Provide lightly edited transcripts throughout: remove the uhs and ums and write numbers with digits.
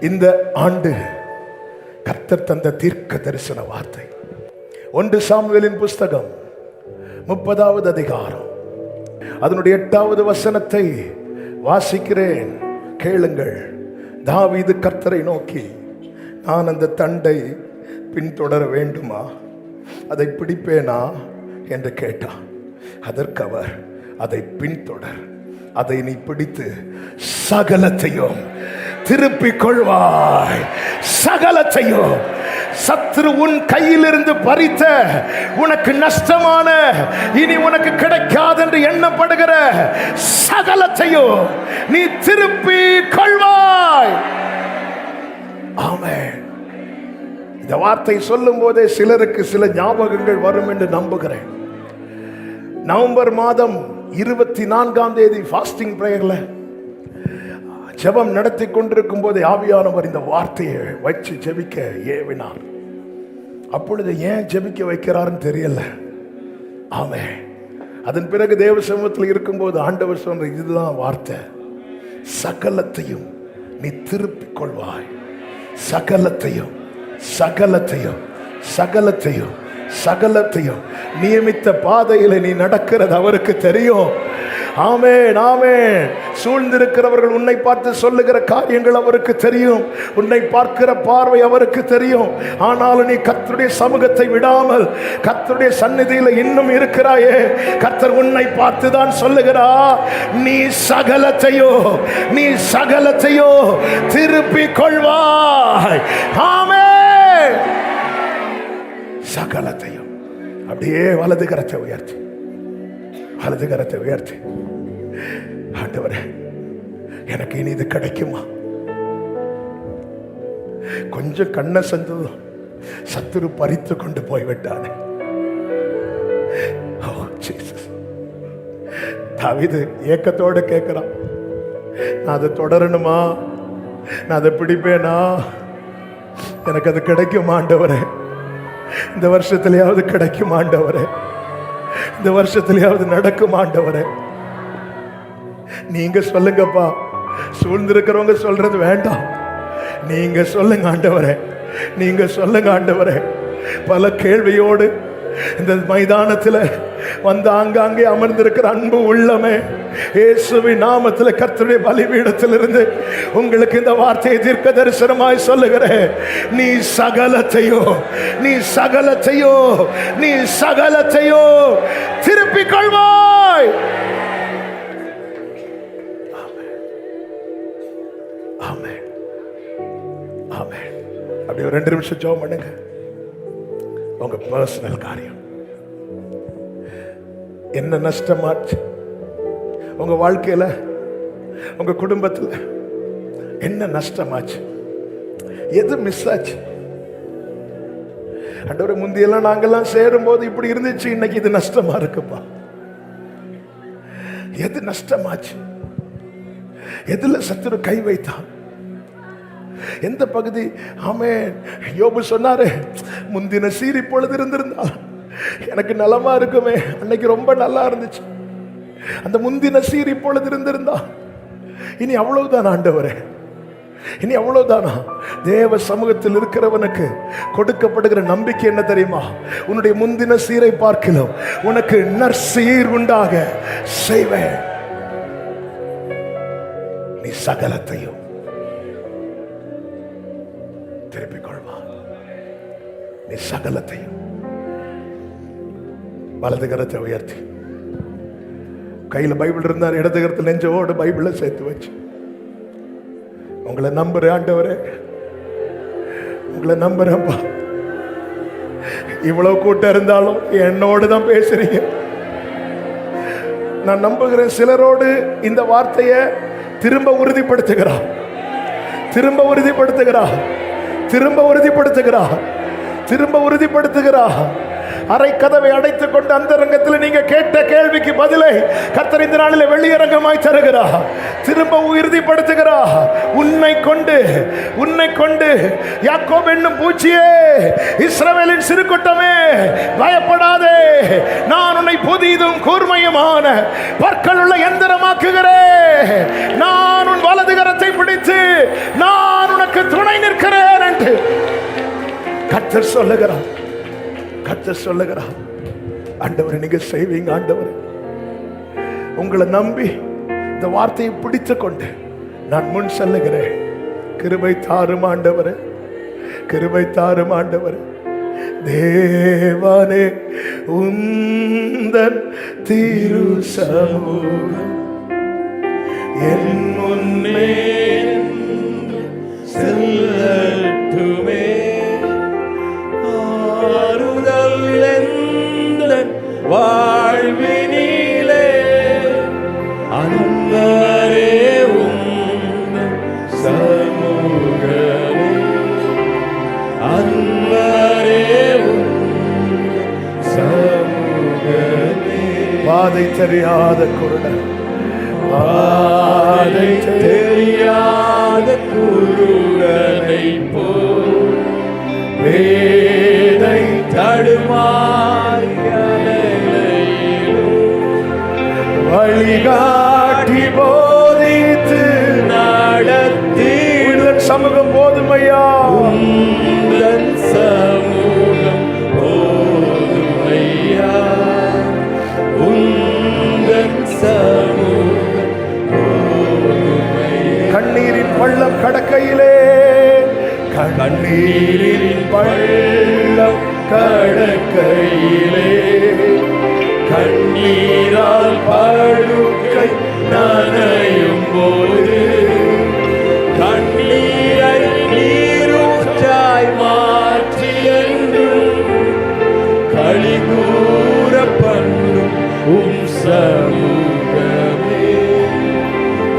இந்த ஆண்டு கர்த்தர் தந்த தீர்க்க தரிசன வார்த்தை 1 சாமுவேலின் புஸ்தகம் 30வது அதிகாரம் அதனுடைய 8வது வசனத்தை வாசிக்கிறேன், கேளுங்கள். தாவீது கர்த்தரை நோக்கி, நான் அந்த தண்டை பின்தொடர வேண்டுமா, அதை பிடிப்பேனா என்று கேட்டான். அதற்கு அவர், அதை பின்தொடர், அதை நீ பிடித்து சகலத்தையும் திருப்பிக் கொள்வாய். சகலத்தையும் சத்ரு உன் கையிலிருந்து பறித்த, உனக்கு நஷ்டமான, இனி உனக்கு கிடைக்காது என்று எண்ணப்படுகிற சகலத்தையும் நீ திருப்பி கொள்வாய். ஆமென். இந்த வார்த்தை சொல்லும் போதே சிலருக்கு சில ஞாபகங்கள் வரும் என்று நம்புகிறேன். நவம்பர் மாதம் 24ஆம் தேதி ஃபாஸ்டிங் பிரேயர்ல ஜெபம் நடத்தி கொண்டிருக்கும் போது ஆவியானவர் இந்த வார்த்தையை வச்சு ஜெபிக்க ஏவினார். அப்பொழுது ஏன் ஜெபிக்க வைக்கிறாருன்னு தெரியல. ஆமென். அதன் பிறகு தேவ சமூகத்தில் இருக்கும்போது ஆண்டவர் சொன்ன இதுதான் வார்த்தை, சகலத்தையும் நீ திருப்பிக் கொள்வாய். சகலத்தையும் சகலத்தையும் சகலத்தையும் சகலத்தையும் நியமித்த பாதையில் நீ நடக்கிறது அவருக்கு தெரியும். ஆமென், ஆமென். சூழ்ந்திருக்கிறவர்கள் உன்னை பார்த்து சொல்லுகிற காரியங்கள் அவருக்கு தெரியும், உன்னை பார்க்கிற பார்வை அவருக்கு தெரியும். ஆனாலும் நீ கர்த்தருடைய சமூகத்தை விடாமல் கர்த்தருடைய சந்நிதியில் இன்னும் இருக்கிறாயே. கர்த்தர் உன்னை பார்த்து தான் சொல்லுகிறா, நீ சகலத்தையோ திருப்பிக் கொள்வாய். ஆமென். சகலத்தையும். அப்படியே வலது கரத்தை உயர்த்தி, ஆண்டவரே எனக்கு இனி இது கிடைக்குமா? கொஞ்சம் கண்ணை செஞ்சதும் சத்துரு பறித்து கொண்டு போய்விட்டானே. தாவீது ஏக்கத்தோடு கேட்கிறான், நான் அதை தொடரணுமா, நான் அதை பிடிப்பேனா, எனக்கு அது கிடைக்குமா ஆண்டவரே? இந்த வருஷத்திலேயாவது கிடைக்கும் ஆண்டவரே, இந்த வருஷத்திலேயாவது நடக்கும் ஆண்டவரே. நீங்க சொல்லுங்கப்பா, சூழ்ந்திருக்கிறவங்க சொல்றது வேண்டாம், நீங்க சொல்லுங்க ஆண்டவரே, நீங்க சொல்லுங்க ஆண்டவரே. பல கேள்வியோடு இந்த மைதானத்தில் வந்து ஆங்காங்கே அமர்ந்திருக்கிற அன்பு உள்ளமே, இயேசுவின் நாமத்தில் கர்த்தருடைய பலிபீடத்திலிருந்து உங்களுக்கு இந்த வார்த்தையை தீர்க்க தரிசனமாய் சொல்லுகிறேன். நீ சகலத்தையோ திருப்பிக் கொள்வாய். ஆமென், ஆமென். அப்படியே 2 நிமிஷம் ஜெபம் பண்ணுங்க. உங்க பர்சனல் காரியம் என்ன நஷ்டமாச்சு, உங்க வாழ்க்கையில உங்க குடும்பத்தில் என்ன நஷ்டமாச்சு, எது மிஸ் ஆச்சு? ஆண்டவரே, முந்தியெல்லாம் நாங்கெல்லாம் சேரும் போது இப்படி இருந்துச்சு, இன்னைக்கு இது நஷ்டமா இருக்குப்பா. எது நஷ்டமாச்சு? எதுல சத்துரு கை வைத்தான்? எந்த பகுதி? ஆமென். யோபு சொன்னாரு, முந்தின சீர் இப்பொழுது இருந்திருந்தால் எனக்கு நலமா இருக்குமே. அன்னைக்கு ரொம்ப நல்லா இருந்துச்சு, அந்த முந்தின சீர் இப்பொழுது இருந்திருந்தா இனி அவ்வளவுதான் ஆண்டவரே, இனி அவ்வளவுதானா? தேவ சமூகத்தில் இருக்கிறவனுக்கு கொடுக்கப்படுகிற நம்பிக்கை என்ன தெரியுமா? உன்னுடைய முந்தின சீரை பார்க்கலாம் உனக்கு நற்சீர் உண்டாக செய்வேன். நீ சகலத்தையும் திருப்பிக் கொள்வா. நீ சகலத்தையும். வலது கரத்தை உயர்த்தி, கையில பைபிள் இருந்தார், இடது கரத்தில் நெஞ்சோடு பைபிளை சேர்த்து வச்சு, உங்களை நம்புறேன் ஆண்டவரே, உங்களை நம்புறேன்ப்பா. இவ்வளவு கூட்டம் இருந்தாலும் என்னோடு தான் பேசுறீங்க. நான் நம்புகிறேன் சிலரோடு இந்த வார்த்தையை திரும்ப உறுதிப்படுத்துகிறா. அரை கதவை அடைத்துக் கொண்டு அந்த ரங்கத்தில் நீங்க கேட்ட கேள்விக்கு பதிலை கர்த்தர் இந்த நாளில் வெளியரங்கமாய் தருகிறார், திரும்ப உறுதிப்படுத்துகிறார். உன்னை கொண்டு யாக்கோபு என்னும் பூச்சியே, இஸ்ரவேலின் சிறு கூட்டமே, பயப்படாதே, நான் உன்னை புதிதும் கூர்மையுமான பற்கள் உள்ள எந்திரமாக்குகிறேன். நான் உன் வலது கரத்தை பிடித்து நான் உனக்கு கர்த்தர் சொல்லுகிறார், கர்த்தர் சொல்லுகிறார், ஆண்டவரே நீங்க செய்வீங்க. ஆண்டவரே உங்களை நம்பி இந்த வார்த்தையை பிடித்துக் கொண்டு நான் முன் செல்லுகிறேன். கிருபை தாரும் ஆண்டவரே, கிருபை தாரும் ஆண்டவரே. தேவனே உந்தன் திரு சமூகம் என் முன்னே செல்லட்டுமே. ஆறுதல் எந்தன் வாழ்வினிலே அன்பரே உந்தன் சமூகமே. அன்பரே உந்தன் சமூகமே. பாதை தெரியாத குருடன், பாதை தெரியாத குருடனை போல் வேதை தடுமாறிய நிலையிலும் வழிகாட்டி போதித்து நடத்திடும் சமூகம் போதுமையா. உந்தன் சமூகம் போதுமையா. உந்தன் சமூகம் போதுமையா. கண்ணீரின் பள்ளம் கடக்கையிலே, கண்ணீரின் பள்ளம் கடக்கையிலே, கண்ணீரால் படுக்கை நனையும் போது கண்ணீரை நீரூற்றாய் மாற்றி என்றும் களி கூற பண்ணும் உம் சமூகமே.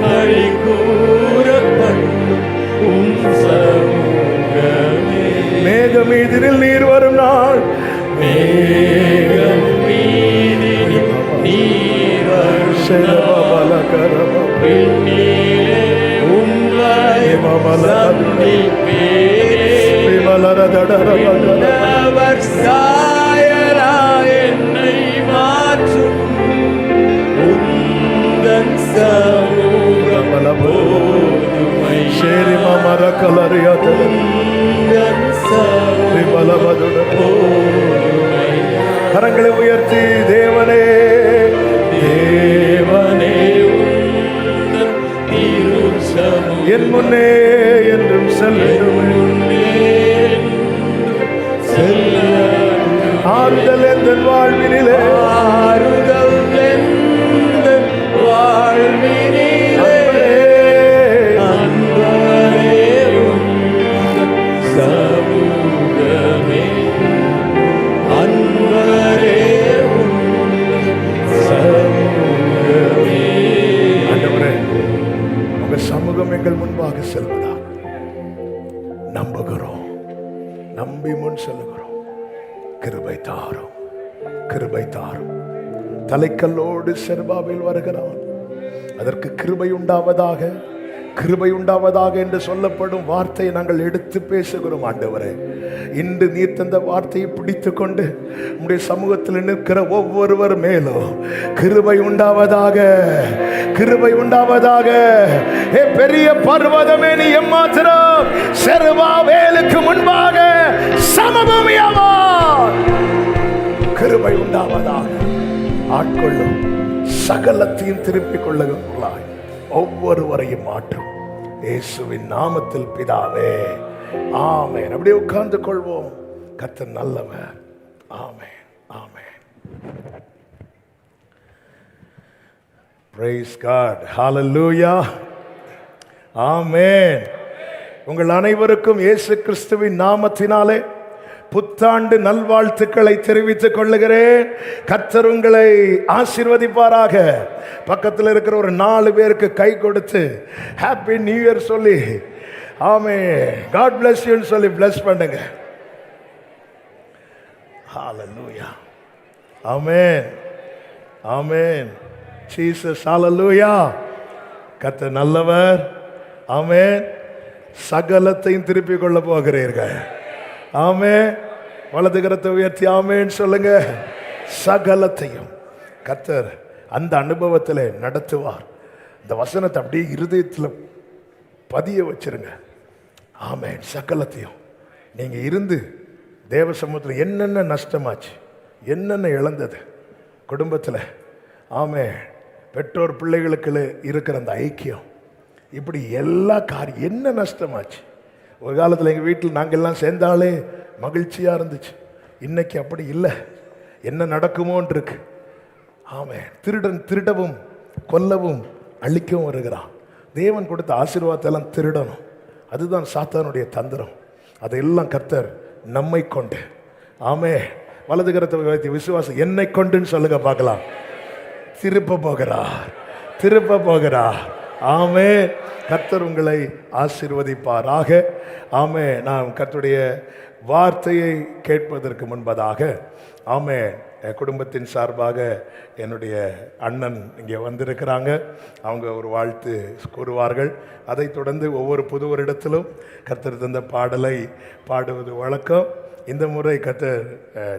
களி கூற பண்ணும் உம் சமூகமே. மேகம் மீதில் நீர் வரும் நாள், மேகம் மீதினில் நீர் வரும் நாள், விண்ணிலே உம்மை சந்திப்பேன். விண்ணவர் சாயலாய் என்னை மாற்றும் உந்தன் சமூகம் போதுமை. உந்தன் சமூகம் போதுமை. கரங்களை உயர்த்தி தேவனே, தேவனே உந்தன் திரு சமூகம் என் முன்னே என்றும் செல்லுமே. ஆறுதல் எந்தன் வாழ்வினிலே, ஆறுதல் எந்தன் வாழ்வினிலே. அன்பரே உந்தன் சமூகமே. அன்பரே உந்தன் சமூகமே. ஆண்டவரே உங்க சமூகம் எங்கள் முன்பாக செல்வதா நம்புகிறோம், நம்பி முன் செல்லுகிறோம். கிருபை தாரும், கிருபை தாரும். தலைக்கல்லோடு செருபாபேல் வருகிறான், அதற்கு கிருபை உண்டாவதாக, கிருபை உண்டாவதாக என்று சொல்லப்படும் வார்த்தையை நாங்கள் எடுத்து பேசுகிறோம். ஆண்டவரே இன்று நீர் தந்த வார்த்தையை பிடித்து கொண்டு உம்முடைய சமூகத்தில் நிற்கிற ஒவ்வொருவர் மேலும் கிருபை உண்டாவதாக, கிருபை உண்டாவதாக. ஏ பெரிய பர்வதமே நீ எம்மாத்திரம் செருபாபேலுக்கு முன்பாக சமபூமியாவா. கிருபை உண்டாவதாக. ஆட்கொள்ளும் சகலத்தையும் திருப்பிக் கொள்ளுகிறாய், ஒவ்வொருவரையும் மாற்றும் இயேசுவின் நாமத்தில் பிதாவே, ஆமென். அப்படியே உட்கார்ந்து கொள்வோம். கர்த்தர் நல்லவர். ஆமென், ஆமென். Praise God. Hallelujah. ஆமென். உங்கள் அனைவருக்கும் இயேசு கிறிஸ்துவின் நாமத்தினாலே புத்தாண்டு நல்வாழ்த்துக்களை தெரிவித்துக் கொள்ளுகிறேன். கர்த்தர் உங்களை ஆசீர்வதிப்பாராக. பக்கத்தில் இருக்கிற ஒரு 4 பேருக்கு கை கொடுத்து ஹாப்பி நியூ இயர் சொல்லி, ஆமென், காட் பிளஸ் யூன்னு சொல்லி பிளஸ் பண்ணுங்க. ஹalleluya. ஆமென், ஆமென். ஜீசஸ், ஹalleluya. கர்த்தர் நல்லவர். ஆமென். சகலத்தையும் திருப்பிக் கொள்ள போகிறீர்கள். ஆமென். வலது கரத்தை உயர்த்தி ஆமென் சொல்லுங்க. சகலத்தையும் கர்த்தர் அந்த அனுபவத்தில் நடத்துவார். இந்த வசனத்தை அப்படியே இருதயத்தில் பதிய வச்சிருங்க. ஆமென். சகலத்தையும் நீங்க இருந்து தேவ சமூகத்தில் என்னென்ன நஷ்டமாச்சு, என்னென்ன இழந்தது குடும்பத்தில். ஆமே, பெற்றோர் பிள்ளைகளுக்கு இருக்கிற அந்த ஐக்கியம், இப்படி எல்லா காரியம் என்ன நஷ்டமாச்சு. ஒரு காலத்தில் எங்கள் வீட்டில் நாங்கள்லாம் சேர்ந்தாலே மகிழ்ச்சியாக இருந்துச்சு. இன்னைக்கு அப்படி இல்லை. என்ன நடக்குமோன்னு இருக்கு. ஆமே, திருடன் திருடவும் கொல்லவும் அழிக்கவும் வருகிறான். தேவன் கொடுத்த ஆசீர்வாதத்தெல்லாம் திருடணும். அதுதான் சாத்தானுடைய தந்திரம். அதையெல்லாம் கர்த்தர் நம்மை கொண்டு, ஆமே, வலது கரத்தை வைத்து விசுவாசம் என்னை கொண்டுன்னு சொல்லுங்க பார்க்கலாம். திருப்ப போகிறார், திருப்ப போகிறார். ஆமே, கர்த்தர் உங்களை ஆசீர்வதிப்பாராக. ஆமே, நாம் கர்த்தருடைய வார்த்தையை கேட்பதற்கு முன்பதாக, ஆமே, குடும்பத்தின் சார்பாக என்னுடைய அண்ணன் இங்கே வந்திருக்கிறாங்க. அவங்க ஒரு வாழ்த்து கூறுவார்கள். அதைத் தொடர்ந்து ஒவ்வொரு புது வருடத்திலும் கர்த்தர் தந்த பாடலை பாடுவது வழக்கம். இந்த முறை கர்த்தர்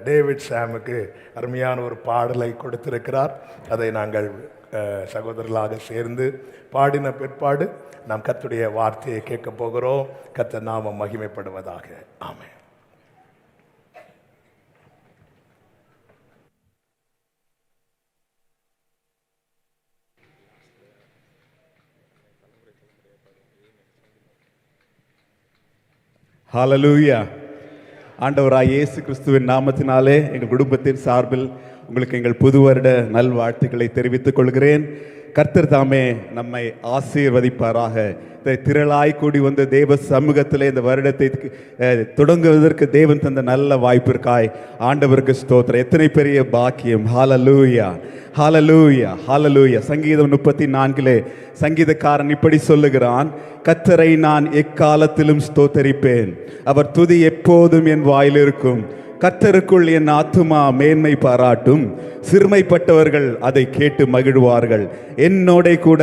டேவிட் சாமுக்கு அருமையான ஒரு பாடலை கொடுத்திருக்கிறார். அதை நாங்கள் சகோதரர்களாக சேர்ந்து பாடின பிற்பாடு நாம் கர்த்தருடைய வார்த்தையை கேட்க போகிறோம். கர்த்தர் நாமம் மகிமைப்படுவதாக. ஆமென். ஹல்லேலூயா. ஆண்டவராய் இயேசு கிறிஸ்துவின் நாமத்தினாலே எங்கள் குடும்பத்தின் சார்பில் உங்களுக்கு எங்கள் புது வருட நல்வாழ்த்துக்களை தெரிவித்துக் கொள்கிறேன். கர்த்தர் தாமே நம்மை ஆசீர்வதிப்பாராக. திரளாய் கூடி வந்த தேவ சமூகத்திலே இந்த வருடத்தை தொடங்குவதற்கு தேவன் தந்த நல்ல வாய்ப்பிற்காய் ஆண்டவருக்கு ஸ்தோத்திரம். எத்தனை பெரிய பாக்கியம். ஹல்லேலூயா, ஹல்லேலூயா, ஹல்லேலூயா. சங்கீதம் 34 சங்கீதக்காரன் இப்படி சொல்லுகிறான், கர்த்தரை நான் எக்காலத்திலும் ஸ்தோத்தரிப்பேன், அவர் துதி எப்போதும் என் வாயில் இருக்கும். கர்த்தருக்குள் என் ஆத்துமா மேன்மை பாராட்டும், சிறுமைப்பட்டவர்கள் அதை கேட்டு மகிழ்வார்கள். என்னோட கூட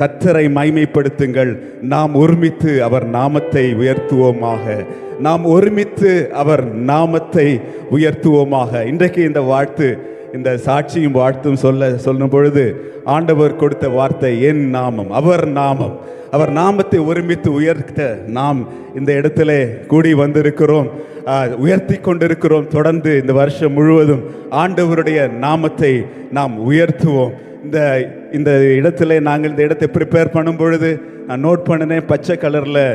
கர்த்தரை மைமைப்படுத்துங்கள், நாம் ஒருமித்து அவர் நாமத்தை உயர்த்துவோமாக, நாம் ஒருமித்து அவர் நாமத்தை உயர்த்துவோமாக. இன்றைக்கு இந்த வாழ்த்து, இந்த சாட்சியும் வாழ்த்தும் சொல்லும் பொழுது ஆண்டவர் கொடுத்த வார்த்தை என் நாமம், அவர் நாமம், அவர் நாமத்தை ஒருமித்து உயர்த்த நாம் இந்த இடத்துல கூடி வந்திருக்கிறோம், உயர்த்தி கொண்டிருக்கிறோம். தொடர்ந்து இந்த வருஷம் முழுவதும் ஆண்டவருடைய நாமத்தை நாம் உயர்த்துவோம். இந்த இடத்துல நாங்கள் இந்த இடத்தை ப்ரிப்பேர் பண்ணும் பொழுது நான் நோட் பண்ணினேன், பச்சை கலரில்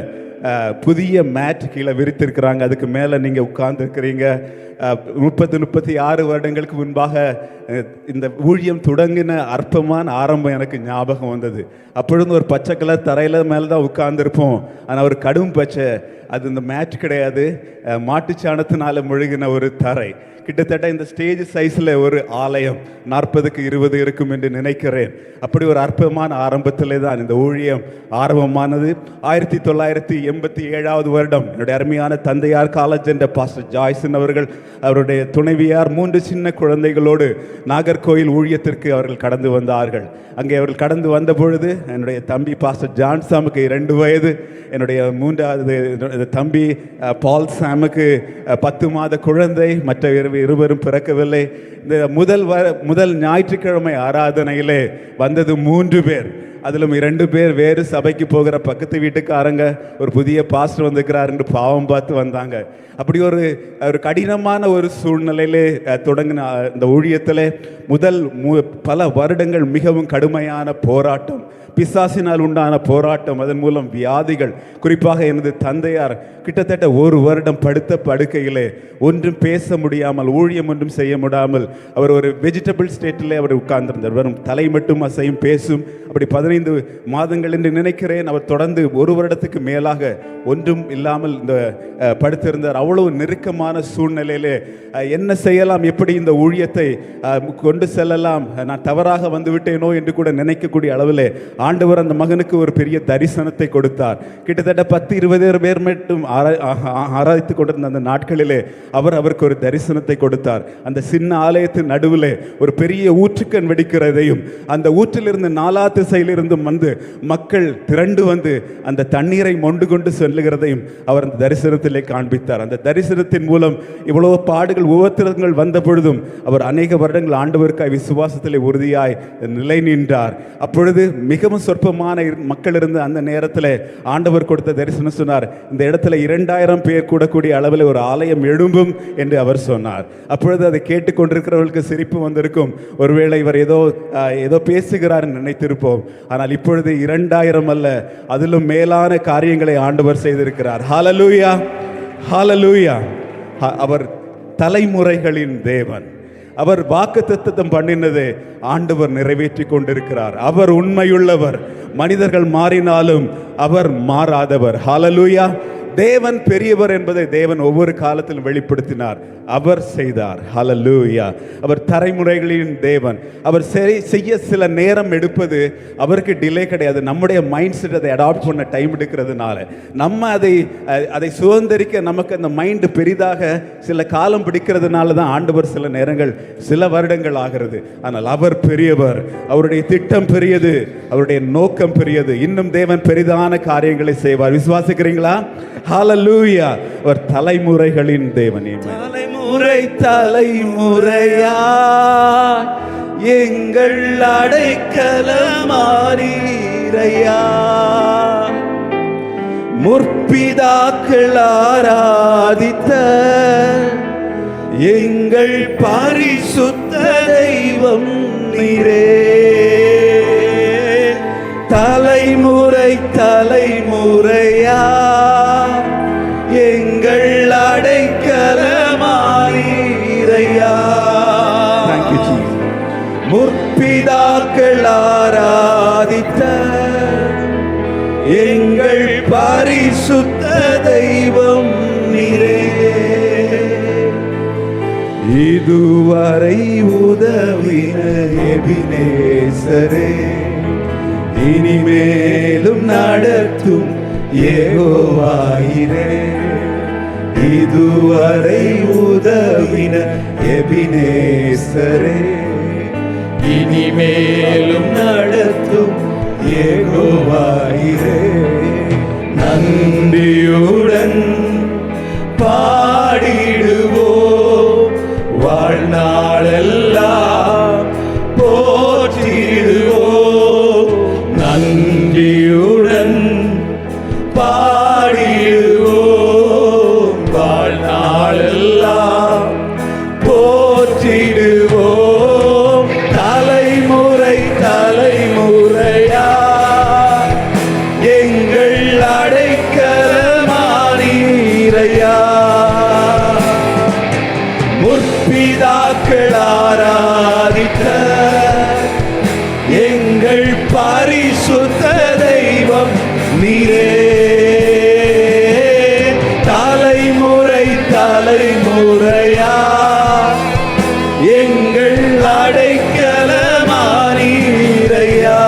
புதிய மேட் கீழே விரித்திருக்கிறாங்க. அதுக்கு மேலே நீங்கள் உட்கார்ந்துருக்கிறீங்க. 36 வருடங்களுக்கு முன்பாக இந்த ஊழியம் தொடங்கின அற்பமான ஆரம்பம் எனக்கு ஞாபகம் வந்தது. அப்பொழுது ஒரு பச்சை கலர் தரையில் மேலே தான் உட்கார்ந்துருப்போம். ஆனால் ஒரு கடும் பச்சை, அது இந்த மேட் கிடையாது, மாட்டுச்சாணத்தினால முழுகின ஒரு தரை. கிட்டத்தட்ட இந்த ஸ்டேஜ் சைஸில் ஒரு ஆலயம் 40க்கு 20 இருக்கும் என்று நினைக்கிறேன். அப்படி ஒரு அற்பமான ஆரம்பத்திலே தான் இந்த ஊழியம் ஆரம்பமானது. 1987 வருடம் என்னுடைய அருமையான தந்தையார் காலேஜ் என்ற பாஸ்டர் ஜாய்சன் அவர்கள், அவருடைய துணைவியார் 3 சின்ன குழந்தைகளோடு நாகர்கோயில் ஊழியத்திற்கு அவர்கள் கடந்து வந்தார்கள். அங்கே அவர்கள் கடந்து வந்த பொழுது என்னுடைய தம்பி பாஸ்டர் ஜான் சாமுக்கு 2 வயது, என்னுடைய 3வது தம்பி பால் சாமுக்கு 10 மாத குழந்தை, மற்ற இருவரும் பிறக்கவில்லை. இந்த முதல் ஞாயிற்றுக்கிழமை ஆராதனையிலே வந்தது 3 பேர். அதிலும் 2 பேர் வேறு சபைக்கு போகிற பக்கத்து வீட்டுக்காரங்க, ஒரு புதிய பாஸ்டர் வந்திருக்கிறார் என்று பாவம் பார்த்து வந்தாங்க. அப்படி ஒரு கடினமான ஒரு சூழ்நிலையிலே தொடங்கின இந்த ஊழியத்தில் பல வருடங்கள் மிகவும் கடுமையான போராட்டம், பிசாசினால் உண்டான போராட்டம், அதன் மூலம் வியாதிகள். குறிப்பாக எனது தந்தையார் கிட்டத்தட்ட 1 வருடம் படுத்த படுக்கையிலே ஒன்றும் பேச முடியாமல், ஊழியம் ஒன்றும் செய்ய முடியாமல் அவர் ஒரு வெஜிடபிள் ஸ்டேட்டிலே அவர் உட்கார்ந்திருந்தார். வெறும் தலை மட்டும் அசையும், பேசும். அப்படி 15 மாதங்கள் என்று நினைக்கிறேன். அவர் தொடர்ந்து 1 வருடத்துக்கு மேலாக ஒன்றும் இல்லாமல் இந்த படுத்திருந்தார். அவ்வளவு நெருக்கமான சூழ்நிலையிலே என்ன செய்யலாம், எப்படி இந்த ஊழியத்தை கொண்டு செல்லலாம், நான் தவறாக வந்து விட்டேனோ என்று கூட நினைக்கக்கூடிய அளவிலே ஆண்டவர் அந்த மகனுக்கு ஒரு பெரிய தரிசனத்தை கொடுத்தார். கிட்டத்தட்ட 10-20 பேர் மட்டும் ஆராய்த்து கொண்டிருந்த அந்த நாட்களிலே அவருக்கு ஒரு தரிசனத்தை கொடுத்தார். அந்த சின்ன ஆலயத்தின் நடுவிலே ஒரு பெரிய ஊற்றுக்கண் வெடிக்கிறதையும், அந்த ஊற்றிலிருந்து 4 திசையிலிருந்தும் வந்து மக்கள் திரண்டு வந்து அந்த தண்ணீரை மொண்டு கொண்டு செல்லுகிறதையும் அவர் அந்த தரிசனத்திலே காண்பித்தார். அந்த தரிசனத்தின் மூலம் இவ்வளவு பாடுகள் உபத்திரங்கள் வந்த பொழுதும் அவர் அநேக வருடங்கள் ஆண்டவருக்காய் விசுவாசத்திலே உறுதியாய் நிலை நின்றார். அப்பொழுது மிக மிகவும் சொற்பமான மக்கள் இருந்து அந்த நேரத்தில் ஆண்டவர் கொடுத்த தரிசனம் சொன்னார், இந்த இடத்துல 2000 பேர் கூடக்கூடிய அளவில் ஒரு ஆலயம் எழும்பும் என்று அவர் சொன்னார். அப்பொழுது அதை கேட்டுக்கொண்டிருக்கிறவர்களுக்கு சிரிப்பு வந்திருக்கும். ஒருவேளை இவர் ஏதோ பேசுகிறார் நினைத்திருப்போம். ஆனால் இப்பொழுது 2000 அல்ல, அதிலும் மேலான காரியங்களை ஆண்டவர் செய்திருக்கிறார். ஹல்லேலூயா, ஹல்லேலூயா. அவர் தலைமுறைகளின் தேவன். அவர் வாக்குத்தத்தம் பண்ணினது ஆண்டவர் நிறைவேற்றி கொண்டிருக்கிறார். அவர் உண்மையுள்ளவர். மனிதர்கள் மாறினாலும் அவர் மாறாதவர். ஹல்லேலூயா. தேவன் பெரியவர் என்பதை தேவன் ஒவ்வொரு காலத்திலும் வெளிப்படுத்தினார். அவர் செய்தார். ஹல்லேலூயா. அவர் தலைமுறைகளின் தேவன். அவர் செய்ய சில நேரம் எடுப்பது அவருக்கு டிலே கிடையாது. நம்முடைய மைண்ட் செட் அதை அடாப்ட் பண்ண டைம் எடுக்கிறதுனால நம்ம அதை சுதந்திரிக்க நமக்கு அந்த மைண்டு பெரிதாக சில காலம் பிடிக்கிறதுனால தான் ஆண்டவர் சில நேரங்கள் சில வருடங்கள் ஆகிறது. ஆனால் அவர் பெரியவர். அவருடைய திட்டம் பெரியது. அவருடைய நோக்கம் பெரியது. இன்னும் தேவன் பெரிதான காரியங்களை செய்வார். விசுவாசிக்கிறீங்களா? ஹல்லேலூயா. அவர் தலைமுறைகளின் தேவன். தலைமுறையா எங்கள் அடைக்கலமானீரையா. முற்பிதாக்கள் ஆராதித்த எங்கள் பரிசுத்த தெய்வம் நீரே. தலைமுறை தலைமுறையா எங்கள் அடைக்கலமானீரையா. முற்பிதாக்கள் ஆராதித்த எங்கள் பரிசுத்த தெய்வம் நீரே. இதுவரை உதவின எபினேசரே, இனிமேலும் நடத்தும் யெகோவாயிரே. இதுவரை உதவின எபினேசரே, இனிமேலும் நடத்தும் யெகோவாயிரே. நன்றியுடன் பாடிடுவோம், வாழ்நாளெல்லாம் போற்றிடுவோம். நன்றியுடன் பாடிடுவோம், வாழ்நாளெல்லாம் போற்றிடுவோம். தலைமுறை தலைமுறையா எங்கள் அடைக்கலமானீரையா. முற்பிதாக்கள் ஆராதித்த எங்கள் பரிசுத்த தெய்வம் நீரே. தலைமுறை தலைமுறையா எங்கள் அடைக்கலமானீரையா.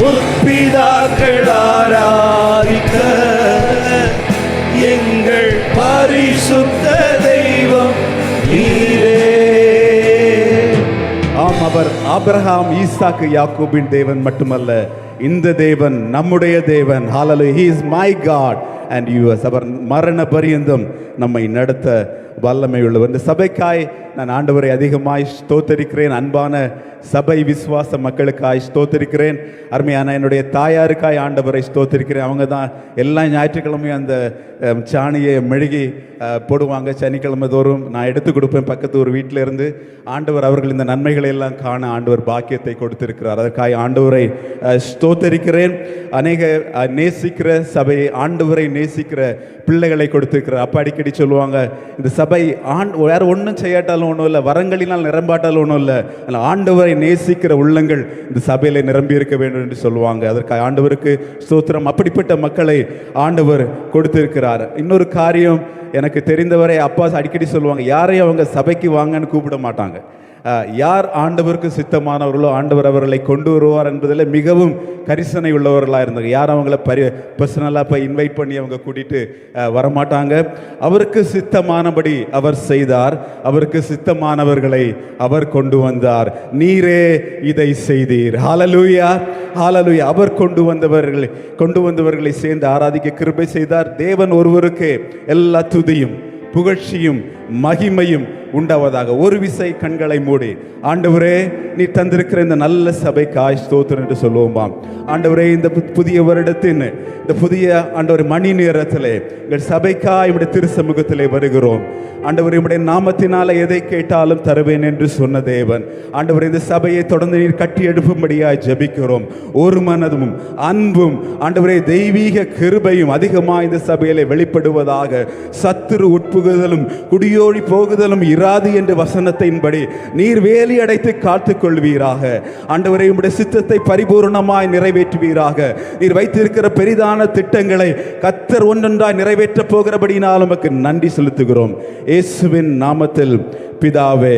முற்பிதாக்கள் ஆராதித்த எங்கள் பரிசுத்த தெய்வம் நீரே. ஆம், அவர் ஆபிரகாம், ஈசாக்கு, யாக்கோபின் தேவன் மட்டுமல்ல, இந்த தேவன் நம்முடைய தேவன். ஹல்லேலூயா. He is my God and yours. அவர் மரண பரியந்தம் நம்மை நடத்த வல்லமை உள்ளவர். இந்த சபைக்காய் நான் ஆண்டவரை அதிகமாய் ஸ்தோத்தரிக்கிறேன். அன்பான சபை விசுவாச மக்களுக்காய் ஸ்தோத்தரிக்கிறேன். அருமையான என்னுடைய தாயாருக்காய் ஆண்டவரை ஸ்தோத்தரிக்கிறேன். அவங்க தான் எல்லா ஞாயிற்றுக்கிழமையும் அந்த சாணியை மெழுகி போடுவாங்க. சனிக்கிழமை தோறும் நான் எடுத்து கொடுப்பேன் பக்கத்து ஒரு வீட்டில் இருந்து. ஆண்டவர் அவர்கள் இந்த நன்மைகளை எல்லாம் காண ஆண்டவர் பாக்கியத்தை கொடுத்திருக்கிறார். அதற்காக ஆண்டவரை ஸ்தோத்தரிக்கிறேன். அநேக நேசிக்கிற சபையை, ஆண்டவரை நேசிக்கிற பிள்ளைகளை கொடுத்திருக்கிறார். அப்போ அடிக்கடி சொல்லுவாங்க, இந்த சபை வேற ஒன்றும் செய்யாட்டாலும் ஒன்றும் இல்லை, வரங்களினால் நிரம்பாட்டாலும் ஒன்றும் இல்லை, ஆனால் ஆண்டவரை நேசிக்கிற உள்ளங்கள் இந்த சபையில நிரம்பி இருக்க வேண்டும் என்று சொல்லுவாங்க. அதற்காக ஆண்டவருக்கு ஸ்தோத்திரம். அப்படிப்பட்ட மக்களை ஆண்டவர் கொடுத்திருக்கிறார். இன்னொரு காரியம், எனக்கு தெரிந்தவரை அப்பா அடிக்கடி சொல்லுவாங்க, யாரையும் அவங்க சபைக்கு வாங்கன்னு கூப்பிட மாட்டாங்க. யார் ஆண்டவருக்கு சித்தமானவர்களோ ஆண்டவர் அவர்களை கொண்டு வருவார் என்பதில் மிகவும் கரிசனை உள்ளவர்களாக இருந்தாங்க. யார் அவங்கள பர்சனலாக இப்போ இன்வைட் பண்ணி அவங்க கூட்டிகிட்டு வரமாட்டாங்க. அவருக்கு சித்தமானபடி அவர் செய்தார். அவருக்கு சித்தமானவர்களை அவர் கொண்டு வந்தார். நீரே இதை செய்தீர். ஹல்லேலூயா, ஹல்லேலூயா. அவர் கொண்டு வந்தவர்களை சேர்ந்து ஆராதிக்க கிருபை செய்தார். தேவன் ஒருவருக்கு எல்லா துதியும் புகழ்ச்சியும் மகிமையும் உண்டாவதாக. ஒரு விசை கண்களை மூடி ஆண்டவரே நீ தந்திருக்கிற இந்த நல்ல சபைக்காய் ஸ்தோத்திரம் என்று சொல்லுவோமாம். ஆண்டவரே இந்த புதிய வருடத்தின் இந்த புதிய ஆண்டவர் மணி நேரத்திலே எங்கள் சபைக்காய் உடைய திருசமூகத்திலே வருகிறோம். ஆண்டவர் உம்முடைய நாமத்தினால எதை கேட்டாலும் தருவேன் என்று சொன்ன தேவன். ஆண்டவர் இந்த சபையை தொடர்ந்து நீர் கட்டி எழுப்பும்படியாய் ஜெபிக்கிறோம். ஒரு மனதும் அன்பும் ஆண்டவரே தெய்வீக கிருபையும் அதிகமாக இந்த சபையிலே வெளிப்படுவதாக. சத்துரு உட்புகுதலும் குடியோடி போகுதலும் இராது என்ற வசனத்தின்படி நீர் வேலி அடைத்து காத்துக் கொள்வீராக. ஆண்டவரே உம்முடைய சித்தத்தை பரிபூர்ணமாய் நிறைவேற்றுவீராக. நீர் வைத்திருக்கிற பெரிதான திட்டங்களை கர்த்தர் ஒன்றொன்றாய் நிறைவேற்றப் போகிறபடினால் உமக்கு நன்றி செலுத்துகிறோம். இயேசுவின் நாமத்தில் பிதாவே,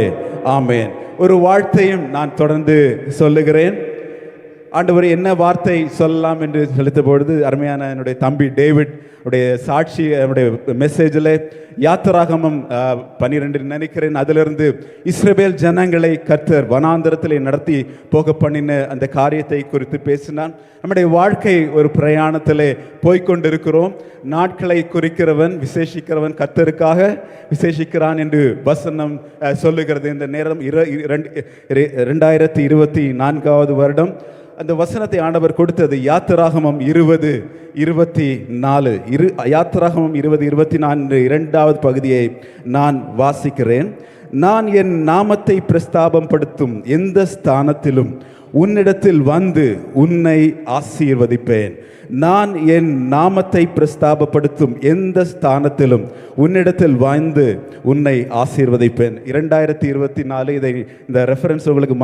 ஆமென். ஒரு வார்த்தையும் நான் தொடர்ந்து சொல்லுகிறேன். ஆண்டவர் என்ன வார்த்தை சொல்லலாம் என்று செலுத்த பொழுது அருமையான என்னுடைய தம்பி டேவிட் உடைய சாட்சி என்னுடைய மெசேஜில் யாத்திராகமம் 12 நினைக்கிறேன், அதிலிருந்து இஸ்ரவேல் ஜனங்களை கர்த்தர் வனாந்தரத்தில் நடத்தி போக பண்ணின அந்த காரியத்தை குறித்து பேசினான். நம்முடைய வாழ்க்கை ஒரு பிரயாணத்தில் போய்கொண்டிருக்கிறோம். நாட்களை குறிக்கிறவன் விசேஷிக்கிறவன் கர்த்தருக்காக விசேஷிக்கிறான் என்று வசனம் சொல்லுகிறது. இந்த நேரம் 2024 வருடம். அந்த வசனத்தை ஆண்டவர் கொடுத்தது யாத்திராகமம் 20:24. யாத்திராகமம் 20:24 இரண்டாவது பகுதியை நான் வாசிக்கிறேன். நான் என் நாமத்தை பிரஸ்தாபம் படுத்தும் எந்த ஸ்தானத்திலும் உன்னிடத்தில் வந்து உன்னை ஆசீர்வதிப்பேன். நான் என் நாமத்தை பிரஸ்தாபப்படுத்தும் எந்த ஸ்தானத்திலும் உன்னிடத்தில் வந்து உன்னை ஆசீர்வதிப்பேன். 2024 இதை இந்த ரெஃபரன்ஸ் உங்களுக்கு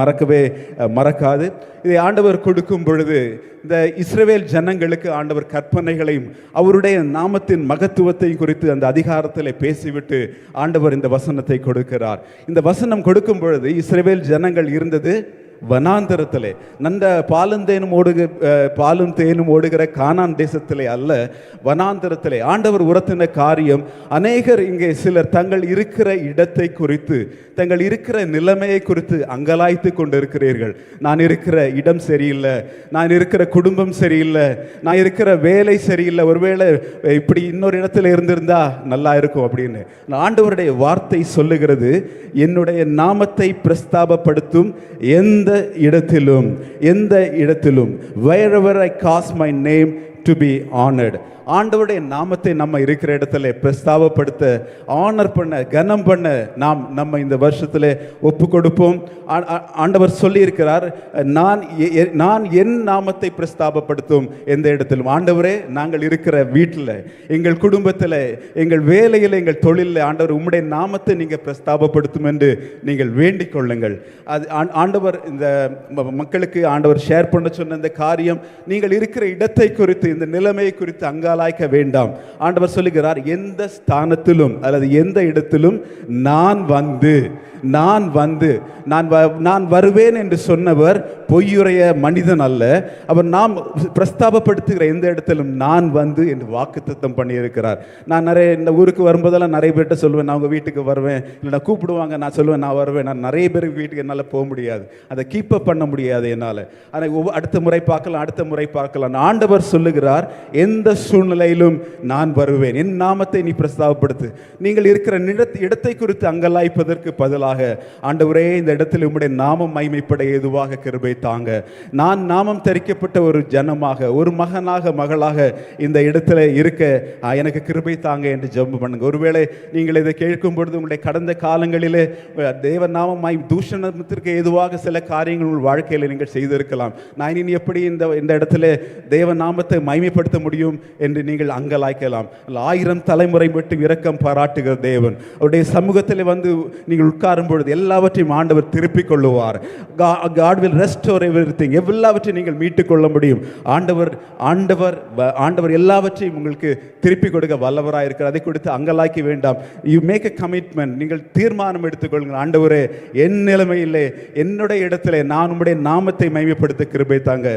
மறக்காது. இதை ஆண்டவர் கொடுக்கும் பொழுது இந்த இஸ்ரவேல் ஜனங்களுக்கு ஆண்டவர் கற்பனைகளையும் அவருடைய நாமத்தின் மகத்துவத்தையும் குறித்து அந்த அதிகாரத்தில் பேசிவிட்டு ஆண்டவர் இந்த வசனத்தை கொடுக்கிறார். இந்த வசனம் கொடுக்கும் பொழுது இஸ்ரவேல் ஜனங்கள் இருந்தது வனாந்தரத்திலே, நந்த பாலும் தேனும் ஓடுகிற கானான் தேசத்திலே அல்ல, வனாந்தரத்திலே. ஆண்டவர் உரத்தின காரியம், அநேகர் இங்கே சிலர் தங்கள் இருக்கிற இடத்தை குறித்து தங்கள் இருக்கிற நிலைமையை குறித்து அங்கலாய்த்து கொண்டிருக்கிறீர்கள். நான் இருக்கிற இடம் சரியில்லை, நான் இருக்கிற குடும்பம் சரியில்லை, நான் இருக்கிற வேலை சரியில்லை, ஒருவேளை இப்படி இன்னொரு இடத்துல இருந்திருந்தா நல்லா இருக்கும் அப்படின்னு. ஆண்டவருடைய வார்த்தை சொல்லுகிறது, என்னுடைய நாமத்தை பிரஸ்தாபப்படுத்தும் எந்த இடத்திலும் wherever I cause my name to be honored. ஆண்டவருடைய நாமத்தை நம்ம இருக்கிற இடத்துல பிரஸ்தாபப்படுத்த, ஆனர் பண்ண, கனம் பண்ண நம்ம இந்த வருஷத்தில் ஒப்பு கொடுப்போம். ஆண்டவர் சொல்லியிருக்கிறார், நான் என் நாமத்தை பிரஸ்தாபப்படுத்தும் எந்த இடத்திலும். ஆண்டவரே, நாங்கள் இருக்கிற வீட்டில், எங்கள் குடும்பத்தில், எங்கள் வேலையில், எங்கள் தொழிலில் ஆண்டவர் உம்முடைய நாமத்தை நீங்கள் பிரஸ்தாபப்படுத்தும் என்று நீங்கள் வேண்டிக் கொள்ளுங்கள். அது ஆண்டவர் இந்த மக்களுக்கு ஆண்டவர் ஷேர் பண்ண சொன்ன இந்த காரியம், நீங்கள் இருக்கிற இடத்தை குறித்து, இந்த நிலைமையை குறித்து அங்காலாய்க்க வேண்டாம். ஆண்டவர் சொல்லுகிறார், எந்த ஸ்தானத்திலும் அல்லது எந்த இடத்திலும் நான் வருவேன் என்று சொன்னவர் பொய்யுரைய மனிதன் அல்ல. அவர் நாம் பிரஸ்தாபப்படுத்துகிற எந்த இடத்திலும் நான் வந்து என்று வாக்குத்தத்தம் பண்ணியிருக்கிறார். நான் இந்த ஊருக்கு வரும்போதெல்லாம் நிறைய பேர்கிட்ட சொல்லுவேன், நான் உங்கள் வீட்டுக்கு வருவேன், இல்லை கூப்பிடுவாங்க, நான் சொல்லுவேன் நான் வருவேன். நான் நிறைய பேருக்கு வீட்டுக்கு என்னால் போக முடியாது, அதை கீப்பப் பண்ண முடியாது என்னால். ஆனால் அடுத்த முறை பார்க்கலாம். ஆண்டவர் சொல்லுகிறார், எந்த சூழ்நிலையிலும் நான் வருவேன், என் நாமத்தை நீ பிரஸ்தாபப்படுத்து. நீங்கள் இருக்கிற இடத்தை குறித்து அங்கலாய்ப்பதற்கு பதிலாக, ஆண்டவரே இந்த இடத்தில் உம்முடைய நாமம் மைமைப்பட ஏதுவாக கிருபை தாங்க. நான் நாமம் தரிக்கப்பட்ட ஒரு ஜனமாக, ஒரு மகனாக, மகளாக இந்த இடத்துல இருக்க எனக்கு கிருபை தாங்க என்று ஜெபம் பண்ணுங்க. ஒருவேளை நீங்கள் இதை கேட்கும் பொழுது உங்களுடைய கடந்த காலங்களிலே தேவ நாமம் தூஷணத்திற்கு ஏதுவாக சில காரியங்கள் உங்கள் வாழ்க்கையில் நீங்கள் செய்திருக்கலாம். நான் இனி எப்படி இந்த இடத்துல தேவ நாமத்தை மைமைப்படுத்த முடியும் என்று நீங்கள் அங்கலாய்க்கலாம். 1000 தலைமுறை மட்டும் இரக்கம் பாராட்டுகிற தேவன். அவருடைய சமூகத்தில் வந்து நீங்கள் உட்காரும் பொழுது எல்லாவற்றையும் ஆண்டவர் திருப்பிக் கொள்ளுவார். God will restore everything. எல்லாவற்றையும் நீங்கள் மீட்டுக் கொள்ள முடியும். ஆண்டவர் எல்லாவற்றையும் உங்களுக்கு திருப்பி கொடுக்க வல்லவராக இருக்கிறார். அதை கொடுத்து அங்கலாய்க்க வேண்டாம். You make a commitment. நீங்கள் தீர்மானம் எடுத்துக்கொள்ளுங்கள். ஆண்டவரே, என் நிலைமையிலே, என்னுடைய இடத்திலே நான் உம்முடைய நாமத்தை மைமைப்படுத்த கிருபை தாங்க.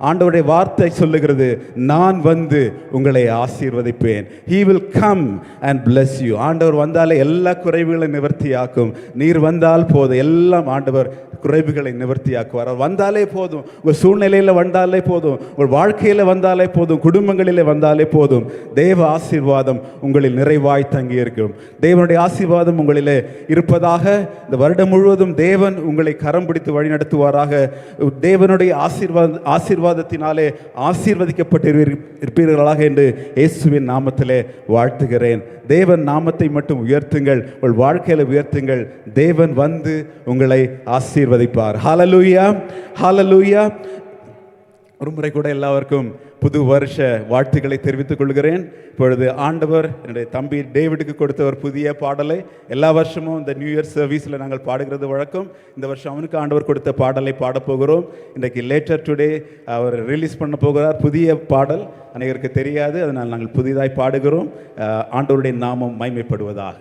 ஆண்டவருடைய வார்த்தை சொல்லுகிறது, நான் வந்து உங்களை ஆசீர்வதிப்பேன். He will come and bless you. ஆண்டவர் வந்தாலே எல்லா குறைவுகளை நிவர்த்தியாக்கும். நீர் வந்தால் போதும், எல்லாம் ஆண்டவர் குறைவுகளை நிவர்த்தியாக்குவார். அவர் வந்தாலே போதும், உங்கள் சூழ்நிலையில் வந்தாலே போதும், உங்கள் வாழ்க்கையில் வந்தாலே போதும், குடும்பங்களில் வந்தாலே போதும், தேவ ஆசீர்வாதம் உங்களில் நிறைவாய் தங்கி இருக்கும். தேவனுடைய ஆசீர்வாதம் உங்களிலே இருப்பதாக. இந்த வருடம் முழுவதும் தேவன் உங்களை கரம் பிடித்து வழிநடத்துவாராக. தேவனுடைய ஆசீர்வாதத்தினாலே ஆசீர்வதிக்கப்பட்டு இருப்பீர்களாக என்று இயேசுவின் நாமத்திலே வாழ்த்துகிறேன். தேவன் நாமத்தை மட்டும் உயர்த்துங்கள், உங்கள் வாழ்க்கையில் உயர்த்துங்கள். தேவன் வந்து உங்களை ஆசீர்வதிப்பார். ஹல்லேலூயா, ஹல்லேலூயா. ஒரு முறை கூட எல்லாருக்கும் புது வருஷ வாழ்த்துக்களை தெரிவித்துக் கொள்கிறேன். இப்பொழுது ஆண்டவர் என்னுடைய தம்பி டேவிடுக்கு கொடுத்த ஒரு புதிய பாடலை எல்லா வருஷமும் இந்த நியூ இயர் சர்வீஸில் நாங்கள் பாடுகிறது வழக்கம். இந்த வருஷம் அவனுக்கு ஆண்டவர் கொடுத்த பாடலை பாடப்போகிறோம். இன்றைக்கு லேட்டர் டுடே அவர் ரிலீஸ் பண்ண போகிறார் புதிய பாடல். அனைவருக்கு தெரியாது, அதனால் நாங்கள் புதிதாய் பாடுகிறோம். ஆண்டவருடைய நாமம் மகிமைப்படுவதாக.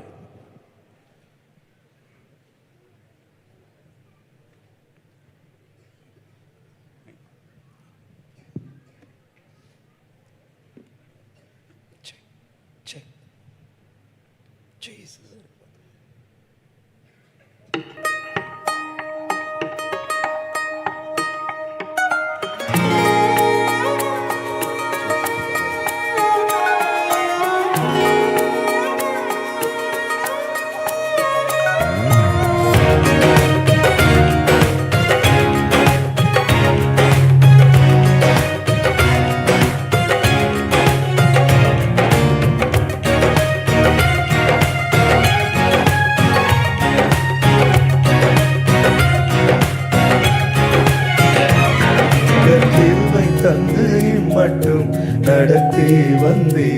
மட்டும் நடத்தி வந்தே,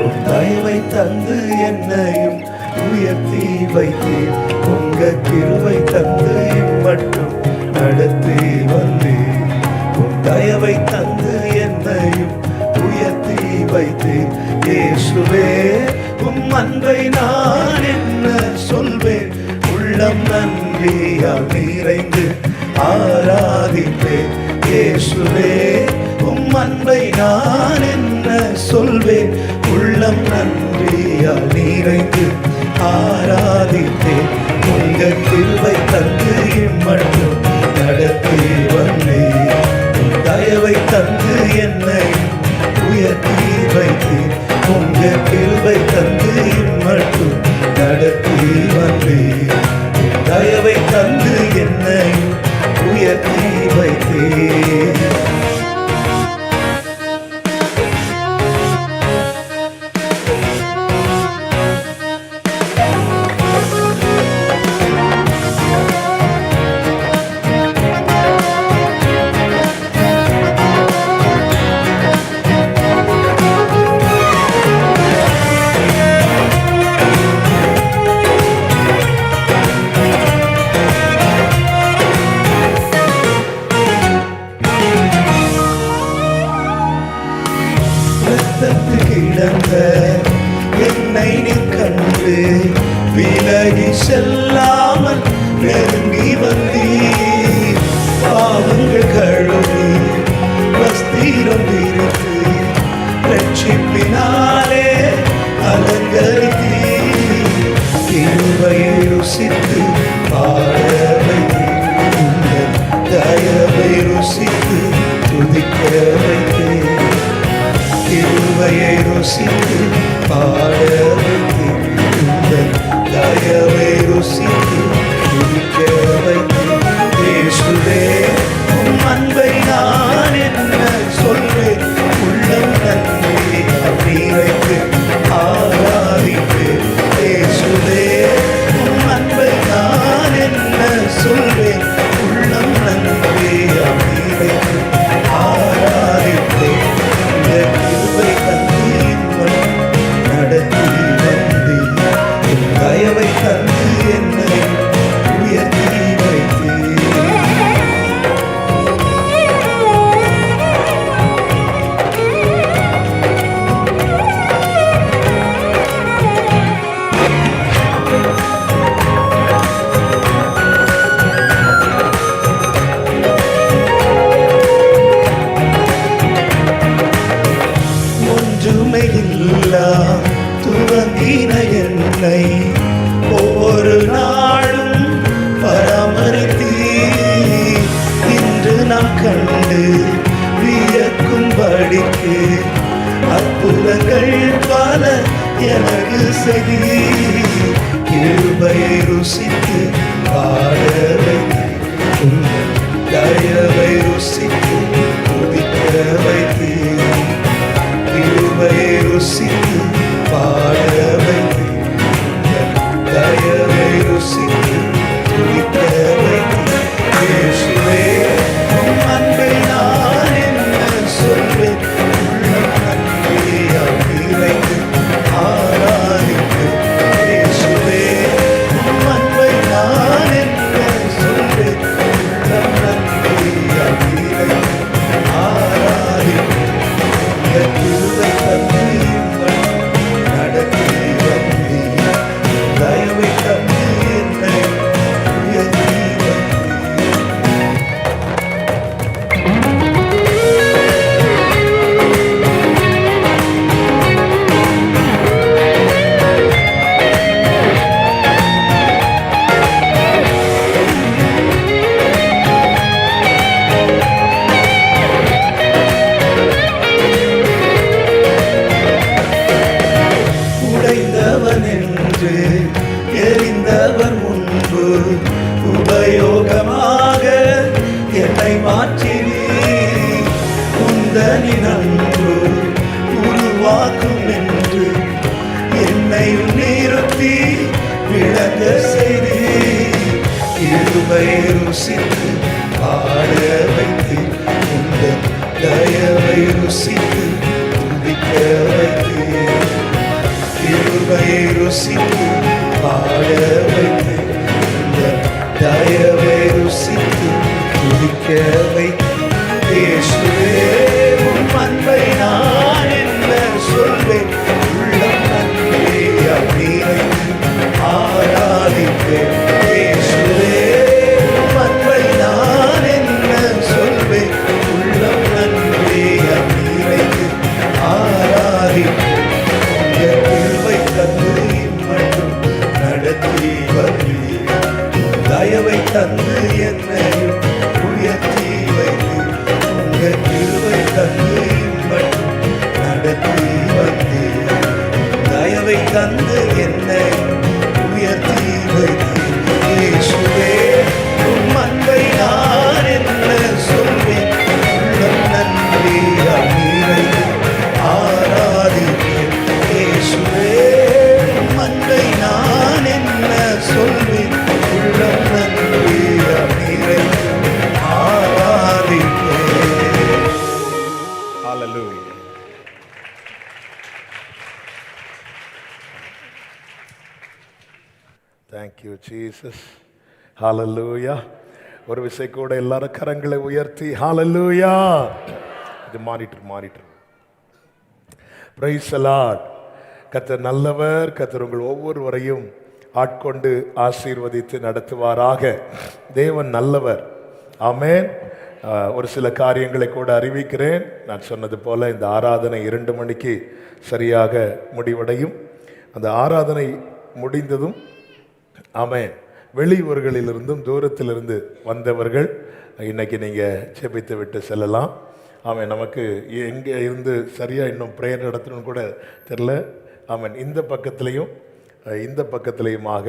உன் தயவை தந்து என்னையும் உயர்த்தி வைத்தே. உங்க கிருபை தந்து மட்டும் நடத்தி வந்தே, உன் தயவை தந்து என்னையும் உயர்த்தி வைத்தே. இயேசுவே, உம் அன்பை நான் என்ன சொல்வேன், உள்ளம் நன்றியால் நிறைந்து ஆராதிப்பேன். இயேசுவே, உம் அன்பை நான் என்ன சொல்வேன், உள்ளம் நன்றியால் நிறைந்து ஆராதிப்பேன். உங்க கிருபை தந்து மட்டும் நடத்தி வந்தேன், தயவை தந்து என்னை உயர்த்தி வைத்தேன். உங்க கிருபை தந்து மட்டும் நடத்தி வந்தேன், தயவை தந்து என்னை உயர்த்தி வைத்தேன். என்னை நீ கண்டு விலகி செல்லாமல் நெருங்கி வந்தீர். பாவங்கள் கழுவி வஸ்திரம் விரித்து ரட்சிப்பினாலே அலங்கரித்தீர். கிருபையை ருசித்து பாட வைத்தீர், தயவை ருசித்து துதிக்க வைத்தீர். கிருபையை ருசித்து பாட வைத்தீர், தயவை ருசித்து துதிக்க வைத்தீர். இயேசுவே, உம் அன்பை நான் என்ன சொல்வேன், உள்ளம் நன்றி நிறைந்து ஆராதிப்பேன். இயேசுவே, உம் அன்பை நான் என்ன சொல்வேன், உள்ளம் நன்றி நிறைந்து ஆராதிப்பேன். கிருபை தந்து நடத்தி வந்தே, தயவை தந்து என்னை உயர்த்தி வைத்தே. ஒன்றுமையில்லா துவங்கின என்னை ஒவ்வொரு நாளும் பராமரித்தீர். துதிக்கு அற்புதங்கள் பல எனக்கு செவி கிருபையை ருசித்து பாட வைத்து தயவை ருசித்து துதிக்க வைத்து கிருபையை ருசித்து பாட வைத்து தயவை ருசித்து துதிக்க வைத்து இயேசுவே உம் அன்பை நான் என்ன சொல்வேன் உள்ளம் நன்றியால் நிறைந்து ஆராதித்து இயேசுவே உம் அன்பை நான் என்ன சொல்வேன் உள்ளம் நன்றியால் நிறைந்து ஆராதித்து கிருபை தந்து நடத்தி வந்தி தயவை தந்து என்னை உயர்த்தி உடைந்தவன் என்று எரிந்தவர் முன்பு உபயோகமாக என்னை மாற்றினீ உந்தனின் அன்பு உருவாக்கும் என்று என்னை நிறுத்தி விளங்க செய்தீ கிருபை ருசித்து பாட வைத்து உந்த தயவை ருசித்து துதிக்க வைத்து கிருபையை ருசித்து பாட வைத்து தயவை ருசித்து துதிக்க வைத்து இயேசுவே உம் அன்பை நான் என்ன சொல்வேன் உள்ளம் நன்றியால் நிறைந்து ஆராதிப்பேன் இயேசுவே உம் அன்பை நான் என்ன சொல்வேன் உள்ளம் நன்றியால் நிறைந்து ஆராதிப்பேன் கிருபை தந்து மட்டும் நடத்தி வந்து தயவை தந்து என்னையும் உயர்த்தி வைத்து உங்க கிருபை தந்து மட்டும் நடத்தி வந்து தயவை தந்து என்னையும் உயர்த்தி வைத்து இயேசுவே உம் அன்பை நான் என்ன சொல்வேன் உள்ளம் நன்றியால் நிறைந்து ஆராதிப்பேன் இயேசுவே உம் அன்பை நான் என்ன சொல்வேன் உள்ளம் நன்றியால் நிறைந்து ஆராதிப்பேன். Hallelujah. Thank you, Jesus. Hallelujah. ஒரு விசை கூட எல்லாரும் கரங்களை உயர்த்தி ஹalleluya. இது மானிட்டர். Praise the Lord. கர்த்தர் நல்லவர். கர்த்தர் உங்கள் ஒவ்வொருவரையும் ஆட்கொண்டு ஆசீர்வதித்து நடத்துவாராக. தேவன் நல்லவர். ஆமென். ஒரு சில காரியங்களை கூட அறிவிக்கிறேன். நான் சொன்னது போல இந்த ஆராதனை 2 மணிக்கு சரியாக முடிவடையும். அந்த ஆராதனை முடிந்ததும் ஆமென், வெளியூர்களிலிருந்தும் தூரத்திலிருந்து வந்தவர்கள் இன்னைக்கு நீங்கள் செபித்து விட்டு செல்லலாம். ஆமென். நமக்கு எங்கே இருந்து சரியாக இன்னும் ப்ரேயர் நடத்தணும்னு கூட தெரில. ஆமென். இந்த பக்கத்துலேயும் இந்த பக்கத்துலேயுமாக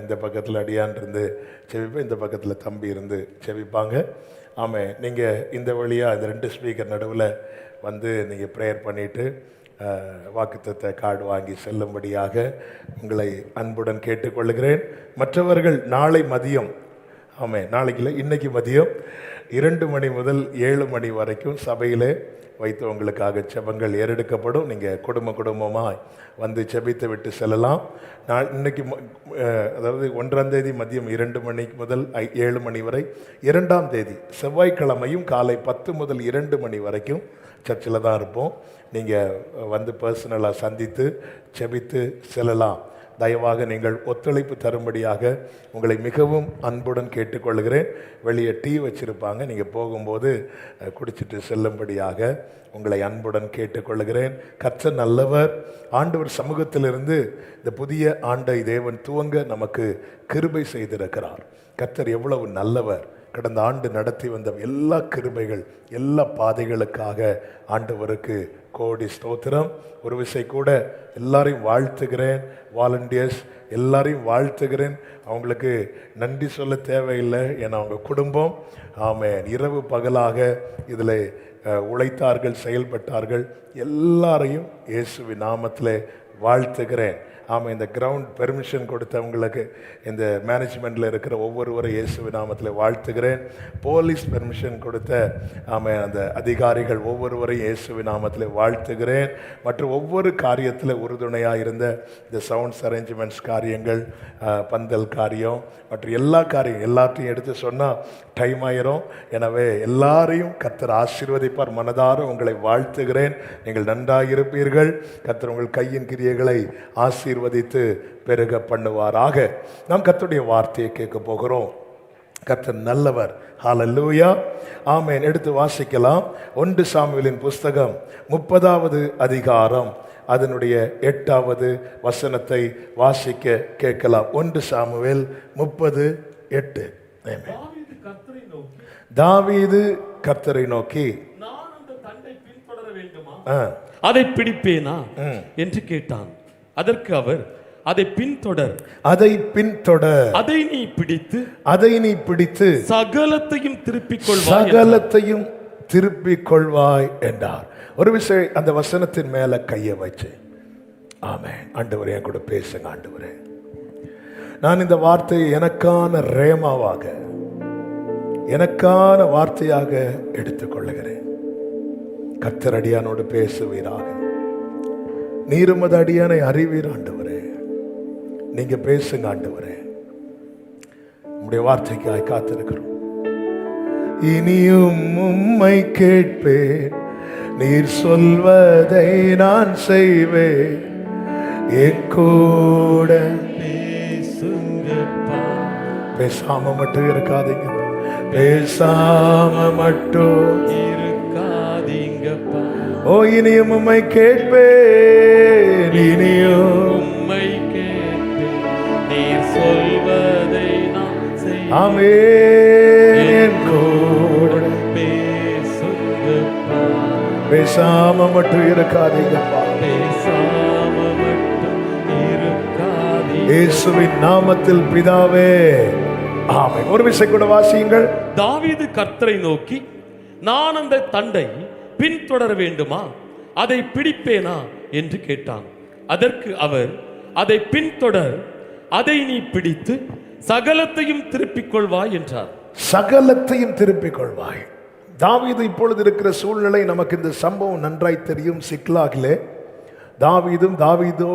இந்த பக்கத்தில் அடியான் இருந்து செவிப்பேன், இந்த பக்கத்தில் தம்பி இருந்து செவிப்பாங்க. ஆமென். நீங்கள் இந்த வழியாக இந்த 2 ஸ்பீக்கர் நடுவில் வந்து நீங்கள் ப்ரேயர் பண்ணிவிட்டு வாக்குத்தத்த கார்டு வாங்கி செல்லும்படியாக உங்களை அன்புடன் கேட்டுக்கொள்கிறேன். மற்றவர்கள் நாளை மதியம், ஆமாம் நாளைக்கு இல்லை இன்னைக்கு மதியம் 2 மணி முதல் 7 மணி வரைக்கும் சபையிலே வைத்து உங்களுக்காக செபங்கள் ஏறெடுக்கப்படும். நீங்கள் குடும்பமாக வந்து செபித்து விட்டு செல்லலாம். நான் இன்னைக்கு அதாவது 1ஆம் தேதி மதியம் 2 மணி முதல் 7 மணி வரை, 2ஆம் தேதி செவ்வாய்க்கிழமையும் காலை 10 முதல் 2 மணி வரைக்கும் சர்ச்சில் தான் இருப்போம். நீங்கள் வந்து பர்சனலாக சந்தித்து செபித்து செல்லலாம். தயவாக நீங்கள் ஒத்துழைப்பு தரும்படியாக உங்களை மிகவும் அன்புடன் கேட்டுக்கொள்கிறேன். வெளியே டீ வச்சுருப்பாங்க, நீங்கள் போகும்போது குடிச்சிட்டு செல்லும்படியாக உங்களை அன்புடன் கேட்டுக்கொள்கிறேன். கர்த்தர் நல்லவர். ஆண்டவர் சமூகத்திலிருந்து இந்த புதிய ஆண்டை தேவன் துவங்க நமக்கு கிருபை செய்திருக்கிறார். கர்த்தர் எவ்வளவு நல்லவர், கடந்த ஆண்டு நடத்தி வந்த எல்லா கிருபைகள், எல்லா பாதைகளுக்காக ஆண்டவருக்கு கோடி ஸ்தோத்திரம். ஒரு விசை கூட எல்லாரையும் வாழ்த்துகிறேன். வாலண்டியர்ஸ் எல்லாரையும் வாழ்த்துகிறேன். அவங்களுக்கு நன்றி சொல்ல தேவையில்லை, ஏன்னா அவங்க குடும்பம் ஆமென் இரவு பகலாக இதில் உழைத்தார்கள், செயல்பட்டார்கள். எல்லாரையும் இயேசுவின் நாமத்தில் வாழ்த்துகிறேன். ஆமாம், இந்த கிரவுண்ட் பெர்மிஷன் கொடுத்தவங்களுக்கு, இந்த மேனேஜ்மெண்ட்டில் இருக்கிற ஒவ்வொருவரும் இயேசுவின் நாமத்தில் வாழ்த்துகிறேன். போலீஸ் பெர்மிஷன் கொடுத்த ஆமாம் அந்த அதிகாரிகள் ஒவ்வொருவரையும் இயேசுவின் நாமத்தில் வாழ்த்துகிறேன். மற்றும் ஒவ்வொரு காரியத்தில் உறுதுணையாக இருந்த இந்த சவுண்ட்ஸ் அரேஞ்ச்மெண்ட்ஸ் காரியங்கள், பந்தல் காரியம் மற்றும் எல்லா காரியம் எல்லாத்தையும் எடுத்து சொன்னால் டைம் ஆயிரும். எனவே எல்லாரையும் கர்த்தர் ஆசீர்வதிப்பார். மனதார உங்களை வாழ்த்துகிறேன். நீங்கள் நன்றாக இருப்பீர்கள். கர்த்தர் உங்கள் கையின் கிரியைகளை ஆசீர்வதித்து பெருக பண்ணுவாராக. நாம் கர்த்தருடைய வார்த்தையை கேட்க போகிறோம். கர்த்தர் நல்லவர். ஹல்லேலூயா, ஆமென். எடுத்து வாசிக்கலாம். 1 சாமுவேலின் புஸ்தகம் 30வது அதிகாரம் அதனுடைய 8வது வசனத்தை வாசிக்க கேட்கலாம். 1 சாமுவேல் 30:8. தாவீது கர்த்தரை நோக்கி, நான் அந்த தண்டை பின்தொடர வேண்டுமா, அதை பிடிப்பேனா என்று கேட்டான். அதற்கு அவர், அதை பின்தொடர், அதை பின்தொடர், அதை நீ பிடித்து சகலத்தையும் திருப்பிக் கொள்வாய், சகலத்தையும் திருப்பிக் கொள்வாய் என்றார். ஒரு விஷயம் அந்த வசனத்தின் மேல கையை வச்சு, ஆமென். ஆண்டவரே என் கூட பேசுங்க. ஆண்டவரே, நான் இந்த வார்த்தையை எனக்கான ரேமாவாக, எனக்கான வார்த்தையாக எடுத்துக்கொள்ளுகிறேன். கர்த்தர் அடியானோடு பேசுவீராக. நீருமது அடியானை அறிவீர் ஆண்டவரே. நீங்க பேசுங்க ஆண்டவரே. உம்முடைய வார்த்தைக்காய் காத்திருக்கிறோம். இனியும் உம்மை கேட்பேன், நீர் சொல்வதை நான் செய்வேன். என் கூட பேசுங்கப்பா. பேசாம மட்டும் இருக்காதீங்க, பேசாம மட்டும் இருக்காதீங்கப்பா. ஓ, இனியும் உம்மை கேட்பேன், இனியும் உம்மை கேட்பேன், நீர் சொல்வதை நான் செய்வேன். ஆமென். என் கூட பேசுங்கப்பா. பேசாம மட்டும் இருக்காதீங்கப்பா. பேசாம மட்டும் இருக்காதீங்க. இயேசுவின் நாமத்தில் பிதாவே, ஆமென். ஒரு விஷயம் கூட வாசியுங்கள். தாவீது கர்த்தரை நோக்கி, நான் அந்த தண்டை பின்தொடர வேண்டுமா, அதை பிடிப்பேனா என்று கேட்டான். அதற்கு அவர், அதை பின்தொடர், அதை நீ பிடித்து சகலத்தையும் திருப்பிக் கொள்வாய் என்றார். சகலத்தையும் திருப்பிக் கொள்வாய். தாவீது இப்பொழுது இருக்கிற சூழ்நிலை நமக்கு இந்த சம்பவம் நன்றாய் தெரியும். சிக்லாகிலே தாவீதோ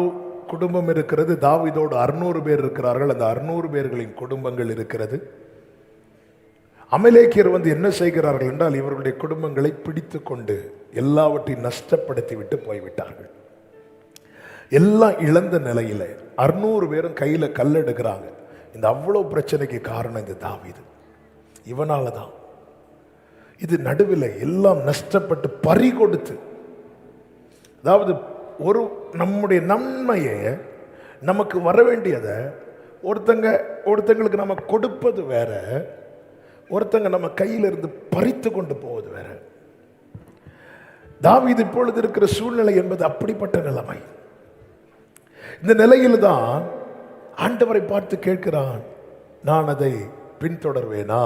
குடும்பம் இருக்கிறது. தாவீதோடு 600 பேர் இருக்கிறார்கள். அந்த 600 பேர்களின் குடும்பங்கள் இருக்கிறது. அமலேக்கியர் என்ன செய்கிறார்கள் என்றால், இவர்களுடைய குடும்பங்களை பிடித்து கொண்டு எல்லாவற்றையும் நஷ்டப்படுத்தி விட்டு போய்விட்டார்கள். எல்லாம் இழந்த நிலையில 600 பேரும் கையில கல் எடுக்கிறாங்க. இந்த அவ்வளவு பிரச்சனைக்கு காரணம் இந்த தாவீது. இவனால தான் இது நடுவில் எல்லாம் நஷ்டப்பட்டு பறி கொடுத்து, அதாவது ஒரு நம்முடைய நன்மையை, நமக்கு வர வேண்டியதை ஒருத்தங்களுக்கு நம்ம கொடுப்பது வேற, ஒருத்தங்க நம்ம கையில இருந்து பறித்து கொண்டு போவது வேற. தாவீது இப்பொழுது இருக்கிற சூழ்நிலை என்பது அப்படிப்பட்ட நிலைமை. இந்த நிலையில தான் ஆண்டவரை பார்த்து கேட்கிறான், நான் அதை பின்தொடர்வேனா,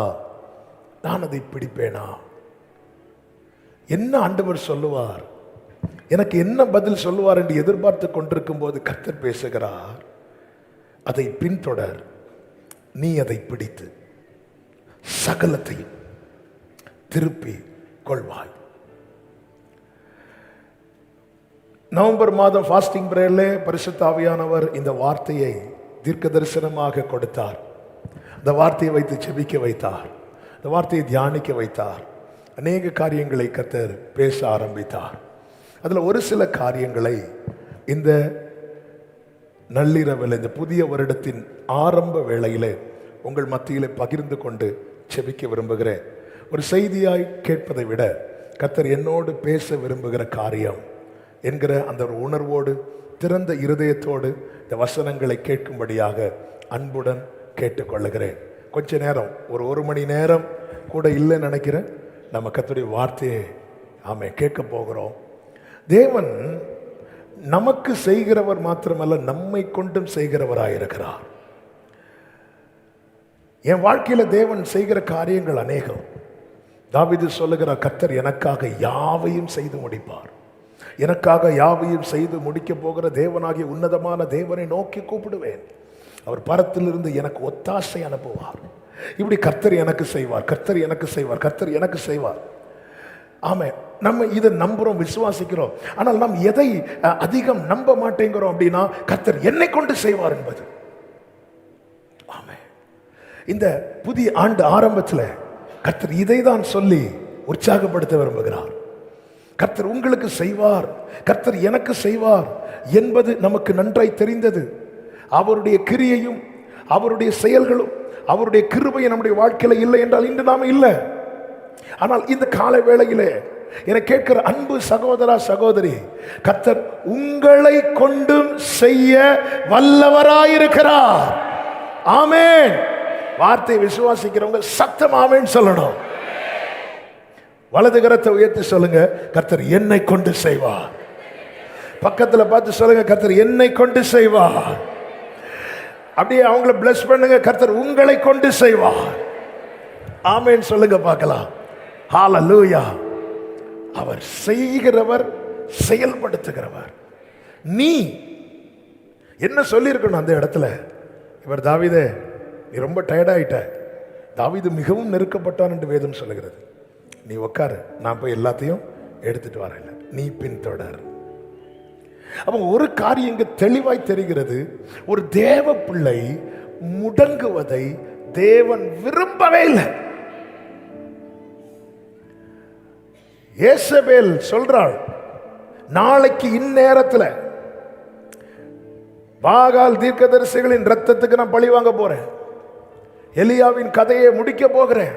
நான் அதை பிடிப்பேனா? என்ன ஆண்டவர் சொல்லுவார், எனக்கு என்ன பதில் சொல்லுவார் என்று எதிர்பார்த்து கொண்டிருக்கும் போது கர்த்தர் பேசுகிறார், அதை பின்தொடர், நீ அதை பிடித்து சகலத்தையும் திருப்பி கொள்வாய். நவம்பர் மாதம் ஃபாஸ்டிங் பிரேயர்ல பரிசுத்த ஆவியானவர் இந்த வார்த்தையை தீர்க்க தரிசனமாக கொடுத்தார். அந்த வார்த்தையை வைத்து செபிக்க வைத்தார். அந்த வார்த்தையை தியானிக்க வைத்தார். அநேக காரியங்களை கர்த்தர் பேச ஆரம்பித்தார். அதில் ஒரு சில காரியங்களை இந்த நள்ளிரவில், இந்த புதிய வருடத்தின் ஆரம்ப வேளையிலே உங்கள் மத்தியிலே பகிர்ந்து கொண்டு செபிக்க விரும்புகிறேன். ஒரு செய்தியாய் கேட்பதை விட கர்த்தர் என்னோடு பேச விரும்புகிற காரியம் என்கிற அந்த ஒரு உணர்வோடு, திறந்த இருதயத்தோடு இந்த வசனங்களை கேட்கும்படியாக அன்புடன் கேட்டுக்கொள்ளுகிறேன். கொஞ்ச நேரம், ஒரு மணி நேரம் கூட இல்லைன்னு நினைக்கிறேன். நம்ம கர்த்தருடைய வார்த்தையை கேட்க போகிறோம். தேவன் நமக்கு செய்கிறவர் மாத்திரமல்ல, நம்மை கொண்டும் செய்கிறவராயிருக்கிறார். என் வாழ்க்கையில தேவன் செய்கிற காரியங்கள் அநேகம். தாவீது சொல்லுகிறார், கர்த்தர் எனக்காக யாவையும் செய்து முடிப்பார். எனக்காக யாவையும் செய்து முடிக்க போகிற தேவனாகிய உன்னதமான தேவனை நோக்கி கூப்பிடுவேன். அவர் பரத்திலிருந்து எனக்கு ஒத்தாசை அனுப்புவார். இப்படி கர்த்தர் எனக்கு செய்வார், கர்த்தர் எனக்கு செய்வார், கர்த்தர் எனக்கு செய்வார். ஆமே, நம்ம இதை நம்புறோம், விசுவாசிக்கிறோம். ஆனால் நாம் எதை அதிகம் நம்ப மாட்டேங்கிறோம் அப்படின்னா, கர்த்தர் என்னை கொண்டு செய்வார் என்பது. ஆமே, இந்த புதிய ஆண்டு ஆரம்பத்தில் கர்த்தர் இதை தான் சொல்லி உற்சாகப்படுத்த விரும்புகிறார். கர்த்தர் உங்களுக்கு செய்வார், கர்த்தர் எனக்கு செய்வார் என்பது நமக்கு நன்றாய் தெரிந்தது. அவருடைய கிரியையும் அவருடைய செயல்களும் அவருடைய கிருபையும் நம்முடைய வாழ்க்கையில இல்லை என்றால் இன்று நாம இல்லை. ஆனால் இந்த கால வேளையிலே என கேட்கிற அன்பு சகோதரா சகோதரி, கர்த்தர் உங்களை கொண்டும் செய்ய வல்லவராயிருக்கிறார். ஆமென். வார்த்தை விசுவாசிக்கிறவங்க சத்தம் ஆமென் சொல்லணும். வலது கரத்தை உயர்த்தி சொல்லுங்க, கர்த்தர் என்னை கொண்டு செய்வார். பக்கத்துல பார்த்து சொல்லுங்க, கர்த்தர் என்னை கொண்டு செய்வார். அப்படியே அவங்கள பிளஸ் பண்ணுங்க, கர்த்தர் உங்களை கொண்டு செய்வார். ஆமென் சொல்லுங்க பார்க்கலாம். ஹalleluya. அவர் செய்கிறவர், செயல்படுத்துகிறவர். நீ என்ன சொல்லியிருக்கணும் அந்த இடத்துல? இவர் தாவீதே, நீ ரொம்ப டயர்டாயிட்ட. தாவீது மிகவும் நெருக்கப்பட்டான் என்று வேதம் சொல்லுகிறது. நீ உட்காரு, நான் போய் எல்லாத்தையும் எடுத்துட்டு வரேன், நீ பின்தொடர். அப்ப ஒரு காரியம் இங்கு தெளிவாய் தெரிகிறது. ஒரு தேவ பிள்ளை முடங்குவதை தேவன் விரும்பவே இல்லை. யேசபேல் சொல்றாள், நாளைக்கு இந்நேரத்தில் பாகால் தீர்க்கதரிசிகளின் ரத்தத்துக்கு நான் பழி வாங்க போறேன், எலியாவின் கதையை முடிக்க போகிறேன்.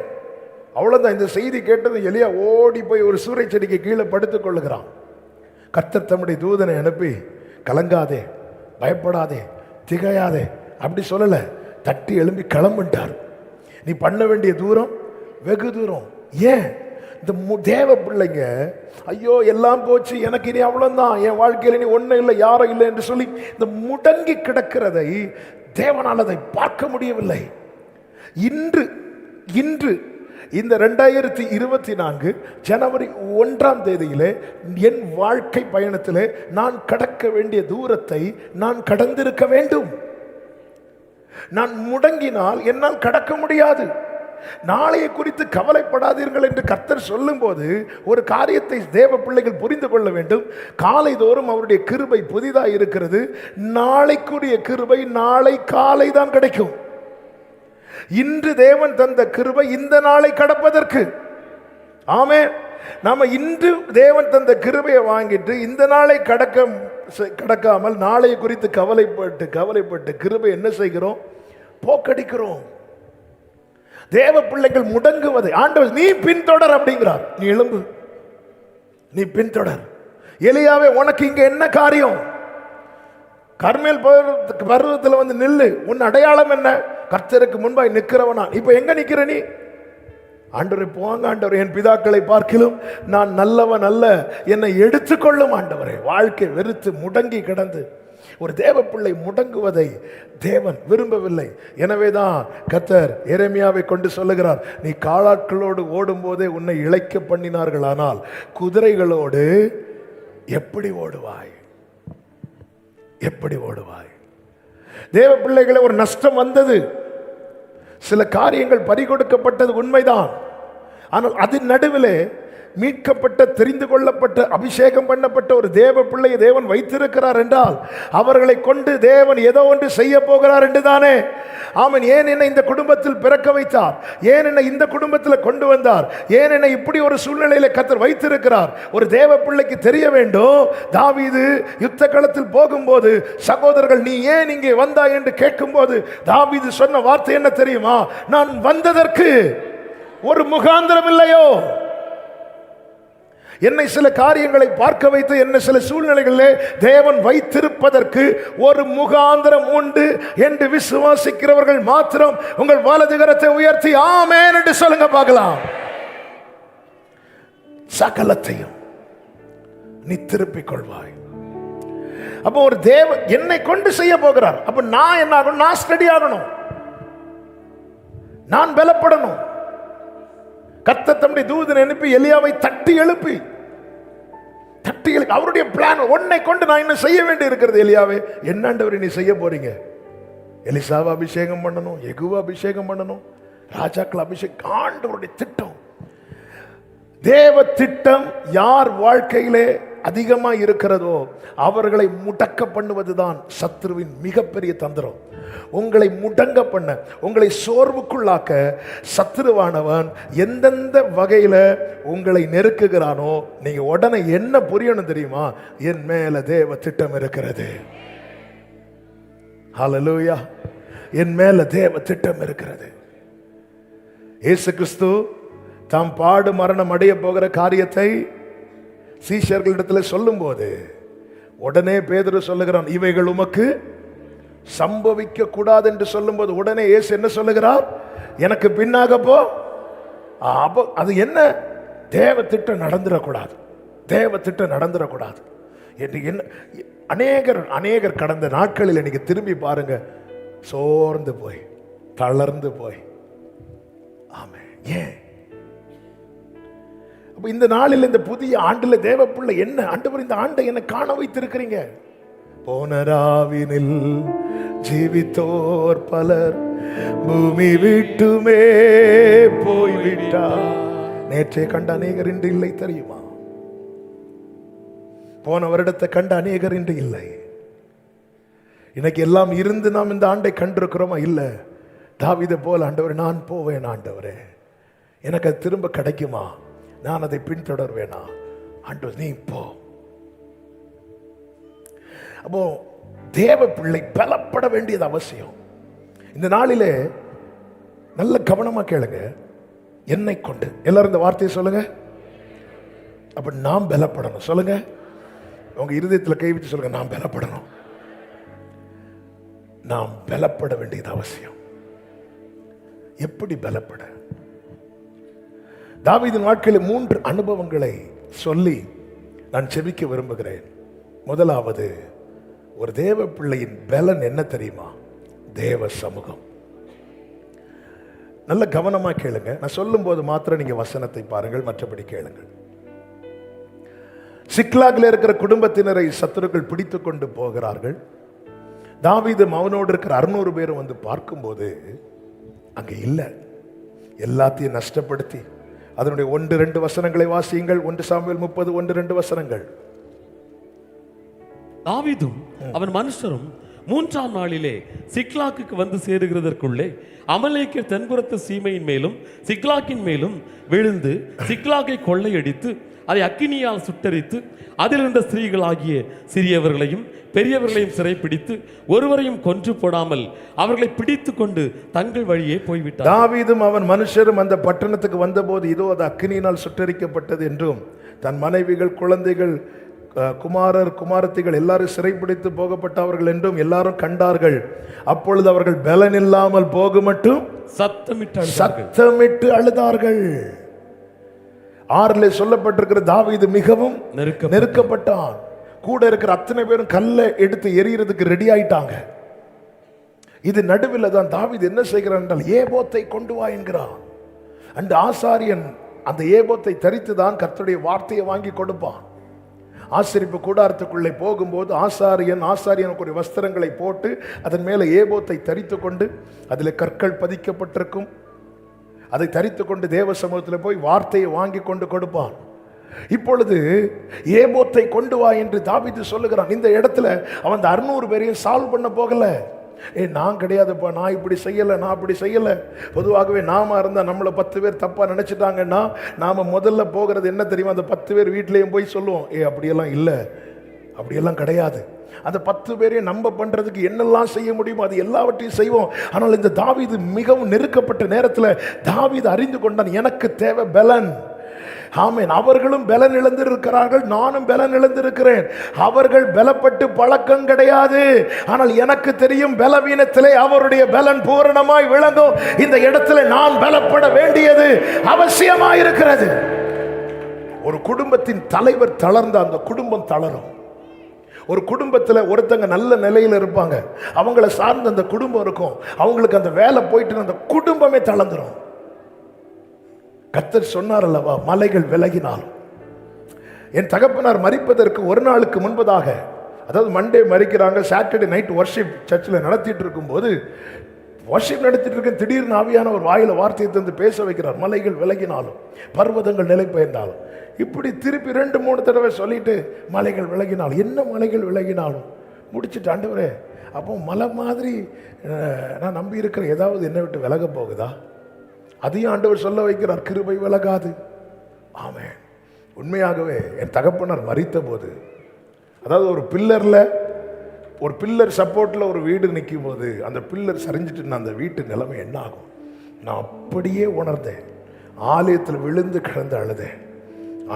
அவ்வளவுதான். இந்த செய்தி கேட்டது எலியா ஓடி போய் ஒரு சூறை செடிக்கு கீழே படுத்துக் கொள்ளுகிறான். கர்த்தர் தம்முடைய தூதனை அனுப்பி, கலங்காதே, பயப்படாதே, திகையாதே அப்படி சொல்லல, தட்டி எழும்பி கிளம்பிட்டார். நீ பண்ண வேண்டிய தூரம் வெகு தூரம். ஏன்? இந்த தேவ பிள்ளைங்க, ஐயோ எல்லாம் போச்சு, எனக்கு இனி அவ்வளவுதான், என் வாழ்க்கையில் இனி ஒன்றும் இல்லை, யாரும் இல்லை என்று சொல்லி இந்த முடங்கி கிடக்கிறதை தேவனால் அதை பார்க்க முடியவில்லை. இன்று இந்த 2024 ஜனவரி 1ஆம் தேதியிலே என் வாழ்க்கை பயணத்திலே நான் கடக்க வேண்டிய தூரத்தை நான் கடந்திருக்க வேண்டும். நான் முடங்கினால் என்னால் கடக்க முடியாது. நாளைய குறித்து கவலைப்படாதீர்கள் என்று கர்த்தர் சொல்லும் போது ஒரு காரியத்தை தேவ பிள்ளைகள் புரிந்து கொள்ள வேண்டும். காலை தோறும் அவருடைய கிருபை புதிதாக இருக்கிறது. நாளைக்குரிய கிருபை நாளை காலை தான் கிடைக்கும். இன்று தேவன் தந்த கிருபை இந்த நாளை கடப்பதற்கு. ஆமென். நாம இன்று தேவன் தந்த கிருபையை வாங்கிட்டு இந்த நாளை கடக்காமல் நாளை குறித்து கவலைப்பட்டு கிருபை என்ன செய்கிறோம்? போக்கடிக்கிறோம். தேவ பிள்ளைகள் முடங்குவதை ஆண்டவர் நீ பின்தொடர் அப்படிங்கிறார். நீ எழும்பு, நீ பின்தொடர். எலியாவே, உனக்கு இங்க என்ன காரியம்? கர்மேல் பர்வதத்தில் வந்து நில்லு. உன் அடையாளம் என்ன? கர்த்தருக்கு முன்பாய் நிற்கிறவனா. இப்ப எங்க நிக்கிற நீ? ஆண்டவரே, போங்க ஆண்டவரே, என் பிதாக்களை பார்க்கிலும் நான் நல்லவன் அல்ல, என்னை எடுத்துக்கொள்ளும் ஆண்டவரே. வாழ்க்கை வெறுத்து முடங்கி கிடந்து ஒரு தேவ பிள்ளை முடங்குவதை தேவன் விரும்பவில்லை. எனவேதான் கர்த்தர் எரேமியாவை கொண்டு சொல்லுகிறார், நீ காலாட்களோடு ஓடும் போதே உன்னை இளைக்க பண்ணினார்கள், ஆனால் குதிரைகளோடு எப்படி ஓடுவாய்? எப்படி ஓடுவாய்? தேவ பிள்ளைகளை ஒரு நஷ்டம் வந்தது, சில காரியங்கள் பறிகொடுக்கப்பட்டது உண்மைதான். ஆனால் அதன் நடுவிலே மீட்கப்பட்ட, தெரிந்து கொள்ளப்பட்ட, அபிஷேகம் பண்ணப்பட்ட ஒரு தேவ பிள்ளையை தேவன் வைத்திருக்கிறார் என்றால் அவர்களை கொண்டு தேவன் ஏதோ ஒன்று செய்ய போகிறார் என்று தானே. ஆமன். ஏன் என்னை இந்த குடும்பத்தில் பிறக்க வைத்தார்? ஏன் என்னை இந்த குடும்பத்தில் கொண்டு வந்தார்? ஏன் என்னை இப்படி ஒரு சூழ்நிலையில கர்த்தர் வைத்திருக்கிறார்? ஒரு தேவ பிள்ளைக்கு தெரிய வேண்டும். தாவீது யுத்த களத்தில் போகும்போது சகோதரர்கள் நீ ஏன் இங்கே வந்தாய் என்று கேட்கும்போது தாவீது சொன்ன வார்த்தை என்ன தெரியுமா? நான் வந்ததற்கு ஒரு முகாந்திரம் இல்லையோ? என்னை சில காரியங்களை பார்க்க வைத்து என்னை சில சூழ்நிலைகளிலே தேவன் வைத்திருப்பதற்கு ஒரு முகாந்திரம் உண்டு என்று விசுவாசிக்கிறவர்கள் மாத்திரம் உங்கள் வலது கரத்தை உயர்த்தி ஆமென் என்று சொல்லுங்க பார்க்கலாம். சகலத்தையும் நீ திருப்பிக் கொள்வாய். அப்போ ஒரு தேவன் என்னை கொண்டு செய்ய போகிறார். அப்ப நான் என்ன ஆகணும்? நான் ஸ்டடி ஆகணும், நான் பலப்படணும். கர்த்தர் தம்முடைய தூதனை அனுப்பி எலியாவை தட்டி எழுப்பி அவருடைய பிளான் உன்னை கொண்டு நான் இன்னும் செய்ய வேண்டி இருக்கிறது. எலியாவே, என்னண்டவர் நீ செய்ய போறீங்க? எலிசாவை அபிஷேகம் பண்ணணும், யெகூவை அபிஷேகம் பண்ணணும், ராஜாக்கள் அபிஷேகம். ஆண்டவருடைய திட்டம், தேவ திட்டம் யார் வாழ்க்கையிலே அதிகமா இருக்கிறதோ அவர்களை முடக்க பண்ணுவதுதான் சத்துருவின் மிகப்பெரிய தந்திரம். உங்களை முடங்க பண்ண, உங்களை சோர்வுக்குள்ளாக்க சத்துருவானவன் எந்தெந்த வகையில உங்களை நெருக்குகிறானோ நீங்க உடனே என்ன புரியணும் தெரியுமா? என் மேல தேவ திட்டம் இருக்கிறது. ஹல்லேலூயா. என் மேல தேவ திட்டம் இருக்கிறது. இயேசு கிறிஸ்து தாம் பாடு மரணம் அடைய போகிற காரியத்தை சீஷர்களிடத்தில் சொல்லும் போது உடனே பேதுரு சொல்லுகிறான், இவைகள் உமக்கு சம்பவிக்க கூடாது என்று சொல்லும் போது உடனே இயேசு என்ன சொல்லுகிறார்? எனக்கு பின்னாக போ. அப்போ அது என்ன? தேவ திட்டம் நடந்துடக்கூடாது, தேவ திட்டம் நடந்துடக்கூடாது. என்ன அநேகர் கடந்த நாட்களில் நீங்க திரும்பி பாருங்க, சோர்ந்து போய் தளர்ந்து போய். ஆமே. ஏன்? இந்த நாளில் இந்த புதிய ஆண்டுல தேவ பிள்ளை என்ன ஆண்டவர் இந்த ஆண்டை என்ன காண வைத்திருக்கிறீங்க? போன ராவினில் ஜீவித்தோர் பலர் பூமி விட்டுமே போய்விட்டார். நேற்றே கண்ட அநேகர் இன்று இல்லை தெரியுமா? போன வருடத்தை கண்ட அநேகர் இன்று இல்லை. இன்னைக்கு எல்லாம் இருந்து நாம் இந்த ஆண்டை கண்டிருக்கிறோமா? இல்ல. தாவீதை போல ஆண்டவர் நான் போவேன், ஆண்டவரே எனக்கு அது திரும்ப கிடைக்குமா, நான் அதை பின்தொடர்வேனா? ஆண்டவர் நீ போ. அப்போ தேவ பிள்ளை பலப்பட வேண்டியது அவசியம். இந்த நாளிலே நல்ல கவனமா கேளுங்க. என்னை கொண்டு எல்லாரும் இந்த வார்த்தையை சொல்லுங்க. அப்ப நாம் பலப்படணும். சொல்லுங்க, உங்க இருதயத்தில் கை வச்சு சொல்லுங்க, நாம் பலப்படணும். நாம் பலப்பட வேண்டியது அவசியம். எப்படி பலப்பட? தாவீதின் வாழ்க்கையில் 3 அனுபவங்களை சொல்லி நான் செபிக்க விரும்புகிறேன். முதலாவது, ஒரு தேவ பிள்ளையின் பலன் என்ன தெரியுமா? தேவ சமூகம். நல்ல கவனமா கேளுங்க. நான் சொல்லும் போது மாத்திரம் நீங்க வசனத்தை பாருங்கள், மற்றபடி கேளுங்கள். சிக்லாகில் இருக்கிற குடும்பத்தினரை சத்துருக்கள் பிடித்து கொண்டு போகிறார்கள். தாவீது அவனோடு இருக்கிற 600 பேரும் வந்து பார்க்கும்போது அங்க இல்லை. எல்லாத்தையும் நஷ்டப்படுத்தி அதனுடைய 1-2 வசனங்களை வாசியுங்கள். 1 சாமுவேல் 30 1-2 வசனங்கள். தாவீதும் அவன் மனுஷரும் 3ஆம் நாளிலே சிக்லாக்குக்கு வந்து சேருகிறதற்குள்ளே அமலேக்கியர் தென்புறத்து சீமையின் மேலும் சிக்லாக்கின் மேலும் விழுந்து சிக்லாக்கை கொள்ளையடித்து அதை அக்கினியால் சுட்டரித்து அதில் இருந்த ஸ்திரீகளாகிய சிறியவர்களையும் பெரியவர்களையும் சிறைப்பிடித்து ஒருவரையும் கொன்று போடாமல் அவர்களை பிடித்து கொண்டு தங்கள் வழியே போய்விட்டார். தாவீதும் அவன் மனுஷரும் அந்த பட்டணத்துக்கு வந்தபோது இதோ அது அக்கினியினால் சுட்டரிக்கப்பட்டது என்றும் தன் மனைவிகள் குழந்தைகள் குமாரர் குமாரத்திகள் எல்லாரும் சிறைப்பிடித்து போகப்பட்டவர்கள் என்றும் எல்லாரும் கண்டார்கள். அப்பொழுது அவர்கள் பலன் இல்லாமல் போக மட்டும் சத்தமிட்டு அழுதார்கள். 6 சொல்லப்பட்டிருக்கிற தாவீது மிகவும் நெருக்கப்பட்டான். கூட இருக்கிற அத்தனை பேரும் கல்லை எடுத்து எரியறதுக்கு ரெடி ஆயிட்டாங்க. இது நடுவில் தான் தாவீது என்ன செய்கிறான் என்றால் ஏபோத்தை கொண்டு வா என்கிறான். அந்த ஆசாரியன் அந்த ஏபோத்தை தரித்து தான் கர்த்தருடைய வார்த்தையை வாங்கி கொடுப்பான். ஆசரிப்பு கூடாரத்துக்குள்ளே போகும்போது ஆசாரியனுக்கு ஒரு வஸ்திரங்களை போட்டு அதன் மேலே ஏபோத்தை தரித்து கொண்டு அதில் கற்கள் பதிக்கப்பட்டிருக்கும். அதை தரித்து கொண்டு தேவ சமூகத்தில் போய் வார்த்தையை வாங்கி கொண்டு கொடுப்பான். இப்பொழுது ஏபோத்தை கொண்டு வா என்று தாவீது சொல்லுகிறான். இந்த இடத்துல அவன் 600 பேரையும் சால்வ் பண்ண போகல. நான் கிடையாதுப்பா, நான் இப்படி செய்யலை, நான் அப்படி செய்யலை. பொதுவாகவே நாம இருந்தால் நம்மளை 10 பேர் தப்பா நினைச்சிட்டாங்கன்னா நாம முதல்ல போகிறது என்ன தெரியுமா? அந்த 10 பேர் வீட்லேயும் போய் சொல்லுவோம், அப்படியெல்லாம் இல்லை, அப்படியெல்லாம் கிடையாது. அந்த 10 பேரையும் நம்ப பண்றதுக்கு என்னெல்லாம் செய்ய முடியுமோ அது எல்லாவற்றையும் செய்வோம். ஆனால் இந்த தாவீது மிகவும் நெருக்கப்பட்ட நேரத்தில் தாவீது அறிந்து கொண்டான், எனக்கு தேவை பலன். ஆமென். அவர்களும் பலன் இழந்திருக்கிறார்கள், நானும் பலன் இழந்திருக்கிறேன். அவர்கள் பலப்பட்டு பழக்கம் கிடையாது, ஆனால் எனக்கு தெரியும் பலவீனத்திலே அவருடைய பலன் பூரணமாய் விளங்கும். இந்த இடத்துல நான் பலப்பட வேண்டியது அவசியமாயிருக்கிறது. ஒரு குடும்பத்தின் தலைவர் தளர்ந்த அந்த குடும்பம் தளரும். ஒரு குடும்பத்தில் ஒருத்தங்க நல்ல நிலையில் இருப்பாங்க, அவங்கள சார்ந்த அந்த குடும்பம் இருக்கும், அவங்களுக்கு அந்த வேலை போயிட்டு அந்த குடும்பமே தளர்ந்துரும். கர்த்தர் சொன்னார் அல்லவா, மலைகள் விலகினாலும். என் தகப்பனார் மரிப்பதற்கு ஒரு நாளுக்கு முன்பதாக, அதாவது மண்டே மரிக்கிறாங்க, சாட்டர்டே நைட் வர்ஷிப் சர்ச்சில் நடத்திட்டு இருக்கும்போது, வர்ஷிப் நடத்திட்டு இருக்க திடீர்னு ஆவியான ஒரு வாயில வார்த்தையை தந்து பேச வைக்கிறார். மலைகள் விலகினாலும், பர்வதங்கள் நிலை பெயர்ந்தாலும். இப்படி திருப்பி 2-3 தடவை சொல்லிட்டு மலைகள் விலகினாலும், என்ன மலைகள் விலகினாலும் முடிச்சுட்டு, ஆண்டவரே அப்போ மலை மாதிரி நான் நம்பி இருக்கிற ஏதாவது என்னை விட்டு விலக போகுதா? அதையும் ஆண்டவர் சொல்ல வைக்கிறார், கிருபை விலகாது. ஆமென். உண்மையாகவே என் தகப்பனார் மரித்த போது, அதாவது ஒரு பில்லர் சப்போர்ட்ல ஒரு வீடு நிற்கும் போது அந்த பில்லர் சரிஞ்சிட்டு அந்த வீட்டு நிலைமை என்ன ஆகும் நான் அப்படியே உணர்ந்தேன். ஆலயத்தில் விழுந்து கிடந்து அழுதேன்.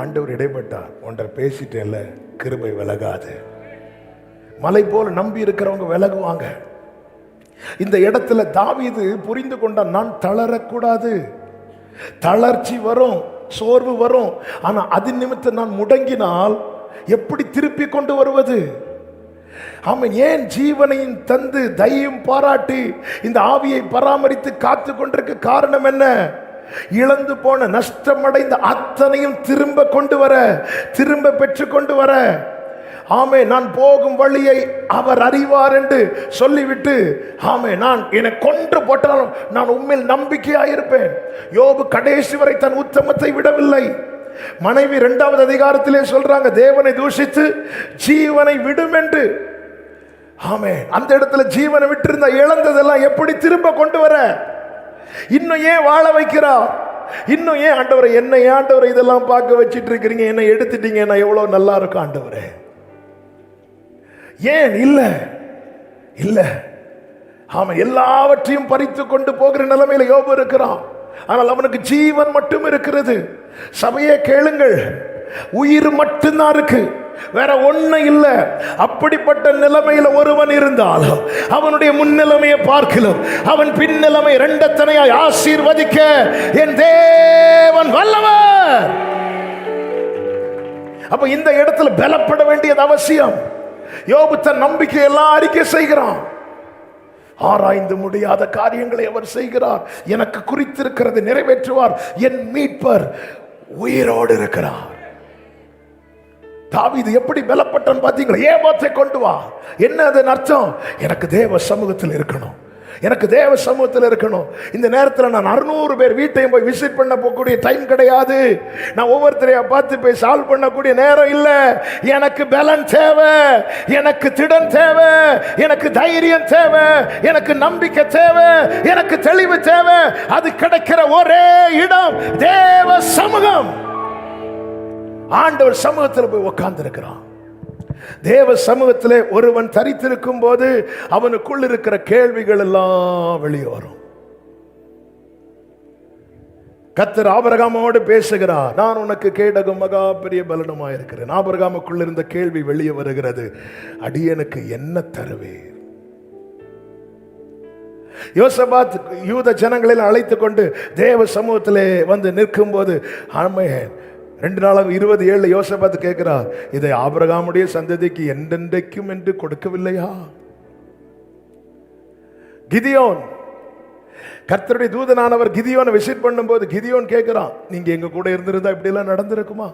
ஆண்டவர் இடைப்பட்டார், ஒன்றை பேசிட்டேன்ல, கிருபை விலகாது. மலை போல நம்பி இருக்கிறவங்க விலகுவாங்க. இந்த இடத்துல தாவீது புரிந்து கொண்டான், நான் தளரக்கூடாது. தளர்ச்சி வரும், சோர்வு வரும், ஆனா அது நிமித்தம் நான் முடங்கினால் எப்படி திருப்பி கொண்டு வருவது? ஆமென். ஏன் ஜீவனையும் தந்து தையும் பாராட்டி இந்த ஆவியை பராமரித்து காத்து கொண்டிருக்க காரணம் என்ன? இழந்து போன, நஷ்டமடைந்த அத்தனையும் திரும்ப கொண்டு வர, திரும்ப பெற்று கொண்டு வர. ஆமே, நான் போகும் வழியை அவர் அறிவார் என்று சொல்லிவிட்டு, ஆமே, நான் என்னை கொன்று போட்டாலும் நான் உண்மையில் நம்பிக்கையாயிருப்பேன். யோபு கடைசி வரை தன் உத்தமத்தை விடவில்லை. மனைவி 2வது அதிகாரத்திலே சொல்றாங்க, தேவனை தூஷித்து ஜீவனை விடும் என்று. ஆமே, அந்த இடத்துல ஜீவனை விட்டிருந்த இழந்ததெல்லாம் எப்படி திரும்ப கொண்டு வர? இன்னும் ஏன் வாழ வைக்கிறா? இன்னும் ஏன் ஆண்டவரை, என்னை ஆண்டவரை இதெல்லாம் பார்க்க வச்சிட்டு இருக்கிறீங்க, என்னை எடுத்துட்டீங்க, நான் எவ்வளவு நல்லா இருக்கும் ஆண்டவரே. ஏன் இல்ல இல்ல ஆமா, எல்லாவற்றையும் பறித்து கொண்டு போகிற நிலைமையில யோபு இருக்கிறான். ஆனால் அவனுக்கு ஜீவன் மட்டும் இருக்கிறது. சபையே கேளுங்கள், உயிர் மட்டும்தான் இருக்கு, வேற ஒண்ணு இல்ல. அப்படிப்பட்ட நிலைமையில ஒருவன் இருந்தாலும் அவனுடைய முன்னிலைமையை பார்க்கலாம், அவன் பின்னிலைமை இரண்டத்தனையாய் ஆசீர்வதிக்க என் தேவன் வல்லவர். அப்ப இந்த இடத்துல பலப்பட வேண்டியது அவசியம். யோபு தன் நம்பிக்கை எல்லாம் அறிக்கை செய்கிறான். ஆராய்ந்து முடியாத காரியங்களை அவர் செய்கிறார். எனக்கு குறித்திருக்கிறது நிறைவேற்றுவார், என் மீட்பர் உயிரோடு இருக்கிறார். தாவீது எப்படி பலப்பட்டான் பாத்தீங்களா? ஏமாத்தை கொண்டு வா. என்ன அதன் அர்த்தம்? எனக்கு தேவ சமூகத்தில் இருக்கணும், எனக்கு தேவ சமூகத்தில் இருக்கணும். இந்த நேரத்தில் நான் 600 பேர் வீட்டையும் போய் விசிட் பண்ண போகக்கூடிய டைம் கிடையாது. நான் ஒவ்வொருத்தரையா பார்த்து போய் சால்வ் பண்ணக்கூடிய நேரம் இல்லை. எனக்கு பலன் தேவை, எனக்கு திடன் தேவை, எனக்கு தைரியம் தேவை, எனக்கு நம்பிக்கை தேவை, எனக்கு தெளிவு தேவை. அது கிடைக்கிற ஒரே இடம் தேவ சமூகம். ஆண்டவர் சமூகத்தில் போய் உட்கார்ந்து இருக்கிறான். தேவ சமூகத்திலே ஒருவன் தரித்திருக்கும் போது அவனுக்குள் இருக்கிற கேள்விகள் எல்லாம் வெளியே வரும். கர்த்தர் ஆபிரகாமோடு பேசுகிறார், நான் உனக்கு கேடகம் மகா பெரிய பலனுமாயிருக்கிறேன். ஆபிரகாமுக்குள் இருந்த கேள்வி வெளியே வருகிறது, அடியனுக்கு என்ன தருவீர்? யோசபாத் யூத ஜனங்களில் அழைத்து கொண்டு தேவ சமூகத்திலே வந்து நிற்கும் போது, ஆமென், 2 நாளாக 27 யோசபாத் கேட்கிறார், இதை ஆபிரகாமுடைய சந்ததிக்கு என்றென்றைக்கும் என்று கொடுக்கவில்லையா? கிதியோன், கர்த்தருடைய தூதனானவர் கிதியோனை விசிட் பண்ணும்போது கிதியோன் கேட்கிறான், நீங்க எங்க கூட இருந்திருந்தா இப்படி எல்லாம் நடந்திருக்குமா?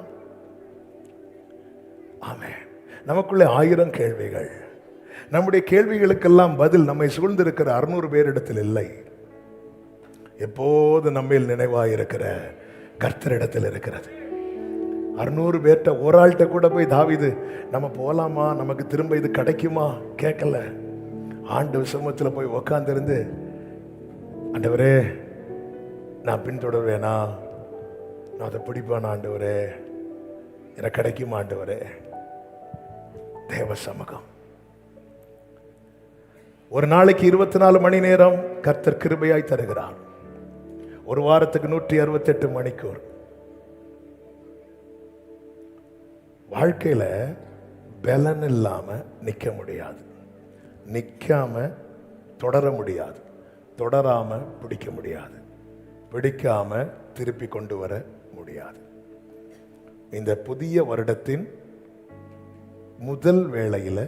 ஆமென். நமக்குள்ளே 1000 கேள்விகள். நம்முடைய கேள்விகளுக்கெல்லாம் பதில் நம்மை சூழ்ந்திருக்கிற 600 பேரிடத்தில் இல்லை. எப்போது நம்மில் நினைவாயிருக்கிற கர்த்தரிடத்தில் இருக்கிறது. 600 பேர்ட்ட ஒரு ஆள்கிட்ட கூட போய் தாவீது நம்ம போலாமா, நமக்கு திரும்ப இது கிடைக்குமா கேட்கல. ஆண்டு சமூகத்தில் போய் உக்காந்துருந்து, ஆண்டவரே நான் பின்தொடர்வேனா, நான் அதை பிடிப்பேனா ஆண்டவரே, எனக்கு கிடைக்குமா ஆண்டவரே? தேவ சமூகம். ஒரு நாளைக்கு 24 மணி நேரம் கர்த்தர் கிருபையாய் தருகிறார். ஒரு வாரத்துக்கு 168 மணிக்கூர். வாழ்க்கையில பலன் இல்லாம நிக்க முடியாது, நிக்காம தொடர முடியாது, தொடராம பிடிக்க முடியாது, பிடிக்காம திருப்பி கொண்டு வர முடியாது. இந்த புதிய வருடத்தின் முதல் வேளையில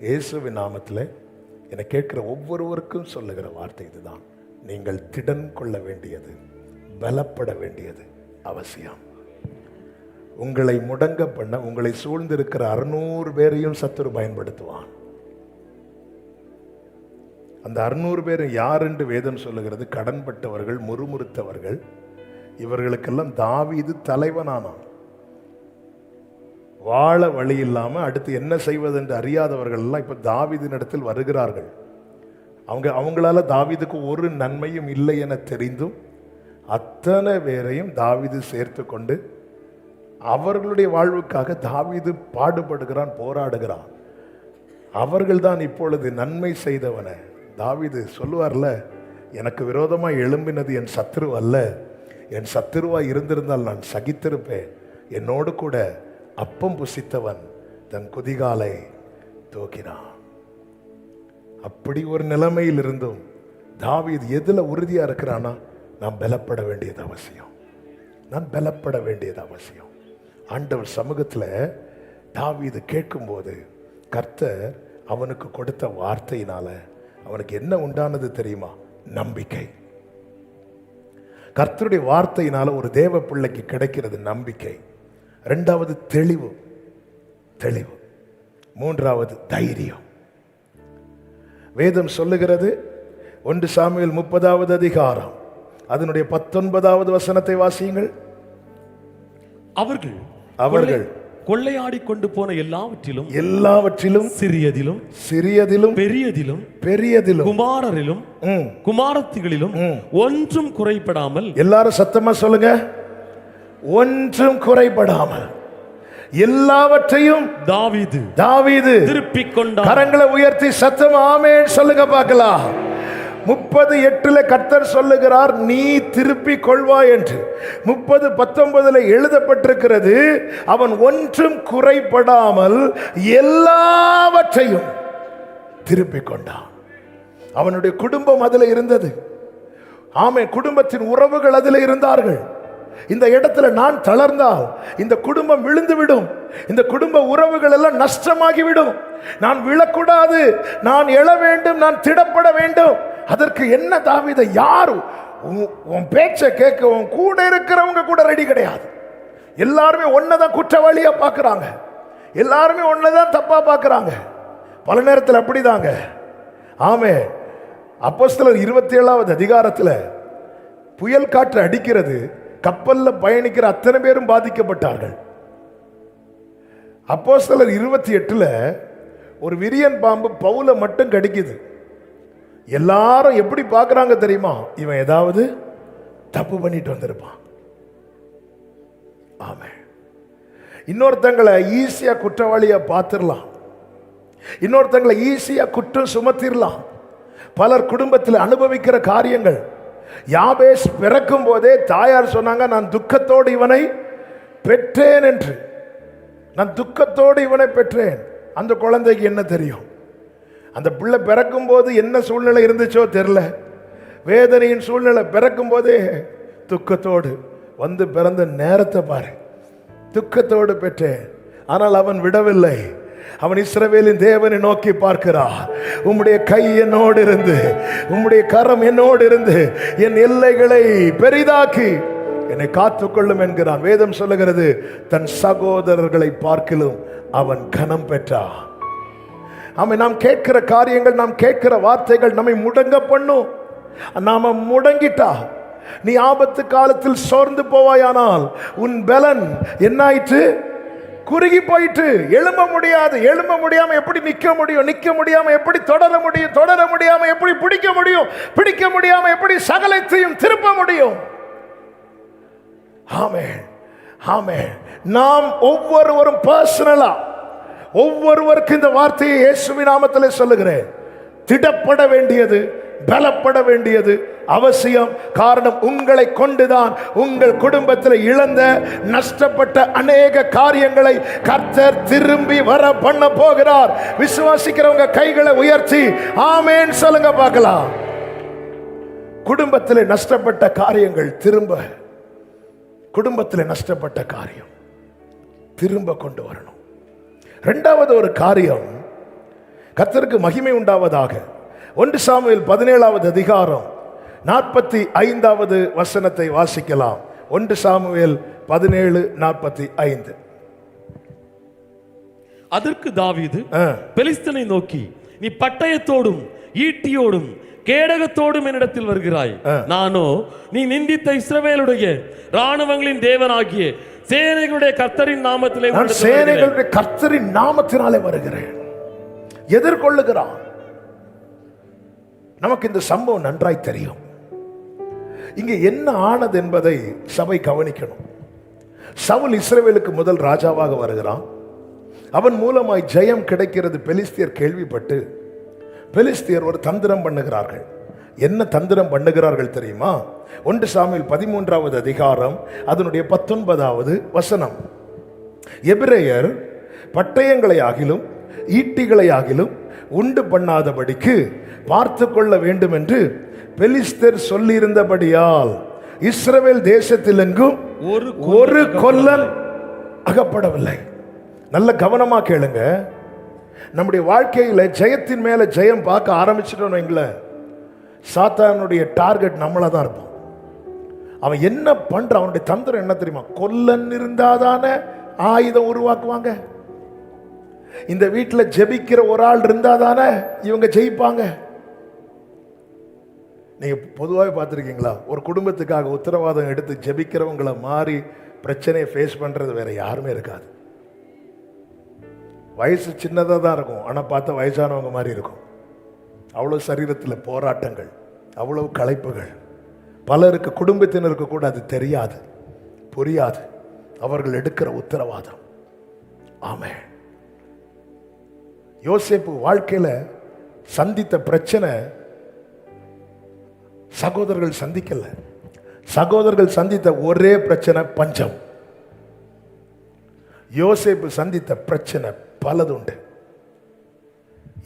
இயேசுவின் நாமத்தில் என்னை கேட்கிற ஒவ்வொருவருக்கும் சொல்லுகிற வார்த்தை இதுதான்: நீங்கள் திடன் கொள்ள வேண்டியது, பலப்பட வேண்டியது அவசியம். உங்களை முடங்க பண்ண உங்களை சூழ்ந்திருக்கிற 600 பேரையும் சத்துரு பயன்படுத்துவான். அந்த 600 பேர் யார் என்று வேதம் சொல்லுகிறது? கடன்பட்டவர்கள், முறுமுறுத்தவர்கள். இவர்களுக்கெல்லாம் தாவீது தலைவனானான். வாழ வழி இல்லாம அடுத்து என்ன செய்வது என்று அறியாதவர்கள் எல்லாம் இப்ப தாவீதின் இடத்தில் வருகிறார்கள். அவங்களால தாவீதுக்கு ஒரு நன்மையும் இல்லை என தெரிந்தும் அத்தனை பேரையும் தாவீது சேர்த்து கொண்டு அவர்களுடைய வாழ்வுக்காக தாவீது பாடுபடுகிறான், போராடுகிறான். அவர்கள்தான் இப்பொழுது நன்மை செய்தவன. தாவீது சொல்லுவார்ல, எனக்கு விரோதமாக எழும்பினது என் சத்துரு அல்ல, என் சத்துருவாய் இருந்திருந்தால் நான் சகித்திருப்பேன். என்னோடு கூட அப்பம் புசித்தவன் தன் குதிகாலை தூக்கினான். அப்படி ஒரு நிலைமையில் இருந்தும் தாவீது எதுல உறுதியா இருக்கிறானா? நான் பலப்பட வேண்டியது அவசியம், நான் பலப்பட வேண்டியது அவசியம். ஆண்டவர் சமூகத்தில் தாவீது கேட்கும்போது கர்த்தர் அவனுக்கு கொடுத்த வார்த்தையினால அவனுக்கு என்ன உண்டானது தெரியுமா? நம்பிக்கை. கர்த்தருடைய வார்த்தையினால ஒரு தேவ பிள்ளைக்கு கிடைக்கிறது நம்பிக்கை. இரண்டாவது தெளிவு, மூன்றாவது தைரியம். வேதம் சொல்லுகிறது 1 சாமுவேல் 30வது அதிகாரம் அதனுடைய 19வது வசனத்தை வாசியுங்கள். அவர்கள் கொள்ளையாடி கொண்டு போன எல்லாவற்றிலும் சிறியதிலும் பெரியதிலும் குமாரரிலும் குமாரத்திகளிலும் ஒன்றும் குறைபடாமல், எல்லாரும் சத்தமா சொல்லுங்க, ஒன்றும் குறைபடாமல் எல்லாவற்றையும் தாவீது திருப்பிக் கொண்டார். கரங்களை உயர்த்தி சத்தம் ஆமென் சொல்லுங்க பார்க்கலாம். 30:8 கர்த்தர் சொல்லுகிறார், நீ திருப்பி கொள்வாய் என்று. 30:19 எழுதப்பட்டிருக்கிறது, அவன் ஒன்றும் குறைபடாமல் எல்லாவற்றையும் திருப்பிக் கொண்டான். அவனுடைய குடும்பம் அதில் இருந்தது. ஆமென். குடும்பத்தின் உறவுகள் அதில் இருந்தார்கள். இந்த இடத்துல நான் தளர்ந்தால் இந்த குடும்பம் விழுந்துவிடும், இந்த குடும்ப உறவுகள் எல்லாம் நஷ்டமாகிவிடும். நான் விழக்கூடாது, நான் எழ வேண்டும், நான் திடப்பட வேண்டும். அதற்கு என்ன தாவீதை யாரு உன் பேச்சை கேட்க உன் கூட இருக்கிறவங்க கூட ரெடி கிடையாது. எல்லாருமே ஒன்னதான் குற்றவாளியா பார்க்கறாங்க, எல்லாருமே ஒன்னதான் தப்பா பார்க்கறாங்க. பல நேரத்தில் அப்படிதாங்க. ஆமே. அப்போஸ்தலர் 27வது அதிகாரத்தில் புயல் காற்று அடிக்கிறது, கப்பல்ல பயணிக்கிற அத்தனை பேரும் பாதிக்கப்பட்டார்கள். அப்போஸ்தலர் 28 ஒரு விரியன் பாம்பு பவுலை மட்டும் கடிக்குது. எல்லாரும் எப்படி பார்க்கறாங்க தெரியுமா? இவன் ஏதாவது தப்பு பண்ணிட்டு வந்திருப்பான். ஆமே. இன்னொருத்தங்களை ஈஸியா குற்றவாளியா பார்த்திடலாம், இன்னொருத்தங்களை ஈஸியா குற்றம் சுமத்திடலாம். பலர் குடும்பத்தில் அனுபவிக்கிற காரியங்கள். யாபேஸ் பிறக்கும் போதே தாயார் சொன்னாங்க, நான் துக்கத்தோடு இவனை பெற்றேன் என்று. நான் துக்கத்தோடு இவனை பெற்றேன். அந்த குழந்தைக்கு என்ன தெரியும்? அந்த பிள்ளை பிறக்கும் போது என்ன சூழ்நிலை இருந்துச்சோ தெரியல. வேதனையின் சூழ்நிலை. பிறக்கும் போதே துக்கத்தோடு வந்து பிறந்த நேரத்தை பாரு, துக்கத்தோடு பெற்றேன். ஆனால் அவன் விடவில்லை. அவன் இஸ்ரவேலின் தேவனை நோக்கி பார்க்கிறான். உம்முடைய கை என்னோடு இருந்து, உம்முடைய கரம் என்னோடு இருந்து என் எல்லைகளை பெரிதாக்கி என்னை காத்துக்கொள்ளும் என்கிறான். வேதம் சொல்லுகிறது, தன் சகோதரர்களை பார்க்கிலும் அவன் கனம் பெற்றான். நாம் கேட்கிற காரியங்கள், நாம் கேட்கிற வார்த்தைகள் நம்மை முடங்க பண்ணும். நாம முடங்கிட்டா நீ ஆபத்து காலத்தில் சோர்ந்து போவாயானால் உன் பலன் என்னாயிற்று? குறுகி போயிட்டு எழும்ப முடியாது. எழும்ப முடியாம எப்படி நிக்க முடியும்? நிக்க முடியாம எப்படி தொடர முடியும்? தொடர முடியாம எப்படி பிடிக்க முடியும்? பிடிக்க முடியாம எப்படி சகலத்தையும் திருப்ப முடியும்? ஆமென், ஆமென். நாம் ஒவ்வொருவரும் பர்சனலா ஒவ்வொருவருக்கு இந்த வார்த்தையை இயேசுவின் நாமத்திலே சொல்லுகிறேன். திடப்பட வேண்டியது பலப்பட வேண்டியது அவசியம். காரணம், உங்களை கொண்டுதான் உங்கள் குடும்பத்தில் இழந்த நஷ்டப்பட்ட அநேக காரியங்களை கர்த்தர் திரும்பி வர பண்ண போகிறார். விசுவாசிக்கிறவங்க கைகளை உயர்த்தி ஆமென் சொல்லுங்க பார்க்கலாம். குடும்பத்தில் நஷ்டப்பட்ட காரியங்கள் திரும்ப, குடும்பத்தில் நஷ்டப்பட்ட காரியம் திரும்ப கொண்டு வரணும். இரண்டாவது ஒரு காரியம், கர்த்தருக்கு மகிமை உண்டாவதாக. 1 சாமுவேல் 17வது அதிகாரம் 45வது வசனத்தை வாசிக்கலாம். 1 சாமுவேல் 17:45. அதற்கு தாவீது பெலிஸ்தனை நோக்கி, நீ பட்டயத்தோடும் ஈட்டியோடும் கேடகத்தோடும் என்னிடத்தில் வருகிறாய், நானோ நீ நிந்தித்த இஸ்ரவேலுடைய ராணுவங்களின் தேவனாகிய சேனைகளுடைய கர்த்தரின் நாமத்திலே, நான் சேனைகளுடைய கர்த்தரின் நாமத்தினாலே வருகிறேன். எதிர்கொள்ளுகிறான். நமக்கு இந்த சம்பவம் நன்றாய் தெரியும். இங்கே என்ன ஆனது என்பதை சபை கவனிக்கணும். சவுல் இஸ்ரவேலுக்கு முதல் ராஜாவாக வருகிறான். அவன் மூலமாய் ஜெயம் கிடைக்கிறது பெலிஸ்தியர் கேள்விப்பட்டு பெலிஸ்தியர் ஒரு தந்திரம் பண்ணுகிறார்கள். என்ன தந்திரம் பண்ணுகிறார்கள் தெரியுமா? 1 சாமுவேல் 13வது அதிகாரம் அதனுடைய 19வது வசனம். எபிரேயர் பட்டயங்களை ஆகிலும் ஈட்டிகளை ஆகிலும் உண்டு பண்ணாதபடிக்கு பார்த்து கொள்ள வேண்டும் என்று பெலிஸ்தர் சொல்லியிருந்தபடியால் இஸ்ரவேல் தேசத்தில் எங்கும் ஒரு கொல்லன் அகப்படவில்லை. நல்ல கவனமா கேளுங்க. நம்முடைய வாழ்க்கையில ஜெயத்தின் மேல ஜெயம் பார்க்க ஆரம்பிச்சிட்டோம் வைங்களேன், சாத்தானுடைய டார்கெட் நம்மள தான் இருப்போம். அவன் என்ன பண்ற, அவனுடைய தந்திரம் என்ன தெரியுமா? கொல்லன் இருந்தாதானே ஆயுதம் உருவாக்குவாங்க. இந்த வீட்டில் ஜெபிக்கிற ஒரு ஆள் இருந்தாதானே இவங்க ஜெயிப்பாங்க. நீங்க பொதுவாக பார்த்துருக்கீங்களா? ஒரு குடும்பத்துக்காக உத்தரவாதம் எடுத்து ஜெபிக்கிறவங்களை மாறி பிரச்சனையை ஃபேஸ் பண்றது வேற யாருமே இருக்காது. வயசு சின்னதாக தான் இருக்கும், ஆனால் பார்த்தா வயசானவங்க மாதிரி இருக்கும். அவ்வளோ சரீரத்தில் போராட்டங்கள், அவ்வளவு களைப்புகள். பலருக்கு குடும்பத்தினருக்கு கூட அது தெரியாது, புரியாது. அவர்கள் எடுக்கிற உத்தரவாதம். ஆமென். யோசேப்பு வாழ்க்கையில சந்தித்த பிரச்சனை சகோதரர்கள் சந்திக்கல. சகோதரர்கள் சந்தித்த ஒரே பிரச்சனை பஞ்சம். யோசேப்பு சந்தித்த பிரச்சனை பலதுண்டு.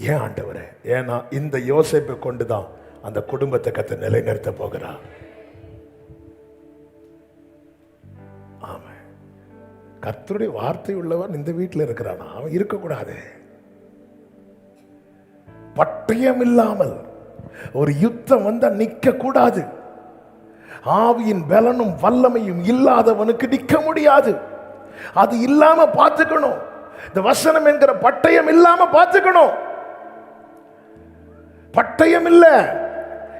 ஏன் ஆண்டவரே? ஏன்னா இந்த யோசேப்பை கொண்டுதான் அந்த குடும்பத்தை கர்த்தர் நிலைநிறுத்த போகிறார். ஆமா, கர்த்தருடைய வார்த்தை உள்ளவன் இந்த வீட்டில் இருக்கிறானா? அவன் இருக்கக்கூடாது. பட்டயம் இல்லாமல் ஒரு யுத்தம் வந்தா நிக்க கூடாது. ஆவியின் பலனும் வல்லமையும் இல்லாதவனுக்கு நிக்க முடியாது. அது இல்லாம பார்த்துக்கணும். இந்த வசனம் என்கிற பட்டயம் இல்லாம பார்த்துக்கணும். பட்டயம் இல்ல,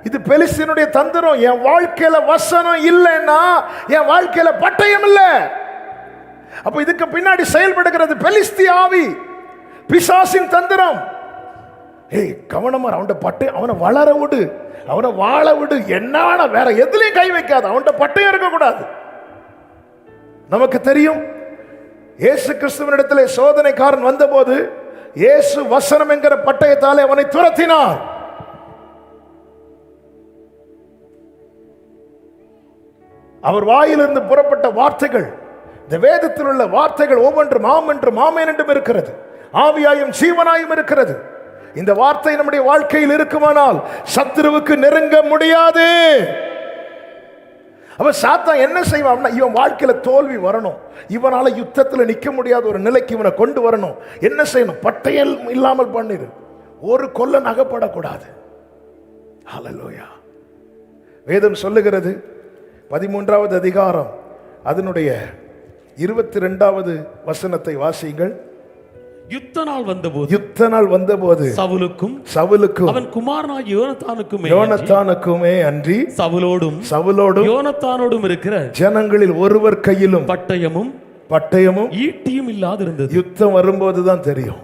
இது பெலிஸ்தியனுடைய தந்திரம். என் வாழ்க்கையில வசனம் இல்லைன்னா என் வாழ்க்கையில பட்டயம் இல்ல. அப்ப இதுக்கு பின்னாடி செயல்படுகிறது பெலிஸ்திய ஆவி, பிசாசின் தந்திரம். ஏய் கவனமா, அவன் பட்டயம், அவனை வளர விடு, அவனை வாழ விடு, என்ன வேற எதுலையும் கை வைக்காது. அவன் பட்டயம் இருக்கக்கூடாது. நமக்கு தெரியும், இயேசு கிறிஸ்துவினிடத்தில் சோதனைக்காரன் வந்தபோது இயேசு வசனம் என்கிற பட்டயத்தாலே அவனை துரத்தினார். அவர் வாயிலிருந்து புறப்பட்ட வார்த்தைகள், இந்த வேதத்தில் உள்ள வார்த்தைகள் ஒவ்வொன்றும் ஆம் என்றும் ஆமென் என்றும் இருக்கிறது, ஆவியாயும் ஜீவனாயும் இருக்கிறது. இந்த வார்த்தை நம்முடைய வாழ்க்கையில் இருக்குமானால் சத்துருவுக்கு நெருங்க முடியாது. அவ சாத்தான் என்ன செய்வான்? இவன் வாழ்க்கையில தோல்வி வரணும், இவனால யுத்தத்தில் நிற்க முடியாத ஒரு நிலைக்கு இவனை கொண்டு வரணும். என்ன செய்யணும்? பட்டயம் இல்லாமல் பண்ணிரு. ஒரு கொல்லன் அகப்படக்கூடாது. ஹல்லேலூயா. வேதம் சொல்லுகிறது 13வது அதிகாரம் அதனுடைய 22வது வசனத்தை வாசியுங்கள். யுத்த நாள் வந்தபோது சவுலுக்கும் அவன் குமாரனாகிய யோனத்தானுக்குமே அன்றி சவுலோடும் யோனத்தானோடும் இருக்கிற ஜனங்களில் ஒருவர் கையிலும் பட்டயமும் ஈட்டியும் இல்லாதிருந்தது. யுத்தம் வரும்போதுதான் தெரியும்.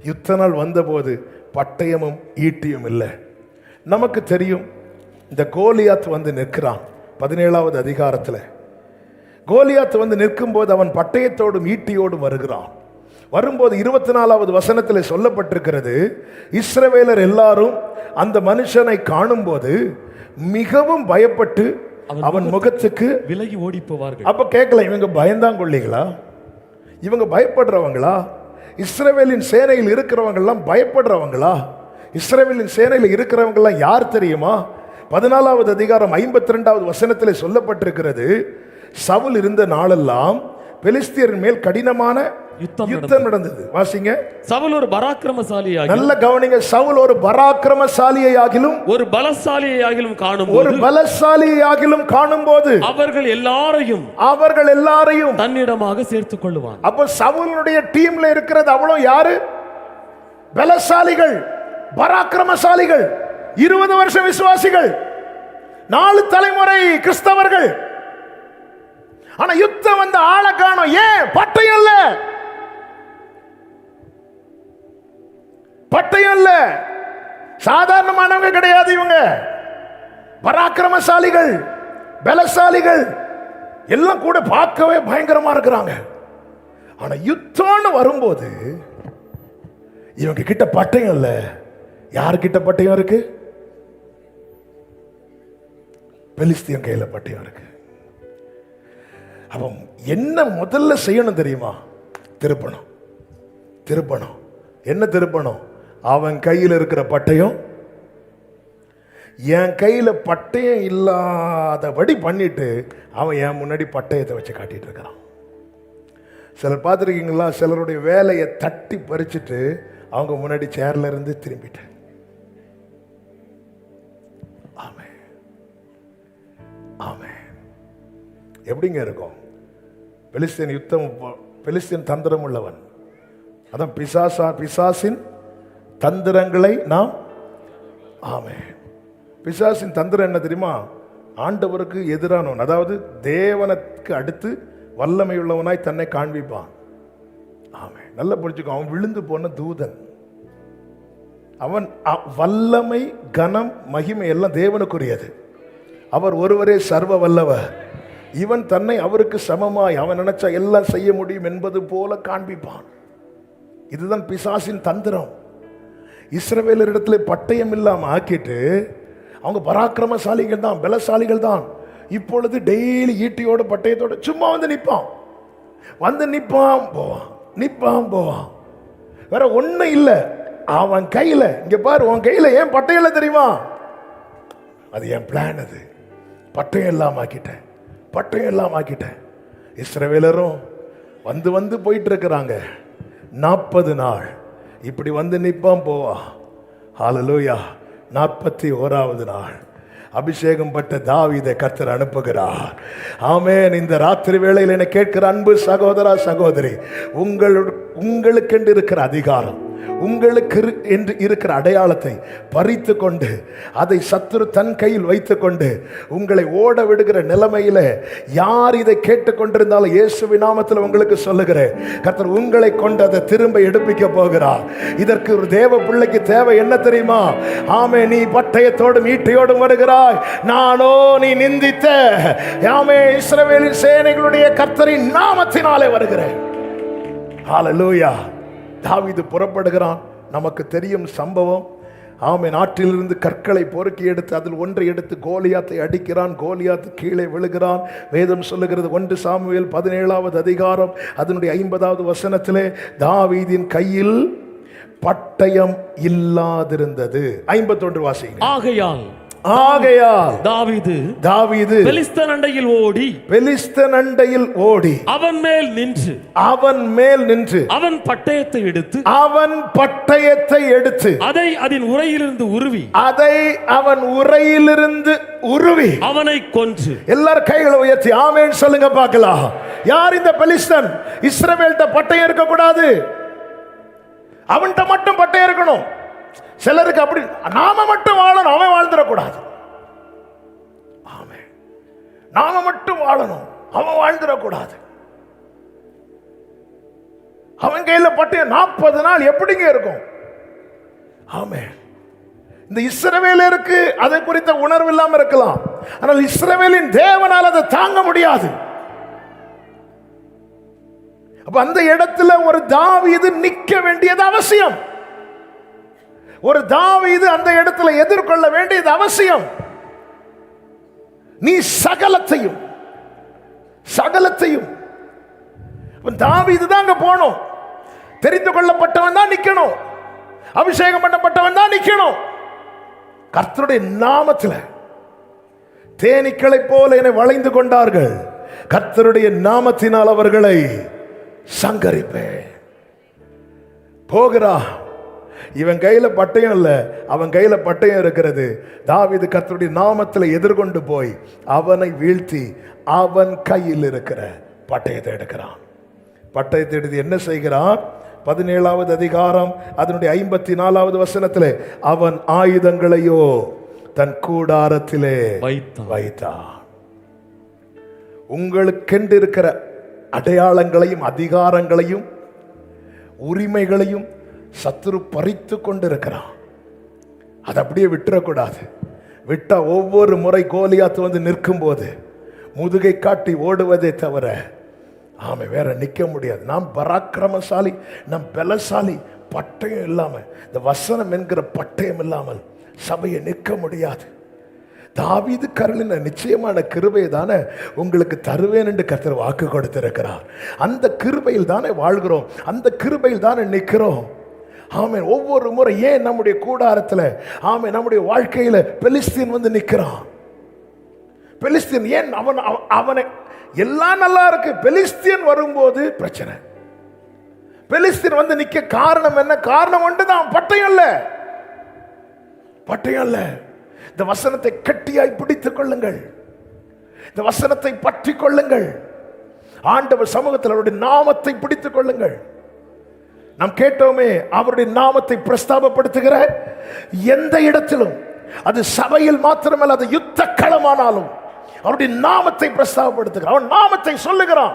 யுத்த நாள் வந்தபோது பட்டயமும் ஈட்டியும் இல்லை. நமக்கு தெரியும், இந்த கோலியாத் வந்து நிற்கிறான் 17வது அதிகாரத்தில். கோலியாத் வந்து நிற்கும் போது அவன் பட்டயத்தோடும் ஈட்டியோடும் வருகிறான். வரும்போது 24வது வசனத்தில் சொல்லப்பட்டிருக்கிறது, இஸ்ரவேலர் எல்லாரும் அந்த மனுஷனை காணும்போது மிகவும் பயப்பட்டு அவன் முகத்துக்கு விலகி ஓடி போவார்கள். அப்ப கேட்கல, இவங்க பயந்தாங்கொள்ளிகளா? இவங்க பயப்படுறவங்களா? இஸ்ரவேலின் சேனையில் இருக்கிறவங்க எல்லாம் பயப்படுறவங்களா? இஸ்ரவேலின் சேனையில் இருக்கிறவங்க எல்லாம் யார் தெரியுமா? 14வது அதிகாரம் 52வது வசனத்திலே சொல்லப்பட்டிருக்கிறது, சவுல் இருந்த நாளெல்லாம் பெலிஸ்தியரின் மேல் கடினமான யுத்தம் நடந்தது. வாசிங்க. சவுல் ஒரு பராக்கிரமசாலியாகிலும், நல்ல கவனிங்க, சவுல் ஒரு பராக்கிரமசாலியாகிலும் ஒரு பலசாலியாகிலும் காணும்போது அவர்கள் எல்லாரையும் தன்னிடமாக சேர்த்துக் கொள்ளுவான். அப்ப சவுலுடைய டீம்ல இருக்கிறது அவ்வளவு யாரு? பலசாலிகள், பராக்கிரமசாலிகள், 20 வருஷம் விசுவாசிகள், 4 தலைமுறை கிறிஸ்தவர்கள். ஆனா யுத்தம் வந்து ஆளை காணோம். ஏன்? பட்டயம் இல்ல, பட்டயம் இல்ல. சாதாரணமானவங்க கிடையாது இவங்க, பராக்கிரமசாலிகள், பலசாலிகள், எல்லாம் கூட பார்க்கவே பயங்கரமா இருக்கிறாங்க. ஆனா யுத்தம்னு வரும்போது இவங்க கிட்ட பட்டயம் இல்ல. யாருக்கிட்ட பட்டயம் இருக்கு? பெலிஸ்தியன் கையில பட்டயம் இருக்கு. அவன் என்ன முதல்ல செய்யணும் தெரியுமா? திருப்பணும். என்ன திருப்பணும்? அவன் கையில் இருக்கிற பட்டயம் என் கையில பட்டயம் இல்லாதபடி பண்ணிட்டு அவன் என் முன்னாடி பட்டயத்தை வச்சு காட்டிட்டு இருக்கிறான். சிலர் பார்த்துருக்கீங்களா? சிலருடைய வேலையை தட்டி பறிச்சுட்டு அவங்க முன்னாடி சேர்ல இருந்து திரும்பிட்டு. எப்படிங்க இருக்கும்? பெலிஸ்தீன் யுத்தம், பெலிஸ்தீன் தந்திரம் உள்ளவன். அதான் பிசாசின் தந்திரங்களை நாம் பிசாசின் தந்திரம் என்ன தெரியுமா? ஆண்டவருக்கு எதிரானவன், அதாவது தேவனுக்கு அடுத்து வல்லமை உள்ளவனாய் தன்னை காண்பிப்பான். நல்லா புரிஞ்சுக்கோ. அவன் விழுந்து போன தூதன். அவன் வல்லமை, கனம், மகிமை எல்லாம் தேவனுக்குரியது. அவர் ஒருவரே சர்வ வல்லவர். இவன் தன்னை அவருக்கு சமமாய் அவன் நினைச்சா எல்லாம் செய்ய முடியும் என்பது போல காண்பிப்பான். இதுதான் பிசாசின் தந்திரம். இஸ்ரவேலரிடத்துல பட்டயம் இல்லாம ஆக்கிட்டு அவங்க பராக்கிரமசாலிகள் தான், பலசாலிகள் தான். இப்பொழுது டெய்லி ஈட்டியோட பட்டயத்தோட சும்மா வந்து நிப்பான் போவான். வேற ஒண்ணு இல்ல அவன் கையில. இங்க பாரு, உன் கையில ஏன் பட்டயம் இல்ல தெரியுமா? அது என் பிளான். அது பட்டயம் எல்லாம் ஆக்கிட்டேன். இஸ்ரவேலரும் வந்து போயிட்டு இருக்கிறாங்க. 40 நாள் இப்படி வந்து நிப்பான் போவான். ஹல்லேலூயா. 41வது நாள் அபிஷேகம் பட்ட தாவீதை கர்த்தர் அனுப்புகிறார். ஆமென். இந்த ராத்திரி வேளையில் என்னை கேட்கிற அன்பு சகோதரா, சகோதரி, உங்களுக்கென்று இருக்கிற அதிகாரம், உங்களுக்கு என்று இருக்கிற அடையாளத்தை பறித்து கொண்டு அதை சத்துரு தன் கையில் வைத்துக் கொண்டு உங்களை ஓட விடுகிற நிலைமையில யார் இதை கேட்டுக்கொண்டிருந்தாலும் இயேசுவின் நாமத்தில் உங்களுக்கு சொல்லுகிறேன், கர்த்தர் உங்களை கொண்டு அதை திரும்ப எடுப்பிக்க போகிறார். இதற்கு ஒரு தேவ பிள்ளைக்கு தேவை என்ன தெரியுமா? ஆமே, நீ பட்டயத்தோடும் ஈட்டியோடும் வருகிறாய், நானோ நீ நிந்தித்த ஆமே இஸ்ரவேலின் சேனைகளுடைய கர்த்தரின் நாமத்தினாலே வருகிறேன். ஹல்லேலூயா. தாவீது புறப்படுகிறான். நமக்கு தெரியும் சம்பவம். ஆமென். நாட்டிலிருந்து கற்களை பொறுக்கி எடுத்து அதில் ஒன்றை எடுத்து கோலியாத்தை அடிக்கிறான். கோலியாத்து கீழே விழுகிறான். வேதம் சொல்லுகிறது 1 சாமுவேல் 17வது அதிகாரம் அதனுடைய 50வது வசனத்திலே தாவீதின் கையில் பட்டயம் இல்லாதிருந்தது. 51 வாசிங்க. ஆகையால் தாவீது பெலிஸ்தன் அண்டையில் ஓடி அவன் மேல் நின்று அவன் பட்டயத்தை எடுத்து அதை அவன் உரையிலிருந்து உருவி அவனை கொன்று. எல்லாரும் கைகளை உயர்த்தி ஆமென் சொல்லுங்க பார்க்கலாம். யார் இந்த பெலிஸ்தன்? இஸ்ரவேல்ட்ட பட்டயம் இருக்க கூடாது, அவன்கிட்ட மட்டும் பட்டயம் இருக்கணும். சிலருக்கு அப்படி நாம மட்டும் வாழணும், அவன் வாழ்ந்துடக்கூடாது. ஆமென். நாம மட்டும் வாழணும், அவன் வாழ்ந்துடக்கூடாது. அவன் கையில பட்டயம் 40 நாள் எப்படிங்க இருக்கும்? ஆமென். இந்த இஸ்ரவேலருக்கு அதை குறித்த உணர்வு இல்லாம இருக்கலாம், ஆனால் இஸ்ரவேலின் தேவனால் அதை தாங்க முடியாது. அப்ப அந்த இடத்துல ஒரு தாவீது நிக்க வேண்டியது அவசியம். ஒரு தாவீது அந்த இடத்துல எதிர்கொள்ள வேண்டியது அவசியம். நீ சகலத்தையும் தாவீது தான் அங்க போனோம். தெரிந்து கொள்ளப்பட்டவன் தான் நிக்கணும், அபிஷேகம் பண்ணப்பட்டவன் தான் நிக்கணும். கர்த்தருடைய நாமத்தில் தேனீக்களை போல என்னை வளைந்து கொண்டார்கள், கர்த்தருடைய நாமத்தினால் அவர்களை சங்கரிப்பேன். போகிறா, இவன் கையில பட்டயம் இல்ல, அவன் கையில பட்டயம் இருக்கிறது. தாவீது கர்த்தருடைய நாமத்தில் எதிர்கொண்டு போய் அவனை வீழ்த்தி அவன் கையில் இருக்கிற பட்டயத்தை எடுக்கிறான். பட்டயத்தை எடுத்து என்ன செய்கிறான்? 17வது அதிகாரம் அதனுடைய 54வது வசனத்திலே, அவன் ஆயுதங்களையோ தன் கூடாரத்திலே வைத்தான். உங்களுக்கென்று இருக்கிற அடையாளங்களையும் அதிகாரங்களையும் உரிமைகளையும் சத்துரு பறித்து கொண்டிருக்கிறான். அதை அப்படியே விட்டுறக்கூடாது. விட்டா ஒவ்வொரு முறை கோலியாத்து வந்து நிற்கும் போது முதுகை காட்டி ஓடுவதே தவிர ஆமை வேற நிற்க முடியாது. நாம் பராக்கிரமசாலி, நாம் பலசாலி. பட்டயம் இல்லாமல், இந்த வசனம் என்கிற பட்டயம் இல்லாமல் சபையை நிற்க முடியாது. தாவீது கருளின நிச்சயமான கிருபை தானே உங்களுக்கு தருவேன் என்று கர்த்தர் வாக்கு கொடுத்திருக்கிறார். அந்த கிருபையில் தானே வாழ்கிறோம், அந்த கிருபையில் தானே நிற்கிறோம். ஆமென். ஒவ்வொரு முறை ஏன் நம்முடைய கூடாரத்தில், ஆமென், நம்முடைய வாழ்க்கையில பெலிஸ்தீன் வந்து நிற்கிறான்? பெலிஸ்தீன் ஏன் அவனை எல்லாம் நல்லா இருக்கு, பெலிஸ்தீன் வரும்போது பிரச்சனை. பெலிஸ்தீன் வந்து நிக்க காரணம் என்ன? காரணம் ஒன்றுதான், பட்டயம் இல்ல, பட்டயம் இல்ல. இந்த வசனத்தை கட்டியாய் பிடித்துக் கொள்ளுங்கள், இந்த வசனத்தை பற்றி கொள்ளுங்கள். ஆண்டவர் சமூகத்தில் அவருடைய நாமத்தை பிடித்துக் கொள்ளுங்கள். நாம் கேட்டோமே, அவருடைய நாமத்தை பிரஸ்தாபப்படுத்துகிற எந்த இடத்திலும், அது சபையில் மாத்திரமல்ல, அது யுத்த களமானாலும் அவருடைய நாமத்தை பிரஸ்தாபப்படுத்துகிறார். அவன் நாமத்தை சொல்லுகிறான்.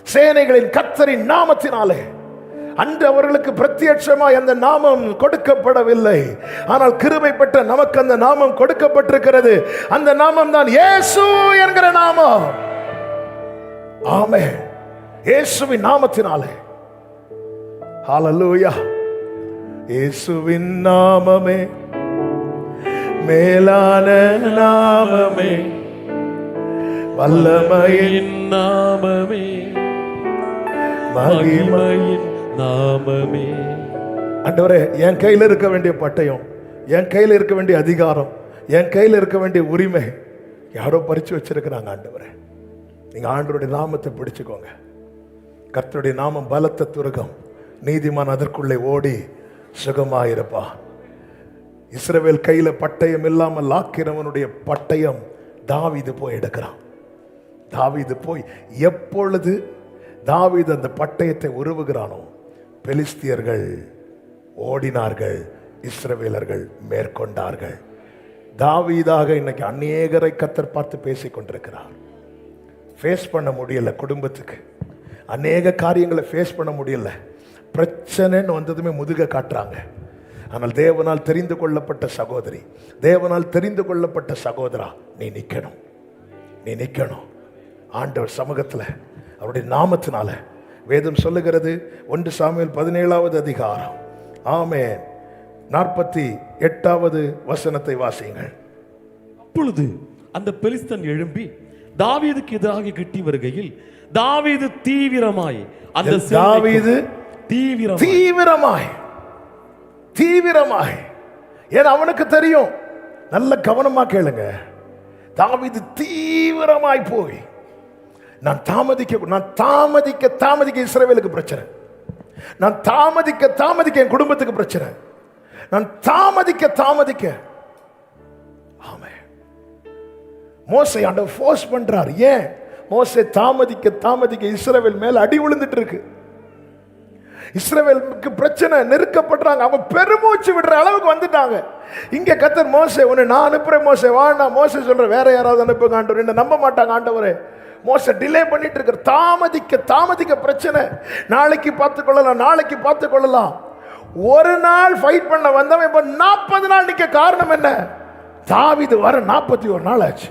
சேனைகளின் கர்த்தரின் நாமத்தினாலே. அன்று அவர்களுக்கு பிரத்யட்சமாய் அந்த நாமம் கொடுக்கப்படவில்லை, ஆனால் கிருபை பெற்ற நமக்கு அந்த நாமம் கொடுக்கப்பட்டிருக்கிறது. அந்த நாமம் தான் இயேசு என்கிற நாமம். ஆமென். இயேசுவின் நாமத்தினாலே. ஹல்லேலூயா. இயேசுவின் நாமமே மேலான நாமமே, வல்லமையின் நாமமே, மகிமையின் நாமமே. ஆண்டவரே, என் கையில் இருக்க வேண்டிய பட்டயம், என் கையில் இருக்க வேண்டிய அதிகாரம், என் கையில் இருக்க வேண்டிய உரிமை யாரோ பறிச்சு வச்சிருக்கிறாங்க. ஆண்டவரே, நீங்க ஆண்டவருடைய நாமத்தை பிடிச்சுக்கோங்க. கர்த்தருடைய நாமம் பலத்த துருகம், நீதிமான் அதற்குள்ளே ஓடி சுகமாயிருப்பா. இஸ்ரவேல் கையில பட்டயம் இல்லாமல் லாக்கிறவனுடைய பட்டயம் தாவீது போய் எடுக்கிறான். தாவீது போய் எப்பொழுது தாவீது அந்த பட்டயத்தை உருவுகிறானோ, பெலிஸ்தியர்கள் ஓடினார்கள், இஸ்ரவேலர்கள் மேற்கொண்டார்கள். தாவீதாக இன்னைக்கு அநேகரை கர்த்தர் பார்த்து பேசிக் கொண்டிருக்கிறார். ஃபேஸ் பண்ண முடியல, குடும்பத்துக்கு அநேக காரியங்களை ஃபேஸ் பண்ண முடியல. பிரச்சனைன்னு வந்ததுமே முதுக காட்டுறாங்க. ஆனால் தேவனால் தெரிந்து கொள்ளப்பட்ட சகோதரி, தேவனால் தெரிந்து கொள்ளப்பட்ட சகோதரா, நீ நிற்கணும், நீ நிற்கணும். ஆண்டவர் சமூகத்தில் அவருடைய நாமத்தினால. வேதம் சொல்லுகிறது, 1 சாமுவேல் 17வது அதிகாரம், ஆமென், 48வது வசனத்தை வாசியுங்கள். அப்பொழுது அந்த பெலிஸ்தன் எழும்பி தாவீதுக்கு எதிராக கிட்டி வருகையில், தாவீது தீவிரமாய் அந்த தாவீது தீவிரமாய் ஏன் அவனுக்கு தெரியும். நல்ல கவனமா கேளுங்க. தாவீது தீவிரமாய் போய், நான் தாமதிக்க இஸ்ரவேலுக்கு பிரச்சனை, நான் தாமதிக்க என் குடும்பத்துக்கு பிரச்சனை, நான் தாமதிக்க. ஆமே, மோசே ஆண்டவர் ஃபோர்ஸ் பண்றார். ஏன்? மோசே தாமதிக்க இஸ்ரவேல் மேல அடி விழுந்துட்டு இருக்கு. இஸ்ரவேலுக்கு பிரச்சனை, நெருக்கப்படுறாங்க, அவங்க பெருமூச்சு விடுற அளவுக்கு வந்துட்டாங்க. இங்க கர்த்தர் மோசே, உன்னை நான் அனுப்புறேன் மோசே வாண்ணா. மோசே சொல்ற, வேற யாராவது அனுப்புங்க ஆண்டவர், என்ன நம்ப மாட்டாங்க ஆண்டவரே. மோசே டிலே பண்ணிட்டு இருக்கிற, தாமதிக்க பிரச்சனை. நாளைக்கு பார்த்துக் கொள்ளலாம். ஒரு நாள் ஃபைட் பண்ண வந்தவன் இப்ப 40 நாள் நிக்க. காரணம் என்ன? தாவீது வர 41 நாள் ஆச்சு.